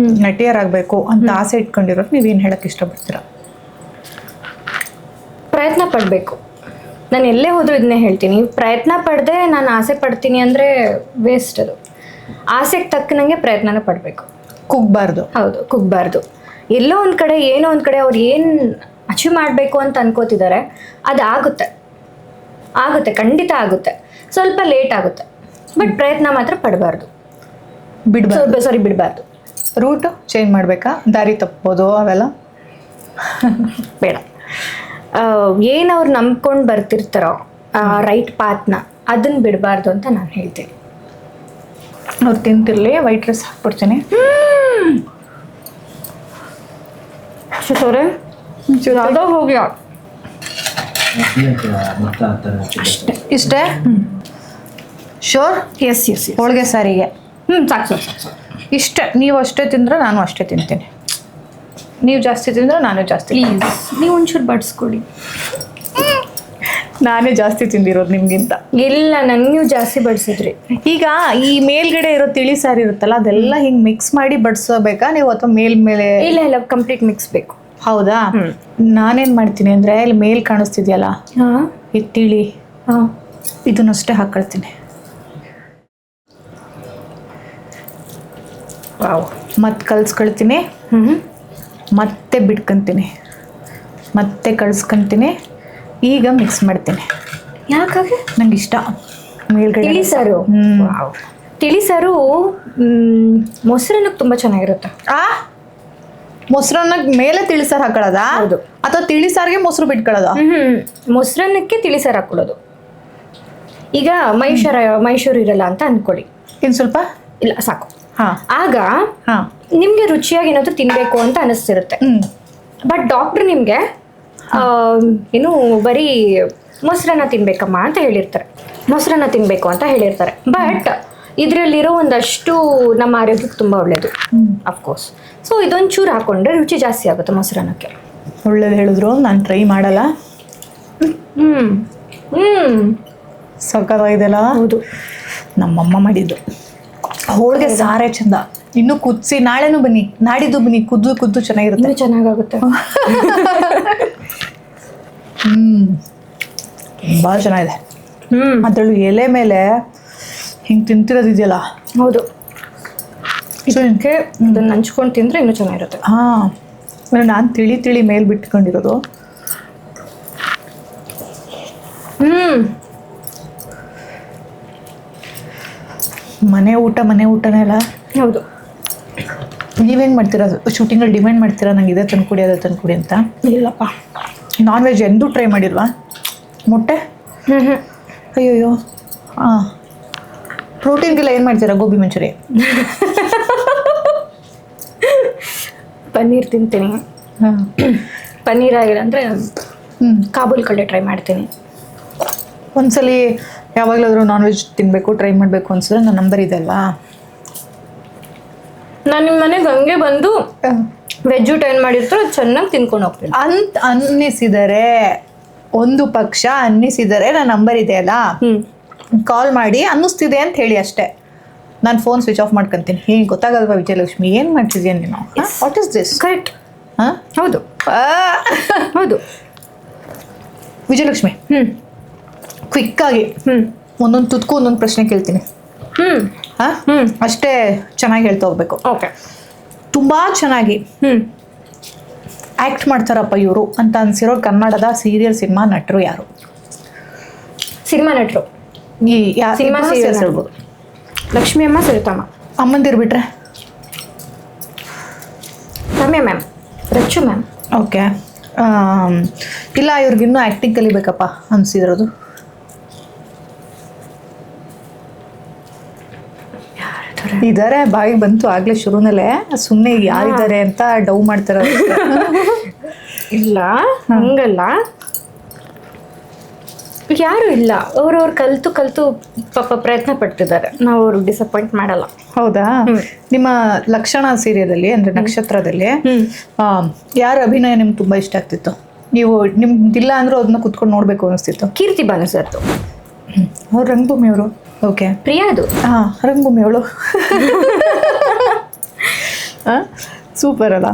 ನಟಿಯರಾಗಬೇಕು ಅಂತ ಆಸೆ ಇಟ್ಕೊಂಡಿರೋರು ನೀವೇನು ಹೇಳಕ್ಕೆ ಇಷ್ಟಪಡ್ತೀರಾ? ಪ್ರಯತ್ನ ಪಡಬೇಕು. ನಾನು ಎಲ್ಲೇ ಹೋದರೂ ಇದನ್ನೇ ಹೇಳ್ತೀನಿ, ಪ್ರಯತ್ನ ಪಡದೆ ನಾನು ಆಸೆ ಪಡ್ತೀನಿ ಅಂದರೆ ವೇಸ್ಟ್. ಅದು ಆಸೆಗೆ ತಕ್ಕನಂಗೆ ಪ್ರಯತ್ನನ ಪಡಬೇಕು, ಕುಗ್ಬಾರ್ದು. ಹೌದು, ಕುಗ್ಬಾರ್ದು. ಎಲ್ಲೋ ಒಂದು ಕಡೆ ಏನೋ ಒಂದು ಕಡೆ ಅವ್ರು ಏನು ಅಚೀವ್ ಮಾಡಬೇಕು ಅಂತ ಅನ್ಕೋತಿದ್ದಾರೆ ಅದು ಆಗುತ್ತೆ, ಖಂಡಿತ ಆಗುತ್ತೆ. ಸ್ವಲ್ಪ ಲೇಟ್ ಆಗುತ್ತೆ, ಬಟ್ ಪ್ರಯತ್ನ ಮಾತ್ರ ಪಡಬಾರ್ದು, ಬಿಡಬಾರ್ದು. ರೂಟು ಚೇಂಜ್ ಮಾಡಬೇಕಾ? ದಾರಿ ತಪ್ಬೋದು ಅವೆಲ್ಲ ಬೇಡ. ಏನು ಅವ್ರು ನಂಬ್ಕೊಂಡು ಬರ್ತಿರ್ತಾರೋ ರೈಟ್ ಪಾತ್ನ ಅದನ್ನು ಬಿಡಬಾರ್ದು ಅಂತ ನಾನು ಹೇಳ್ತೀನಿ. ಅವ್ರು ತಿಂತಿರ್ಲಿ, ವೈಟ್ ಡ್ರೆಸ್ ಹಾಕ್ಬಿಡ್ತೀನಿ. ಸೋರೆ ಯಾವುದೋ ಹೋಗಿ ಇಷ್ಟೇ? ಶೋರ್? ಎಸ್ ಎಸ್ ಹೋಳಿಗೆ ಸಾರಿಗೆ ಸಾಕು. ಇಷ್ಟೇ. ನೀವು ಅಷ್ಟೇ ತಿಂದರೆ ನಾನು ಅಷ್ಟೇ ತಿಂತೀನಿ, ನೀವು ಜಾಸ್ತಿ ತಿಂದರೆ ನಾನು ಜಾಸ್ತಿ. ಪ್ಲೀಸ್ ನೀವು ಒಂಚೂರು ಬಡಿಸ್ಕೊಡಿ. ನಾನೇ ಜಾಸ್ತಿ ತಿಂದಿರೋದು ನಿಮ್ಗಿಂತ. ಇಲ್ಲ, ನನಗೆ ನೀವು ಜಾಸ್ತಿ ಬಡಿಸಿದ್ರಿ. ಈಗ ಈ ಮೇಲ್ಗಡೆ ಇರೋ ತಿಳಿ ಸಾರು ಇರುತ್ತಲ್ಲ ಅದೆಲ್ಲ ಹಿಂಗೆ ಮಿಕ್ಸ್ ಮಾಡಿ ಬಡಿಸೋಬೇಕಾ ನೀವು, ಅಥವಾ ಮೇಲ್ಮೇಲೆ? ಇಲ್ಲ, ಕಂಪ್ಲೀಟ್ ಮಿಕ್ಸ್ ಬೇಕು. ಹೌದಾ? ನಾನೇನು ಮಾಡ್ತೀನಿ ಅಂದರೆ ಇಲ್ಲಿ ಮೇಲ್ ಕಾಣಿಸ್ತಿದ್ಯಲ್ಲ ಈ ತಿಳಿ, ಇದನ್ನಷ್ಟೇ ಹಾಕೊಳ್ತೀನಿ. ವಾವ್. ಮತ್ತೆ ಕಲ್ಸ್ಕೊಳ್ತೀನಿ, ಮತ್ತೆ ಬಿಟ್ಕೊತೀನಿ, ಮತ್ತೆ ಕಳ್ಸ್ಕೊತೀನಿ, ಈಗ ಮಿಕ್ಸ್ ಮಾಡ್ತೀನಿ. ಯಾಕಾಗೆ? ನಂಗೆ ಇಷ್ಟ ಮೇಲ್ಗಡೆ ತಿಳಿ ಸಾರು. ತಿಳಿ ಸಾರು ಮೊಸರನ್ನಕ್ಕೆ ತುಂಬ ಚೆನ್ನಾಗಿರುತ್ತೆ. ಮೊಸರನ್ನ ಮೇಲೆ ತಿಳಿ ಸಾರು ಹಾಕೊಳ್ಳೋದಾ? ಹೌದು. ಅಥವಾ ತಿಳಿ ಸಾರಿಗೆ ಮೊಸರು ಬಿಟ್ಕೊಳ್ಳೋದ? ಮೊಸರನ್ನಕ್ಕೆ ತಿಳಿ ಸಾರು ಹಾಕೊಳ್ಳೋದು. ಈಗ ಮೈಸೂರು ಇರಲ್ಲ ಅಂತ ಅನ್ಕೊಳ್ಳಿ, ಇನ್ನು ಸ್ವಲ್ಪ ಇಲ್ಲ ಸಾಕು. ಹಾಂ. ಆಗ ನಿಮ್ಗೆ ರುಚಿಯಾಗಿ ಏನಾದ್ರು ತಿನ್ಬೇಕು ಅಂತ ಅನಿಸ್ತಿರುತ್ತೆ. ಬಟ್ ಡಾಕ್ಟರ್ ನಿಮ್ಗೆ ಏನು ಬರೀ ಮೊಸರನ್ನ ತಿನ್ಬೇಕಮ್ಮ ಅಂತ ಹೇಳಿರ್ತಾರೆ, ಮೊಸರನ್ನ ತಿನ್ಬೇಕು ಅಂತ ಹೇಳಿರ್ತಾರೆ. ಬಟ್ ಇದರಲ್ಲಿರೋ ಒಂದಷ್ಟು ನಮ್ಮ ಆರೋಗ್ಯಕ್ಕೆ ತುಂಬ ಒಳ್ಳೇದು ಅಫ್ಕೋರ್ಸ್. ಸೊ ಇದೊಂಚೂರು ಹಾಕೊಂಡ್ರೆ ರುಚಿ ಜಾಸ್ತಿ ಆಗುತ್ತೆ ಮೊಸರನ್ನಕ್ಕೆ. ಒಳ್ಳೇದು ಹೇಳಿದ್ರು, ನಾನು ಟ್ರೈ ಮಾಡಲ್ಲ. ಸಕ್ಕತ್ತಾಗಿದೆಯಲ್ಲ? ಹೌದು, ನಮ್ಮಮ್ಮ ಮಾಡಿದ್ದು ಹೋಳಿಗೆ ಸಾರೇ ಚಂದ. ಇನ್ನು ಕುದಿಸಿ ನಾಳೆನೂ ಬನ್ನಿ, ನಾಡಿದ್ದು ಬನ್ನಿ, ಕುದ್ದು ಚೆನ್ನಾಗಿರುತ್ತೆ. ಇನ್ನೂ ಚೆನ್ನಾಗಾಗುತ್ತೆ. ತುಂಬ ಚೆನ್ನಾಗಿದೆ. ಅದರಲ್ಲೂ ಎಲೆ ಮೇಲೆ ಹಿಂಗೆ ತಿಂತಿರೋದಿದೆಯಲ್ಲ. ಹೌದು, ಇದಕ್ಕೆ ಇದನ್ನು ಹಂಚ್ಕೊಂಡು ತಿಂದರೆ ಇನ್ನೂ ಚೆನ್ನಾಗಿರುತ್ತೆ. ಹಾಂ, ನಾನು ತಿಳಿ ಮೇಲೆ ಬಿಟ್ಕೊಂಡಿರೋದು. ಮನೆ ಊಟನೇ ಅಲ್ಲ. ಹೌದು. ನೀವೇನು ಮಾಡ್ತೀರಾ ಶೂಟಿಂಗಲ್ಲಿ? ಡಿಮ್ಯಾಂಡ್ ಮಾಡ್ತೀರಾ ನಂಗೆ ಇದೇ ತಂದ್ಕೊಡಿ ಅದೇ ತಂದ್ಕೊಡಿ ಅಂತ? ಇಲ್ಲಪ್ಪ. ನಾನ್ ವೆಜ್ ಎಂದೂ ಟ್ರೈ ಮಾಡಿಲ್ವಾ? ಮೊಟ್ಟೆ? ಅಯ್ಯೋಯ್ಯೋ. ಹಾಂ, ಪ್ರೋಟೀನ್ಗೆಲ್ಲ ಏನು ಮಾಡ್ತೀರಾ? ಗೋಬಿ ಮಂಚೂರಿ? ಪನ್ನೀರ್ ತಿಂತೀನಿ. ಪನ್ನೀರ್ ಆಗಿಲ್ಲ ಅಂದರೆ ಕಾಬೂಲ್ ಕಡೆ ಟ್ರೈ ಮಾಡ್ತೀನಿ. ಒಂದ್ಸಲಿ ಯಾವಾಗಲಾದರೂ ನಾನ್ ವೆಜ್ ತಿನ್ನಬೇಕು, ಟ್ರೈ ಮಾಡಬೇಕು ಅನ್ಸಿದ್ರೆ ನನ್ನ ನಂಬರ್ ಇದೆ ಅಲ್ವಾ? ನಾನು ನಿಮ್ಮ ಮನೆಗೆ ಹಂಗೆ ಬಂದು ವೆಜ್ ಊಟ ಏನು ಮಾಡಿರ್ತಾರೋ ಚೆನ್ನಾಗಿ ತಿನ್ಕೊಂಡು ಹೋಗ್ತೀನಿ ಅಂತ ಅನ್ನಿಸಿದರೆ, ಒಂದು ಪಕ್ಷ ಅನ್ನಿಸಿದರೆ ನನ್ನ ನಂಬರ್ ಇದೆ ಅಲ್ಲ, ಕಾಲ್ ಮಾಡಿ ಅನ್ನಿಸ್ತಿದೆ ಅಂತ ಹೇಳಿ ಅಷ್ಟೇ. ನಾನು ಫೋನ್ ಸ್ವಿಚ್ ಆಫ್ ಮಾಡ್ಕೊಂತೀನಿ. ಹೀಗೆ ಗೊತ್ತಾಗಲ್ವಾ ವಿಜಯಲಕ್ಷ್ಮಿ ಏನು ಮಾಡ್ತಿದ್ಯಾ ನೀನು? What is this? ಕರೆಕ್ಟ್. ಹಾಂ ಹೌದು ಹೌದು ವಿಜಯಲಕ್ಷ್ಮಿ, ಕ್ವಿಕ್ಕಾಗಿ ಒಂದೊಂದು ತುತ್ಕು ಒಂದೊಂದು ಪ್ರಶ್ನೆ ಕೇಳ್ತೀನಿ. ಹಾಂ ಅಷ್ಟೇ ಚೆನ್ನಾಗಿ ಹೇಳ್ತಾ ಹೋಗ್ಬೇಕು. ಓಕೆ. ತುಂಬ ಚೆನ್ನಾಗಿ ಆ್ಯಕ್ಟ್ ಮಾಡ್ತಾರಪ್ಪ ಇವರು ಅಂತ ಅನ್ಸಿರೋ ಕನ್ನಡದ ಸೀರಿಯಲ್ ಸಿನಿಮಾ ನಟರು ಯಾರು? ಸಿನಿಮಾ ನಟರು ಈ ಸಿನಿಮಾ serial ಹೇಳ್ಬೋದು. ಲಕ್ಷ್ಮಿ ಅಮ್ಮ, ಸರಿತಮ್ಮ. ಅಮ್ಮಂದಿರು ಬಿಟ್ರೆ? Ramya ma'am, Rachchu ma'am. Okay. ಇಲ್ಲ ಇವ್ರಿಗಿನ್ನೂ ಆ್ಯಕ್ಟಿಂಗ್ ಕಲಿಬೇಕಪ್ಪ ಅನಿಸಿರೋದು. ಇದಾರೆ, ಬಾಯಿಗೆ ಬಂತು ಆಗಲೇ ಶುರುನಲ್ಲೇ. ಸುಮ್ಮನೆ ಯಾರಿದ್ದಾರೆ ಅಂತ ಡೌ ಮಾಡ್ತಾರೆ. ಇಲ್ಲ ಹಂಗಲ್ಲ, ಯಾರು ಇಲ್ಲ. ಅವ್ರವ್ರು ಕಲ್ತು ಪಾಪ ಪ್ರಯತ್ನ ಪಡ್ತಿದ್ದಾರೆ. ನಾವು ಅವ್ರು ಡಿಸಪಾಯಿಂಟ್ ಮಾಡಲ್ಲ. ಹೌದಾ? ನಿಮ್ಮ ಲಕ್ಷಣ ಸೀರಿಯಲಲ್ಲಿ ಅಂದರೆ ನಕ್ಷತ್ರದಲ್ಲಿ ಯಾರ ಅಭಿನಯ ನಿಮ್ಗೆ ತುಂಬ ಇಷ್ಟ ಆಗ್ತಿತ್ತು? ನೀವು ನಿಮ್ದಿಲ್ಲ ಅಂದ್ರೂ ಅದನ್ನ ಕುತ್ಕೊಂಡು ನೋಡಬೇಕು ಅನಿಸ್ತಿತ್ತು? ಕೀರ್ತಿ ಬಾನು ಸರ್ದು. ಅವ್ರು ರಂಗಭೂಮಿ ಅವರು. ಓಕೆ. ಪ್ರಿಯಾ ಅದು. ಹಾಂ, ರಂಗಭೂಮಿ ಅವಳು. ಸೂಪರ್ ಅಲ್ಲ.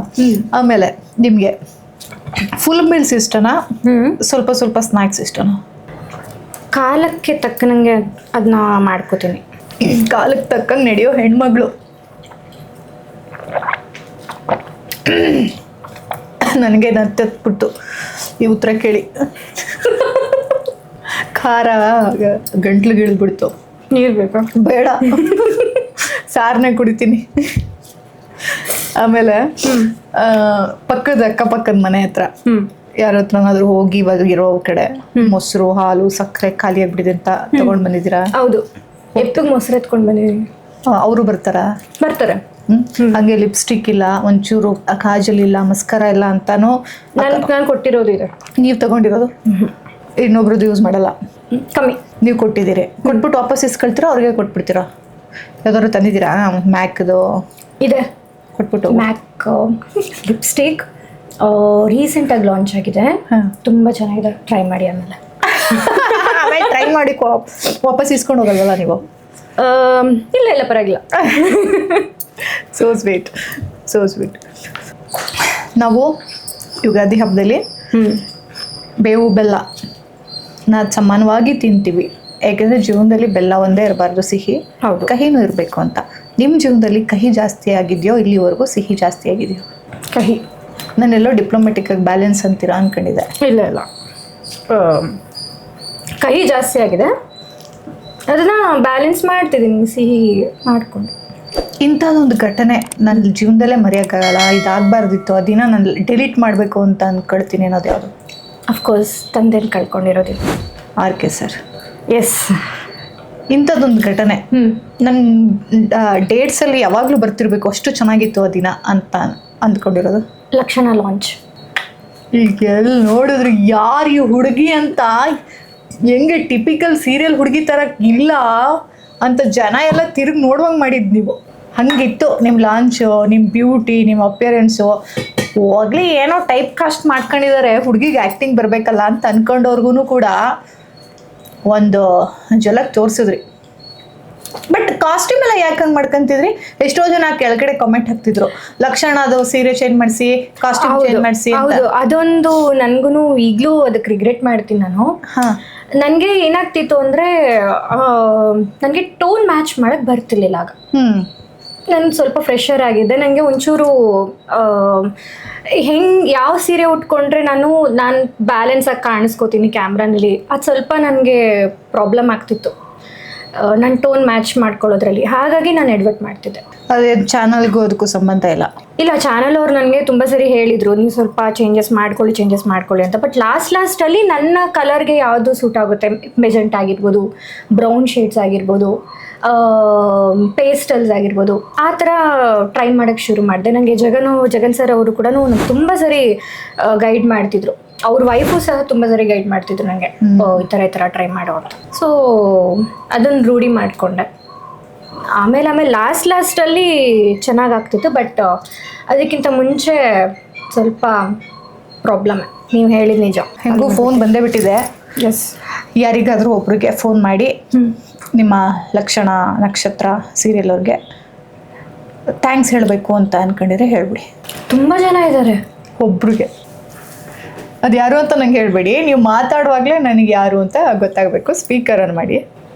ಆಮೇಲೆ ನಿಮಗೆ ಫುಲ್ ಮೀಲ್ಸ್ ಇಷ್ಟನಾ, ಸ್ವಲ್ಪ ಸ್ವಲ್ಪ ಸ್ನ್ಯಾಕ್ಸ್ ಇಷ್ಟನಾ? ಕಾಲಕ್ಕೆ ತಕ್ಕನಂಗೆ ಅದನ್ನ ಮಾಡ್ಕೋತೀನಿ. ಕಾಲಕ್ಕೆ ತಕ್ಕಂಗೆ ನಡೆಯೋ ಹೆಣ್ಮಗಳು. ನನಗೆ ನತ್ತಬಿಟ್ಟು ಈ ಉತ್ತರ ಕೇಳಿ ಖಾರ ಗಂಟ್ಲಿಗಿಳಿದ್ಬಿಡ್ತು. ನೀರು ಬೇಕಾ? ಬೇಡ, ಸಾರನೇ ಕುಡಿತೀನಿ. ಆಮೇಲೆ ಪಕ್ಕದ ಅಕ್ಕಪಕ್ಕದ ಮನೆ ಹತ್ರ ಯಾರ ಹತ್ರನಾದ್ರೂ ಹೋಗಿ ಇವಾಗ ಇರೋ ಕಡೆ ಮೊಸರು, ಹಾಲು, ಸಕ್ಕರೆ ಖಾಲಿ ಆಗ್ಬಿಟ್ಟಿದೆ ಅಂತ ತಗೊಂಡ್ ಬಂದಿದ್ದೀರಾ? ಹೌದು, ಎತ್ತಿಗೆ ಮೊಸರು ಎತ್ಕೊಂಡು ಬಂದಿದ್ದೀನಿ. ಅವರು ಬರ್ತಾರೆ? ಹಂಗೆ ಲಿಪ್ಸ್ಟಿಕ್ ಇಲ್ಲ, ಒಂಚೂರು ಕಾಜಲ್ ಇಲ್ಲ, ಮಸ್ಕರ ಇಲ್ಲ ಅಂತಾನು ನಾನು ಕೊಟ್ಟಿರೋದು ಇದೆ. ನೀವು ತಗೊಂಡಿರೋದು? ಇನ್ನೊಬ್ರದ್ದು ಯೂಸ್ ಮಾಡಲ್ಲ? ಕಮ್ಮಿ. ನೀವು ಕೊಟ್ಟಿದ್ದೀರಿ, ಕೊಟ್ಬಿಟ್ಟು ವಾಪಸ್ ಇಸ್ಕೊಳ್ತೀರಾ ಅವ್ರಿಗೆ ಕೊಟ್ಬಿಡ್ತೀರಾ? ಯಾವ್ದಾದ್ರು ತಂದಿದ್ದೀರಾ? ಮ್ಯಾಕ್ದು ಇದೆ, ಕೊಟ್ಬಿಟ್ಟು. ಮ್ಯಾಕ್ ಲಿಪ್ಸ್ಟಿಕ್ ರೀಸೆಂಟಾಗಿ ಲಾಂಚ್ ಆಗಿದೆ, ತುಂಬ ಚೆನ್ನಾಗಿದೆ. ಟ್ರೈ ಮಾಡಿ. ಆಮೇಲೆ ಟ್ರೈ ಮಾಡಿ ವಾಪಸ್ ಇಸ್ಕೊಂಡು ಹೋಗಲ್ವಲ್ಲ ನೀವು? ಇಲ್ಲ ಪರವಾಗಿಲ್ಲ. So sweet, so sweet. ನಾವು ಯುಗಾದಿ ಹಬ್ಬದಲ್ಲಿ ಬೇವು ಬೆಲ್ಲ ಸಮಾನವಾಗಿ ತಿಂತೀವಿ. ಯಾಕೆಂದರೆ ಜೀವನದಲ್ಲಿ ಬೆಲ್ಲ ಒಂದೇ ಇರಬಾರ್ದು, ಸಿಹಿ. ಹೌದು, ಕಹಿನೂ ಇರಬೇಕು ಅಂತ. ನಿಮ್ಮ ಜೀವನದಲ್ಲಿ ಕಹಿ ಜಾಸ್ತಿ ಆಗಿದೆಯೋ ಇಲ್ಲಿವರೆಗೂ ಸಿಹಿ ಜಾಸ್ತಿ ಆಗಿದೆಯೋ? ಕಹಿ. ನಾನೆಲ್ಲೋ ಡಿಪ್ಲೊಮೆಟಿಕ್ಕಾಗಿ ಬ್ಯಾಲೆನ್ಸ್ ಅಂತೀರಾ ಅಂದ್ಕೊಂಡಿದ್ದೆ. ಇಲ್ಲ, ಕಹಿ ಜಾಸ್ತಿ ಆಗಿದೆ, ಅದನ್ನು ಬ್ಯಾಲೆನ್ಸ್ ಮಾಡ್ತಿದ್ದೀನಿ ಸಿಹಿ ಮಾಡಿಕೊಂಡು. ಇಂಥದ್ದೊಂದು ಘಟನೆ ನನ್ನ ಜೀವನದಲ್ಲೇ ಮರೆಯೋಕ್ಕಾಗಲ್ಲ, ಇದಾಗಬಾರ್ದಿತ್ತು, ಆ ದಿನ ನಾನು ಡಿಲೀಟ್ ಮಾಡಬೇಕು ಅಂತ ಅಂದ್ಕೊಳ್ತೀನಿ ಅನ್ನೋದು ಯಾವುದು? ಅಫ್ಕೋರ್ಸ್ ತಂದೆನ ಕಳ್ಕೊಂಡಿರೋದಿಲ್ಲ. RK sir. ಎಸ್. ಇಂಥದ್ದೊಂದು ಘಟನೆ ನನ್ನ ಡೇಟ್ಸಲ್ಲಿ ಯಾವಾಗಲೂ ಬರ್ತಿರ್ಬೇಕು, ಅಷ್ಟು ಚೆನ್ನಾಗಿತ್ತು ಆ ದಿನ ಅಂತ ಅಂದ್ಕೊಂಡಿರೋದು? ಲಕ್ಷಣ ಲಾಂಚ್. ಈಗ ಎಲ್ಲಿ ನೋಡಿದ್ರು ಯಾರು ಈ ಹುಡುಗಿ ಅಂತ, ಹೆಂಗೆ ಟಿಪಿಕಲ್ ಸೀರಿಯಲ್ ಹುಡುಗಿ ಥರ ಇಲ್ಲ ಅಂತ ಜನ ಎಲ್ಲ ತಿರುಗಿ ನೋಡುವಂಗೆ ಮಾಡಿದ್ದು ನೀವು. ಹಂಗಿತ್ತು ನಿಮ್ಮ ಲಾಂಚು, ನಿಮ್ಮ ಬ್ಯೂಟಿ, ನಿಮ್ಮ ಅಪಿಯರೆನ್ಸು. ಹೋಗ್ಲಿ ಏನೋ ಟೈಪ್ ಕಾಸ್ಟ್ ಮಾಡ್ಕೊಂಡಿದ್ದಾರೆ, ಹುಡುಗಿಗೆ ಆ್ಯಕ್ಟಿಂಗ್ ಬರಬೇಕಲ್ಲ ಅಂತ ಅಂದ್ಕೊಂಡವ್ರಿಗೂ ಕೂಡ ಒಂದು ಝಲಕ್ ತೋರಿಸಿದ್ರಿ. ಬಟ್ ಕಾಸ್ಟ್ಯೂಮ್ ಎಲ್ಲ ಯಾಕೆ ಹಂಗೆ ಮಾಡ್ಕೊಂತಿದ್ರಿ? ಎಷ್ಟೋ ಜನ ಕೆಳಗಡೆ ಕಾಮೆಂಟ್ ಹಾಕ್ತಿದ್ರು, ಲಕ್ಷಣ ಅದು ಸೀರೆ ಚೇಂಜ್ ಮಾಡಿಸಿ, ಕಾಸ್ಟ್ಯೂಮ್ ಚೇಂಜ್ ಮಾಡಿಸಿ. ಹೌದು, ಅದೊಂದು ನನಗೂ ಈಗಲೂ ಅದಕ್ಕೆ ರಿಗ್ರೆಟ್ ಮಾಡ್ತೀನಿ ನಾನು. ನನಗೆ ಏನಾಗ್ತಿತ್ತು ಅಂದರೆ ನನಗೆ ಟೋನ್ ಮ್ಯಾಚ್ ಮಾಡೋಕ್ಕೆ ಬರ್ತಿರ್ಲಿಲ್ಲ ಆಗ. ನಾನು ಸ್ವಲ್ಪ ಫ್ರೆಶರ್ ಆಗಿದ್ದೆ. ನನಗೆ ಒಂಚೂರು ಯಾವ ಸೀರೆ ಉಟ್ಕೊಂಡ್ರೆ ನಾನು ಬ್ಯಾಲೆನ್ಸಾಗಿ ಕಾಣಿಸ್ಕೋತೀನಿ ಕ್ಯಾಮ್ರಾನಲ್ಲಿ, ಅದು ಸ್ವಲ್ಪ ನನಗೆ ಪ್ರಾಬ್ಲಮ್ ಆಗ್ತಿತ್ತು ನನ್ನ ಟೋನ್ ಮ್ಯಾಚ್ ಮಾಡ್ಕೊಳ್ಳೋದ್ರಲ್ಲಿ. ಹಾಗಾಗಿ ನಾನು ಎಡ್ವರ್ಟ್ ಮಾಡ್ತಿದ್ದೆ. ಅದೇ ಚಾನಲ್ಗೂ ಅದಕ್ಕೂ ಸಂಬಂಧ ಇಲ್ಲ. ಚಾನಲ್ ಅವ್ರು ನನಗೆ ತುಂಬ ಸರಿ ಹೇಳಿದರು, ನೀವು ಸ್ವಲ್ಪ ಚೇಂಜಸ್ ಮಾಡ್ಕೊಳ್ಳಿ ಅಂತ. ಬಟ್ ಲಾಸ್ಟಲ್ಲಿ ನನ್ನ ಕಲರ್ಗೆ ಯಾವುದು ಸೂಟ್ ಆಗುತ್ತೆ, ಮೆಜೆಂಟ್ ಆಗಿರ್ಬೋದು, ಬ್ರೌನ್ ಶೇಡ್ಸ್ ಆಗಿರ್ಬೋದು, ಪೇಸ್ಟಲ್ಸ್ ಆಗಿರ್ಬೋದು, ಆ ಥರ ಟ್ರೈ ಮಾಡೋಕ್ಕೆ ಶುರು ಮಾಡಿದೆ. ನನಗೆ ಜಗನ್ ಸರ್ ಅವರು ಕೂಡ ತುಂಬ ಸರಿ ಗೈಡ್ ಮಾಡ್ತಿದ್ರು. ಅವ್ರ ವೈಫು ಸಹ ತುಂಬ ಸರಿ ಗೈಡ್ ಮಾಡ್ತಿದ್ರು ನನಗೆ, ಈ ಥರ ಟ್ರೈ ಮಾಡೋ ಅಂತ. ಸೊ ಅದನ್ನು ರೂಢಿ ಮಾಡಿಕೊಂಡೆ. ಆಮೇಲೆ ಲಾಸ್ಟಲ್ಲಿ ಚೆನ್ನಾಗಾಗ್ತಿತ್ತು. ಬಟ್ ಅದಕ್ಕಿಂತ ಮುಂಚೆ ಸ್ವಲ್ಪ ಪ್ರಾಬ್ಲಮ್. ನೀವು ಹೇಳಿದ ನಿಜ. ಹೆಂಗೂ ಫೋನ್ ಬಂದೇ ಬಿಟ್ಟಿದೆ. ಎಸ್. ಯಾರಿಗಾದರೂ ಒಬ್ರಿಗೆ ಫೋನ್ ಮಾಡಿ ನಿಮ್ಮ ಲಕ್ಷಣ ನಕ್ಷತ್ರ ಸೀರಿಯಲ್ ಅವ್ರಿಗೆ ಥ್ಯಾಂಕ್ಸ್ ಹೇಳಬೇಕು ಅಂತ ಅನ್ಕೊಂಡಿದ್ರೆ ಹೇಳ್ಬಿಡಿ. ತುಂಬ ಜನ ಇದ್ದಾರೆ. ಒಬ್ರಿಗೆ ಅದು ಯಾರು ಅಂತ ನಂಗೆ ಹೇಳಬೇಡಿ, ನೀವು ಮಾತಾಡುವಾಗಲೇ ನನಗೆ ಯಾರು ಅಂತ ಗೊತ್ತಾಗಬೇಕು. ಸ್ಪೀಕರ್ ಆನ್ ಮಾಡಿ.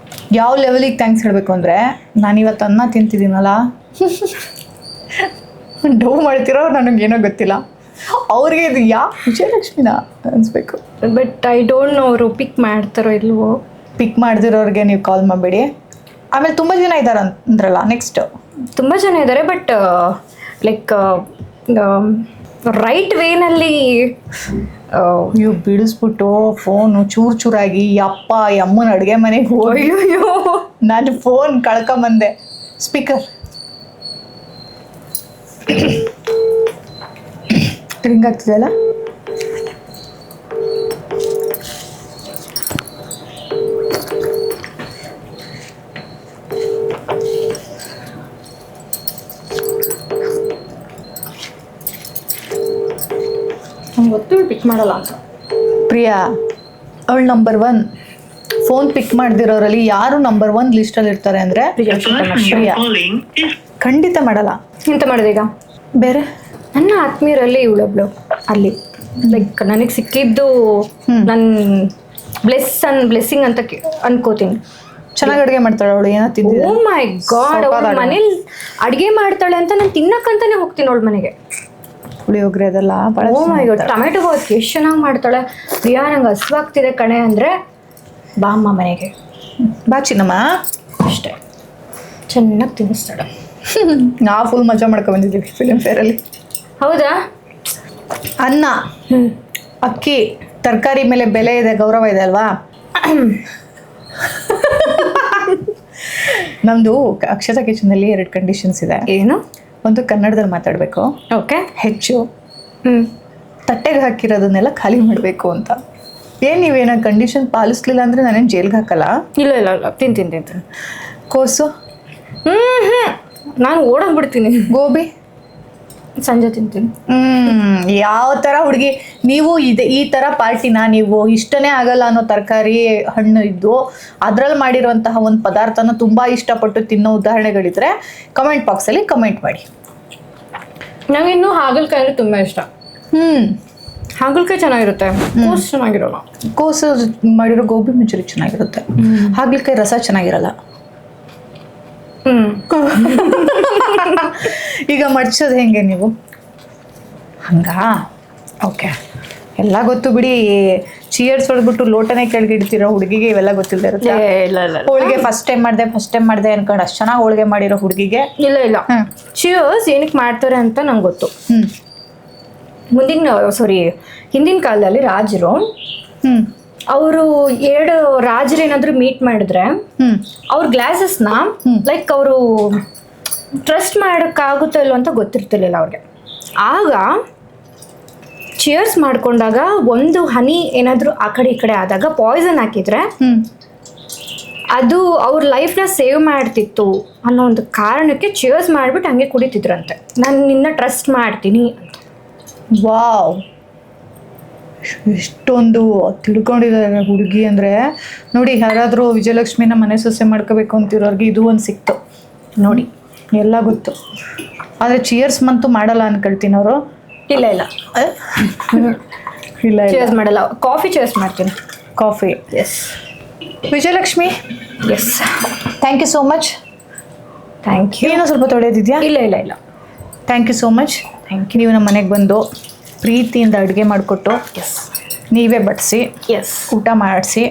ಯಾವ ಲೆವೆಲಿಗೆ ಥ್ಯಾಂಕ್ಸ್ ಹೇಳಬೇಕು ಅಂದರೆ, ನಾನಿವತ್ತು ಅನ್ನ ತಿಂತಿದ್ದೀನಲ್ಲ, ಡವ್ ಮಾಡ್ತಿರೋ ನನಗೇನೋ ಗೊತ್ತಿಲ್ಲ, ಅವ್ರಿಗೆ ಇದು ವಿಜಯಲಕ್ಷ್ಮಿನ ಅನಿಸ್ಬೇಕು. ಬಟ್ ಐ ಡೋಂಟ್ ನೋ ಅವರು ಪಿಕ್ ಮಾಡ್ತಾರೋ ಇಲ್ವೋ. ಪಿಕ್ ಮಾಡ್ದಿರೋರಿಗೆ ನೀವು ಕಾಲ್ ಮಾಡಬೇಡಿ. ಆಮೇಲೆ ತುಂಬ ಜನ ಇದ್ದಾರೆ ಅಂದ್ರಲ್ಲ, ನೆಕ್ಸ್ಟ್ ತುಂಬ ಜನ ಇದ್ದಾರೆ. ಬಟ್ ಲೈಕ್ ರೈಟ್ ವೇನಲ್ಲಿ ನೀವು ಬಿಡಿಸ್ಬಿಟ್ಟು ಫೋನು ಚೂರು ಚೂರಾಗಿ ಅಪ್ಪ ಅಮ್ಮನ ಅಡುಗೆ ಮನೆಗೆ ಹೋಗಿ ನಾನು ಫೋನ್ ಕಳ್ಕೊಂಬಂದೆ. ಸ್ಪೀಕರ್ ರಿಂಗ್ ಆಗ್ತಿದೆಯಲ್ಲ, ನಂಗೆ ಗೊತ್ತು ಪಿಕ್ ಮಾಡಲ್ಲ ಅಂತ. ಪ್ರಿಯಾ ಅವಳು ನಂಬರ್ 1. ಫೋನ್ ಪಿಕ್ ಮಾಡ್ದಿರೋರಲ್ಲಿ ಯಾರು ನಂಬರ್ 1 ಲಿಸ್ಟಲ್ಲಿ ಇರ್ತಾರೆ ಅಂದರೆ ಪ್ರಿಯಾ. ಖಂಡಿತ ಮಾಡಲ್ಲ. ಎಂತ ಮಾಡೋದು ಈಗ? ಬೇರೆ ನನ್ನ ಆತ್ಮೀಯರಲ್ಲಿ ಇವಳೊಬ್ಳು ಅಲ್ಲಿ ಲೈಕ್ ನನಗೆ ಸಿಕ್ಕಿದ್ದು ನನ್ನ ಬ್ಲೆಸ್ಸಿಂಗ್ ಅಂತ ಅನ್ಕೋತೀನಿ. ಚೆನ್ನಾಗಿ ಅಡುಗೆ ಮಾಡ್ತಾಳೆ ಅವಳು. ಏನೋ ತಿಂದಿದ್ದೆ. ಓ ಮೈ ಗಾಡ್, ಅವಳ ಮನೇಲಿ ಅಡುಗೆ ಮಾಡ್ತಾಳೆ ಅಂತ ನಾನು ತಿನ್ನಕ್ಕಂತಾನೆ ಹೋಗ್ತೀನಿ ಅವಳ ಮನೆಗೆ. ಪುಳಿಯೋಗರೆ ಅದೆಲ್ಲ ಭಾಳ. ಓ ಮೈ ಗಾಡ್, ಟೊಮೆಟೊ ಬಾತ್ ಎಷ್ಟು ಚೆನ್ನಾಗಿ ಮಾಡ್ತಾಳೆ. ಪ್ರಿಯಾ ನಂಗೆ ಹಸುವಾಗ್ತಿದೆ ಕಣೆ ಅಂದರೆ ಬಾ ಅಮ್ಮ ಮನೆಗೆ, ಬಾ ಚಿನ್ನಮ್ಮ, ಅಷ್ಟೇ. ಚೆನ್ನಾಗಿ ತಿನ್ನಿಸ್ತಾಳೆ. ನಾವು ಫುಲ್ ಮಜಾ ಮಾಡ್ಕೊಂಡು ಬಂದಿದ್ದೀವಿ ಫಿಲಿಮ್ ಫೇರಲ್ಲಿ. ಹೌದಾ? ಅನ್ನ, ಅಕ್ಕಿ, ತರಕಾರಿ ಮೇಲೆ ಬೆಲೆ ಇದೆ, ಗೌರವ ಇದೆ ಅಲ್ವಾ. ನಮ್ಮದು ಅಕ್ಷತಾ ಕಿಚನಲ್ಲಿ 2 ಕಂಡೀಷನ್ಸ್ ಇದೆ. ಏನು? ಒಂದು ಕನ್ನಡದಲ್ಲಿ ಮಾತಾಡಬೇಕು, ಓಕೆ. ಹೆಚ್ಚು ತಟ್ಟೆಗೆ ಹಾಕಿರೋದನ್ನೆಲ್ಲ ಖಾಲಿ ಮಾಡಬೇಕು ಅಂತ. ಏನು ನೀವೇನೋ ಕಂಡೀಷನ್ ಪಾಲಿಸ್ಲಿಲ್ಲ ಅಂದರೆ ನಾನೇನು ಜೈಲ್ಗೆ ಹಾಕಲ್ಲ. ಇಲ್ಲ ಇಲ್ಲ ಇಲ್ಲ, ತಿಂತೀನಿ. ಕೋಸು, ನಾನು ಓಡೋಗ್ಬಿಡ್ತೀನಿ. ಗೋಬಿ ಸಂಜೆ ತಿಂತೀನಿ. ಯಾವ ಥರ ಹುಡುಗಿ ನೀವು? ಈ ಥರ ಪಾರ್ಟಿನ ನೀವು ಇಷ್ಟನೇ ಆಗಲ್ಲ ಅನ್ನೋ ತರಕಾರಿ ಹಣ್ಣು ಇದ್ದು ಅದರಲ್ಲಿ ಮಾಡಿರುವಂತಹ ಒಂದು ಪದಾರ್ಥನ ತುಂಬ ಇಷ್ಟಪಟ್ಟು ತಿನ್ನೋ ಉದಾಹರಣೆಗಳಿದ್ರೆ ಕಮೆಂಟ್ ಬಾಕ್ಸಲ್ಲಿ ಕಮೆಂಟ್ ಮಾಡಿ. ನಾವಿನ್ನು ಹಾಗಲಕಾಯಿ ಅಂದರೆ ತುಂಬ ಇಷ್ಟ. ಹಾಗಲಕಾಯಿ ಚೆನ್ನಾಗಿರುತ್ತೆ, ಕೋಸು ಚೆನ್ನಾಗಿರೋಲ್ಲ. ಕೋಸು ಮಾಡಿರೋ ಗೋಬಿ ಮಂಚೂರಿ ಚೆನ್ನಾಗಿರುತ್ತೆ, ಹಾಗಲಕಾಯಿ ರಸ ಚೆನ್ನಾಗಿರಲ್ಲ. ಈಗ ಮಡ್ಚೋದು ಹೆಂಗೆ ನೀವು? ಹಂಗಾ? ಓಕೆ, ಎಲ್ಲ ಗೊತ್ತು ಬಿಡಿ. ಚಿಯರ್ಸ್ ಹೊಡೆದ್ಬಿಟ್ಟು ಲೋಟನೇ ಕೆಳಗಿಡ್ತಿರೋ ಹುಡುಗಿಗೆ ಇವೆಲ್ಲ ಗೊತ್ತಿಲ್ಲದೆ ಇರುತ್ತೆ. ಇಲ್ಲ ಇಲ್ಲ ಹೋಳಿಗೆ ಫಸ್ಟ್ ಟೈಮ್ ಮಾಡಿದೆ ಅನ್ಕೊಂಡು ಅಷ್ಟು ಚೆನ್ನಾಗಿ ಹೋಳಿಗೆ ಮಾಡಿರೋ ಹುಡುಗಿಗೆ ಇಲ್ಲ ಇಲ್ಲ. ಚಿಯರ್ಸ್ ಏನಕ್ಕೆ ಮಾಡ್ತಾರೆ ಅಂತ ನಂಗೆ ಗೊತ್ತು. ಹಿಂದಿನ ಕಾಲದಲ್ಲಿ ರಾಜರು ಅವರು 2 ರಾಜರು ಏನಾದ್ರು ಮೀಟ್ ಮಾಡಿದ್ರೆ ಅವ್ರ ಗ್ಲಾಸಸ್ನ ಲೈಕ್ ಅವರು ಟ್ರಸ್ಟ್ ಮಾಡೋಕ್ಕಾಗುತ್ತೋ ಇಲ್ಲೋ ಅಂತ ಗೊತ್ತಿರ್ತಿರ್ಲಿಲ್ಲ ಅವ್ರಿಗೆ. ಆಗ ಚಿಯರ್ಸ್ ಮಾಡ್ಕೊಂಡಾಗ ಒಂದು ಹನಿ ಏನಾದರೂ ಆ ಕಡೆ ಈ ಕಡೆ ಆದಾಗ ಪಾಯ್ಸನ್ ಹಾಕಿದ್ರೆ ಅದು ಅವ್ರ ಲೈಫ್ನ ಸೇವ್ ಮಾಡ್ತಿತ್ತು ಅನ್ನೋ ಒಂದು ಕಾರಣಕ್ಕೆ ಚಿಯರ್ಸ್ ಮಾಡಿಬಿಟ್ಟು ಹಂಗೆ ಕುಡಿತಿದ್ರಂತೆ. ನಾನು ನಿನ್ನ ಟ್ರಸ್ಟ್ ಮಾಡ್ತೀನಿ ಅಂತ. ವಾವ್, ಎಷ್ಟೊಂದು ತಿಳ್ಕೊಂಡಿದ್ದಾರೆ ಹುಡುಗಿ ಅಂದರೆ. ನೋಡಿ, ಯಾರಾದರೂ ವಿಜಯಲಕ್ಷ್ಮಿನ ಮನೆ ಸೊಸೆ ಮಾಡ್ಕೋಬೇಕು ಅಂತಿರೋರಿಗೆ ಇದು ಒಂದು ಸಿಕ್ತು ನೋಡಿ, ಎಲ್ಲ ಗೊತ್ತು. ಆದರೆ ಚಿಯರ್ಸ್ ಮಂತೂ ಮಾಡಲ್ಲ ಅನ್ಕೊಳ್ತೀನಿ ಅವರು. ಇಲ್ಲ ಇಲ್ಲ ಇಲ್ಲ ಚಿಯರ್ಸ್ ಮಾಡಲ್ಲ, ಕಾಫಿ ಚಿಯರ್ಸ್ ಮಾಡ್ತೀನಿ. Coffee. Yes Vijayalakshmi, yes, thank you so much. Thank you. ಏನೋ ಸ್ವಲ್ಪ ತೊಳೆದಿದ್ಯಾ? ಇಲ್ಲ ಇಲ್ಲ ಇಲ್ಲ, ಥ್ಯಾಂಕ್ ಯು ಸೋ ಮಚ್. ನೀವು ನಮ್ಮ ಮನೆಗೆ ಬಂದು ಪ್ರೀತಿಯಿಂದ ಅಡುಗೆ ಮಾಡಿಕೊಟ್ಟು ಎಸ್ ನೀವೇ ಬಡಿಸಿ ಎಸ್ ಊಟ ಮಾಡಿಸಿ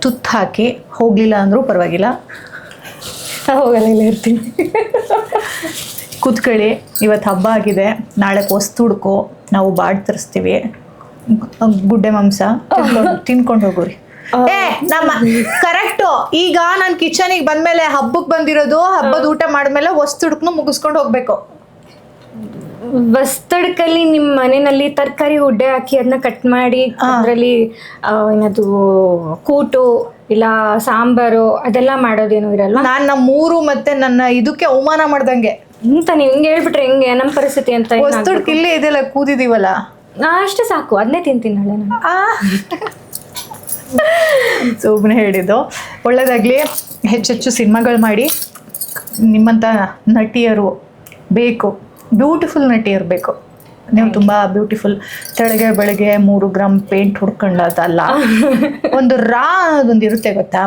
ತುತ್ತು ಹಾಕಿ ಹೋಗಲಿಲ್ಲ ಅಂದರೂ ಪರವಾಗಿಲ್ಲ, ಹೋಗಲ್ಲ, ಇಲ್ಲ ಇರ್ತೀನಿ. ಕೂತ್ಕೊಳ್ಳಿ. ಇವತ್ತು ಹಬ್ಬ ಆಗಿದೆ, ನಾಳೆ ಹೊಸ್ತು ಹುಡ್ಕೋ ನಾವು ಬಾಡ್ ತರಿಸ್ತೀವಿ, ಗುಡ್ಡೆ ಮಾಂಸ ತಿನ್ಕೊಂಡು ಹೋಗೋರಿ. ನಮ್ಮ ಕರೆಕ್ಟು. ಈಗ ನಾನು ಕಿಚನಿಗೆ ಬಂದಮೇಲೆ ಹಬ್ಬಕ್ಕೆ ಬಂದಿರೋದು, ಹಬ್ಬದ ಊಟ ಮಾಡಿದ್ಮೇಲೆ ಹೊಸ್ತು ಹುಡ್ಕನು ಮುಗಿಸ್ಕೊಂಡು ಹೋಗ್ಬೇಕು. ಬಸ್ತಡಕಲ್ಲಿ ನಿಮ್ಮ ಮನೆಯಲ್ಲಿ ತರಕಾರಿ ಉಡ್ಡೆ ಹಾಕಿ ಅದನ್ನ ಕಟ್ ಮಾಡಿ ಅದರಲ್ಲಿ ಏನದು ಕೂಟು ಇಲ್ಲ ಸಾಂಬಾರು ಅದೆಲ್ಲ ಮಾಡೋದೇನು ಇರಲ್ವಾ? ನಾನು ನಮ್ಮ ಮೂರು ಮತ್ತೆ ನನ್ನ ಇದಕ್ಕೆ ಅವಮಾನ ಮಾಡ್ದಂಗೆ ಅಂತ ನೀವು ಹಿಂಗೆ ಹೇಳ್ಬಿಟ್ರೆ ಹೆಂಗೆ ನಮ್ಮ ಪರಿಸ್ಥಿತಿ ಅಂತ? ಹೊಸ್ತುಡ್ಕ ಇಲ್ಲೇ ಇದೆಲ್ಲ ಕೂದಿದೀವಲ್ಲ, ಅಷ್ಟೇ ಸಾಕು, ಅದನ್ನೇ ತಿಂತೀನಿ ನಾಳೆ ನಾನು. ಸುಮ್ಮನೆ ಹೇಳಿದ್ದು. ಒಳ್ಳೇದಾಗಲಿ, ಹೆಚ್ಚೆಚ್ಚು ಸಿನಿಮಾಗಳು ಮಾಡಿ. ನಿಮ್ಮಂಥ ನಟಿಯರು ಬೇಕು, ಬ್ಯೂಟಿಫುಲ್ ನಟಿಯರು ಬೇಕು. ನೀವು ತುಂಬ ಬ್ಯೂಟಿಫುಲ್. ತೆಳಗೆ ಬೆಳಗ್ಗೆ 3 ಗ್ರಾಮ್ ಪೇಂಟ್ ಹುಡ್ಕೊಂಡದಲ್ಲ, ಒಂದು ರಾ ಅನ್ನೋದೊಂದು ಇರುತ್ತೆ ಗೊತ್ತಾ,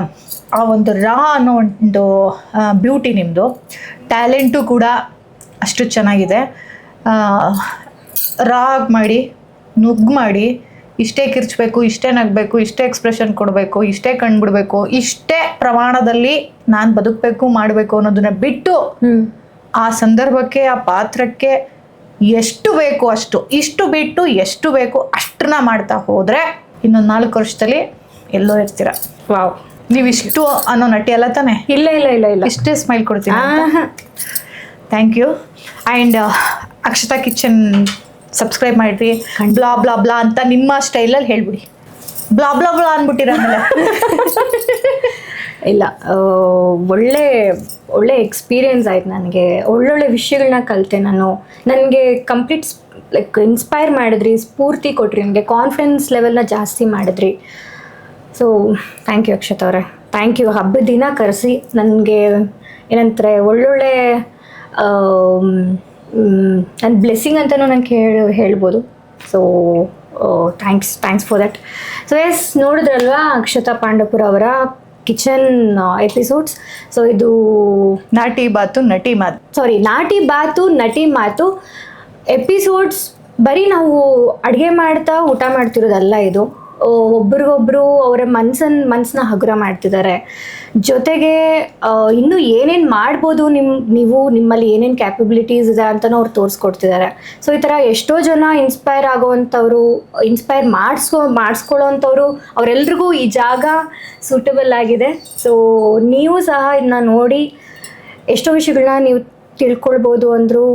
ಆ ಒಂದು ರಾ ಅನ್ನೋ ಒಂದು ಬ್ಯೂಟಿ ನಿಮ್ಮದು. ಟ್ಯಾಲೆಂಟು ಕೂಡ ಅಷ್ಟು ಚೆನ್ನಾಗಿದೆ. ರಾ ಮಾಡಿ, ನುಗ್ಗು ಮಾಡಿ, ಇಷ್ಟೇ ಕಿರ್ಚಬೇಕು, ಇಷ್ಟೇ ನಗಬೇಕು, ಇಷ್ಟೇ ಎಕ್ಸ್ಪ್ರೆಷನ್ ಕೊಡಬೇಕು, ಇಷ್ಟೇ ಕಂಡುಬಿಡ್ಬೇಕು, ಇಷ್ಟೇ ಪ್ರಮಾಣದಲ್ಲಿ ನಾನು ಬದುಕಬೇಕು ಮಾಡಬೇಕು ಅನ್ನೋದನ್ನ ಬಿಟ್ಟು ಆ ಸಂದರ್ಭಕ್ಕೆ, ಆ ಪಾತ್ರಕ್ಕೆ ಎಷ್ಟು ಬೇಕು ಅಷ್ಟು, ಇಷ್ಟು ಬಿಟ್ಟು ಎಷ್ಟು ಬೇಕು ಅಷ್ಟನ್ನ ಮಾಡ್ತಾ ಹೋದರೆ ಇನ್ನೊಂದು 4 ವರ್ಷದಲ್ಲಿ ಎಲ್ಲೋ ಇರ್ತೀರ. ವಾವ್, ನೀವು ಇಷ್ಟು ಅನ್ನೋ ನಟಿ ಅಲ್ಲ ತಾನೆ? ಇಲ್ಲ ಇಲ್ಲ ಇಲ್ಲ ಇಲ್ಲ, ಇಷ್ಟೇ ಸ್ಮೈಲ್ ಕೊಡ್ತೀನಿ. Thank you. And Akshata kitchen subscribe ಮಾಡಿರಿ. ಬ್ಲಾ ಬ್ಲಾ ಬ್ಲಾ ಅಂತ ನಿಮ್ಮ ಸ್ಟೈಲಲ್ಲಿ ಹೇಳ್ಬಿಡಿ. ಬ್ಲಾ ಬ್ಲಾ ಬ್ಲಾ ಅಂದ್ಬಿಟ್ಟಿರ ಆಮೇಲೆ. ಇಲ್ಲ, ಒಳ್ಳೆ ಒಳ್ಳೆ ಎಕ್ಸ್ಪೀರಿಯನ್ಸ್ ಆಯ್ತು ನನಗೆ. ಒಳ್ಳೊಳ್ಳೆ ವಿಷಯಗಳನ್ನ ಕಲಿತೆ ನಾನು. ನನಗೆ ಕಂಪ್ಲೀಟ್ ಲೈಕ್ ಇನ್ಸ್ಪೈರ್ ಮಾಡಿದ್ರಿ, ಸ್ಫೂರ್ತಿ ಕೊಟ್ರಿ, ನನಗೆ ಕಾನ್ಫಿಡೆನ್ಸ್ ಲೆವೆಲ್ನ ಜಾಸ್ತಿ ಮಾಡಿದ್ರಿ. ಸೊ ಥ್ಯಾಂಕ್ ಯು ಅಕ್ಷತಾ ಅವರೇ, ಥ್ಯಾಂಕ್ ಯು. ಹಬ್ಬದ ದಿನ ಕರೆಸಿ ನನಗೆ ಏನಂತಾರೆ ಒಳ್ಳೊಳ್ಳೆ ನನ್ನ ಬ್ಲೆಸ್ಸಿಂಗ್ ಅಂತಲೂ ನಂಗೆ ಹೇಳ್ಬೋದು. So thanks for that. So yes, ನೋಡಿದ್ರಲ್ವಾ ಅಕ್ಷತಾ ಪಾಂಡಪುರ ಅವರ ಕಿಚನ್ ಎಪಿಸೋಡ್ಸ್. ಸೊ ಇದು ನಾಟಿ ಬಾತು ನಟಿ ಮಾತು, ನಾಟಿ ಬಾತು ನಟಿ ಮಾತು ಎಪಿಸೋಡ್ಸ್. ಬರೀ ನಾವು ಅಡುಗೆ ಮಾಡ್ತಾ ಊಟ ಮಾಡ್ತಿರೋದಲ್ಲ ಇದು. ಒಬ್ರಿಗೊಬ್ರು ಅವರ ಮನಸ್ಸನ್ನ ಹಗುರ ಮಾಡ್ತಿದ್ದಾರೆ. ಜೊತೆಗೆ ಇನ್ನೂ ಏನೇನು ಮಾಡ್ಬೋದು, ನಿಮ್ಮಲ್ಲಿ ಏನೇನು ಕ್ಯಾಪಬಿಲಿಟೀಸ್ ಇದೆ ಅಂತಲೂ ಅವ್ರು ತೋರಿಸ್ಕೊಡ್ತಿದ್ದಾರೆ. ಸೊ ಈ ಥರ ಎಷ್ಟೋ ಜನ ಇನ್ಸ್ಪೈರ್ ಆಗೋವಂಥವ್ರು, ಇನ್ಸ್ಪೈರ್ ಮಾಡಿಸ್ಕೊಳ್ಳೋವಂಥವ್ರು, ಅವರೆಲ್ರಿಗೂ ಈ ಜಾಗ ಸೂಟಬಲ್ ಆಗಿದೆ. ಸೊ ನೀವು ಸಹ ಇದನ್ನ ನೋಡಿ ಎಷ್ಟೋ ವಿಷಯಗಳನ್ನ ನೀವು ತಿಳ್ಕೊಳ್ಬೋದು ಅಂದರೂ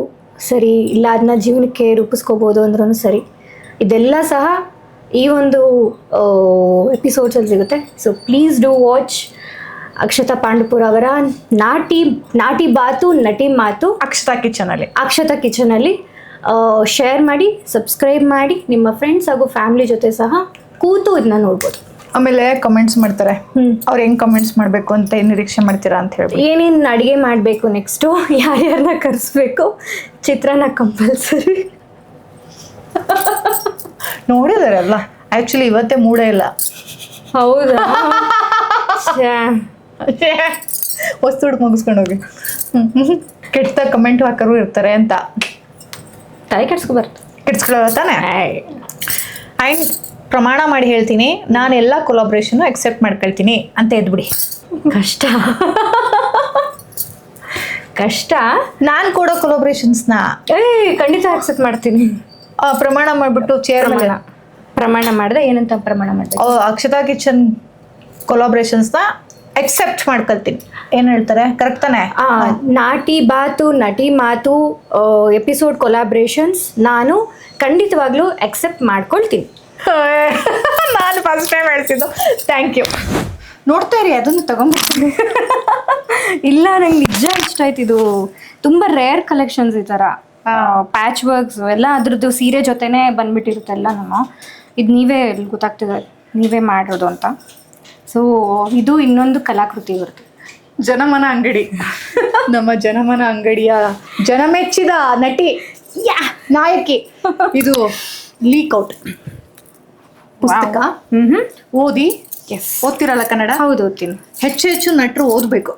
ಸರಿ, ಇಲ್ಲ ಅದನ್ನ ಜೀವನಕ್ಕೆ ರೂಪಿಸ್ಕೋಬೋದು ಅಂದ್ರೂ ಸರಿ. ಇದೆಲ್ಲ ಸಹ ಈ ಒಂದು ಎಪಿಸೋಡ್ಸಲ್ಲಿ ಸಿಗುತ್ತೆ. So please do watch Akshata Pandapura ಅವರ ನಾಟಿ ಬಾತು ನಟಿ ಮಾತು ಅಕ್ಷತಾ ಕಿಚನಲ್ಲಿ. ಶೇರ್ ಮಾಡಿ, ಸಬ್ಸ್ಕ್ರೈಬ್ ಮಾಡಿ, ನಿಮ್ಮ ಫ್ರೆಂಡ್ಸ್ ಹಾಗೂ ಫ್ಯಾಮಿಲಿ ಜೊತೆ ಸಹ ಕೂತು ಇದನ್ನ ನೋಡ್ಬೋದು. ಆಮೇಲೆ ಕಮೆಂಟ್ಸ್ ಮಾಡ್ತಾರೆ, ಅವ್ರು ಹೆಂಗೆ ಕಮೆಂಟ್ಸ್ ಮಾಡಬೇಕು ಅಂತ ನಿರೀಕ್ಷೆ ಮಾಡ್ತೀರಾ ಅಂತ ಹೇಳಿ. ಏನೇನು ಅಡುಗೆ ಮಾಡಬೇಕು ನೆಕ್ಸ್ಟು, ಯಾರ್ಯಾರನ್ನ ಕರೆಸ್ಬೇಕು, ಚಿತ್ರಾನ್ನ ಕಂಪಲ್ಸರಿ. ನೋಡಿದಾರಲ್ಲ, ಆ್ಯಕ್ಚುಲಿ ಇವತ್ತೇ ಮೂಡೇ ಇಲ್ಲ. ಹೌದಾ? ವಸ್ತು ಹುಡುಕ್ ಮುಗಿಸ್ಕೊಂಡು ಹೋಗಿ. ಕೆಟ್ಟ ಕಮೆಂಟ್ ಹಾಕರು ಇರ್ತಾರೆ ಅಂತ ತಲೆ ಕೆಡ್ಸ್ಕೊಳ್ಳೋ ತಾನೆ. ಆ್ಯಂಡ್ ಪ್ರಮಾಣ ಮಾಡಿ ಹೇಳ್ತೀನಿ, ನಾನು ಎಲ್ಲ ಕೊಲಾಬ್ರೇಷನ್ ಅಕ್ಸೆಪ್ಟ್ ಮಾಡ್ಕೊಳ್ತೀನಿ ಅಂತ ಎದ್ಬಿಡಿ. ಕಷ್ಟ. ನಾನು ಕೊಡೋ ಕೊಲಾಬ್ರೇಷನ್ಸ್ನ ಖಂಡಿತ ಅಕ್ಸೆಪ್ಟ್ ಮಾಡ್ತೀನಿ. ಪ್ರಮಾಣ ಮಾಡಿಬಿಟ್ಟು ಚೇರ್ ಪ್ರಮಾಣ ಮಾಡಿದೆ. ಏನಂತ ಪ್ರಮಾಣ ಮಾಡಿದೆ? ಅಕ್ಷತಾ ಕಿಚನ್ ಕೊಲಾಬ್ರೇಷನ್ಸ್ನ ಅಕ್ಸೆಪ್ಟ್ ಮಾಡ್ಕೊಳ್ತೀನಿ. ಏನು ಹೇಳ್ತಾರೆ, ಕರೆಕ್ಟ್ ತಾನೆ? ನಾಟಿ ಬಾತು ನಟಿ ಮಾತು ಎಪಿಸೋಡ್ ಕೊಲಾಬ್ರೇಷನ್ಸ್ ನಾನು ಖಂಡಿತವಾಗ್ಲೂ ಅಕ್ಸೆಪ್ಟ್ ಮಾಡ್ಕೊಳ್ತೀನಿ. ನಾನು ಫಸ್ಟ್ ಟೈಮ್ ಹೇಳ್ತಿದ್ದು. Thank you. ನೋಡ್ತಾ ಇರಿ, ಅದನ್ನು ತಗೊಂಡ್ಬಿಡ್ತೀನಿ. ಇಲ್ಲ, ನಂಗೆ ನಿಜ ಇಷ್ಟ ಆಯ್ತು. ಇದು ತುಂಬ ರೇರ್ ಕಲೆಕ್ಷನ್ಸ್. ಈ ಥರ ಪ್ಯಾಚ್ ವರ್ಕ್ಸ್ ಎಲ್ಲ ಅದ್ರದ್ದು ಸೀರೆ ಜೊತೆನೇ ಬಂದ್ಬಿಟ್ಟಿರುತ್ತೆಲ್ಲ. ಇದು ನೀವೇ ಗೊತ್ತಾಗ್ತಿದೆ, ನೀವೇ ಮಾಡಿರೋದು ಅಂತ. ಸೊ ಇದು ಇನ್ನೊಂದು ಕಲಾಕೃತಿ ಬರುತ್ತೆ. ಜನಮನ ಅಂಗಡಿ, ನಮ್ಮ ಜನಮನ ಅಂಗಡಿಯ ಜನಮೆಚ್ಚಿದ ನಟಿ ನಾಯಕಿ. ಇದು ಲೀಕ್ಔಟ್ ಪುಸ್ತಕ. ಓದಿ. ಓದ್ತಿರಲ್ಲ ಕನ್ನಡ? ಹೌದು, ಓದ್ತೀನಿ. ಹೆಚ್ಚು ನಟರು ಓದಬೇಕು,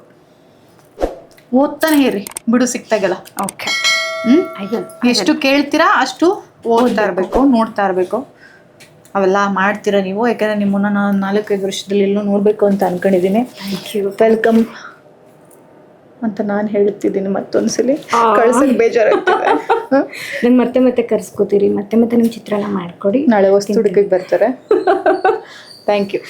ಓದ್ತಾನೆ ಇರಿ, ಬಿಡು ಸಿಕ್ತಾಗಲ್ಲ. ಓಕೆ. ಎಷ್ಟು ಕೇಳ್ತೀರಾ ಅಷ್ಟು ಓದ್ತಾ ಇರಬೇಕು, ನೋಡ್ತಾ ಇರಬೇಕು. ಅವೆಲ್ಲ ಮಾಡ್ತೀರಾ ನೀವು, ಯಾಕಂದ್ರೆ ನಿಮ್ಮನ್ನ ನಾನು 4-5 ವರ್ಷದಲ್ಲಿ ಎಲ್ಲೂ ನೋಡಬೇಕು ಅಂತ ಅನ್ಕೊಂಡಿದ್ದೀನಿ. ವೆಲ್ಕಮ್ ಅಂತ ನಾನು ಹೇಳ್ತಿದ್ದೀನಿ. ಮತ್ತೊಂದ್ಸಲಿ ಕಳ್ಸಕ್ಕೆ ಬೇಜಾರಾಗ್ತದೆ. ನಾನು ಮತ್ತೆ ಕರ್ಸ್ಕೋತೀರಿ, ಮತ್ತೆ ನಿಮ್ಮ ಚಿತ್ರಾನ್ನ ಮಾಡ್ಕೊಡಿ. ನಾಳೆ ವಸ್ತು ಹುಡುಕಿಗೆ ಬರ್ತಾರೆ. Thank you.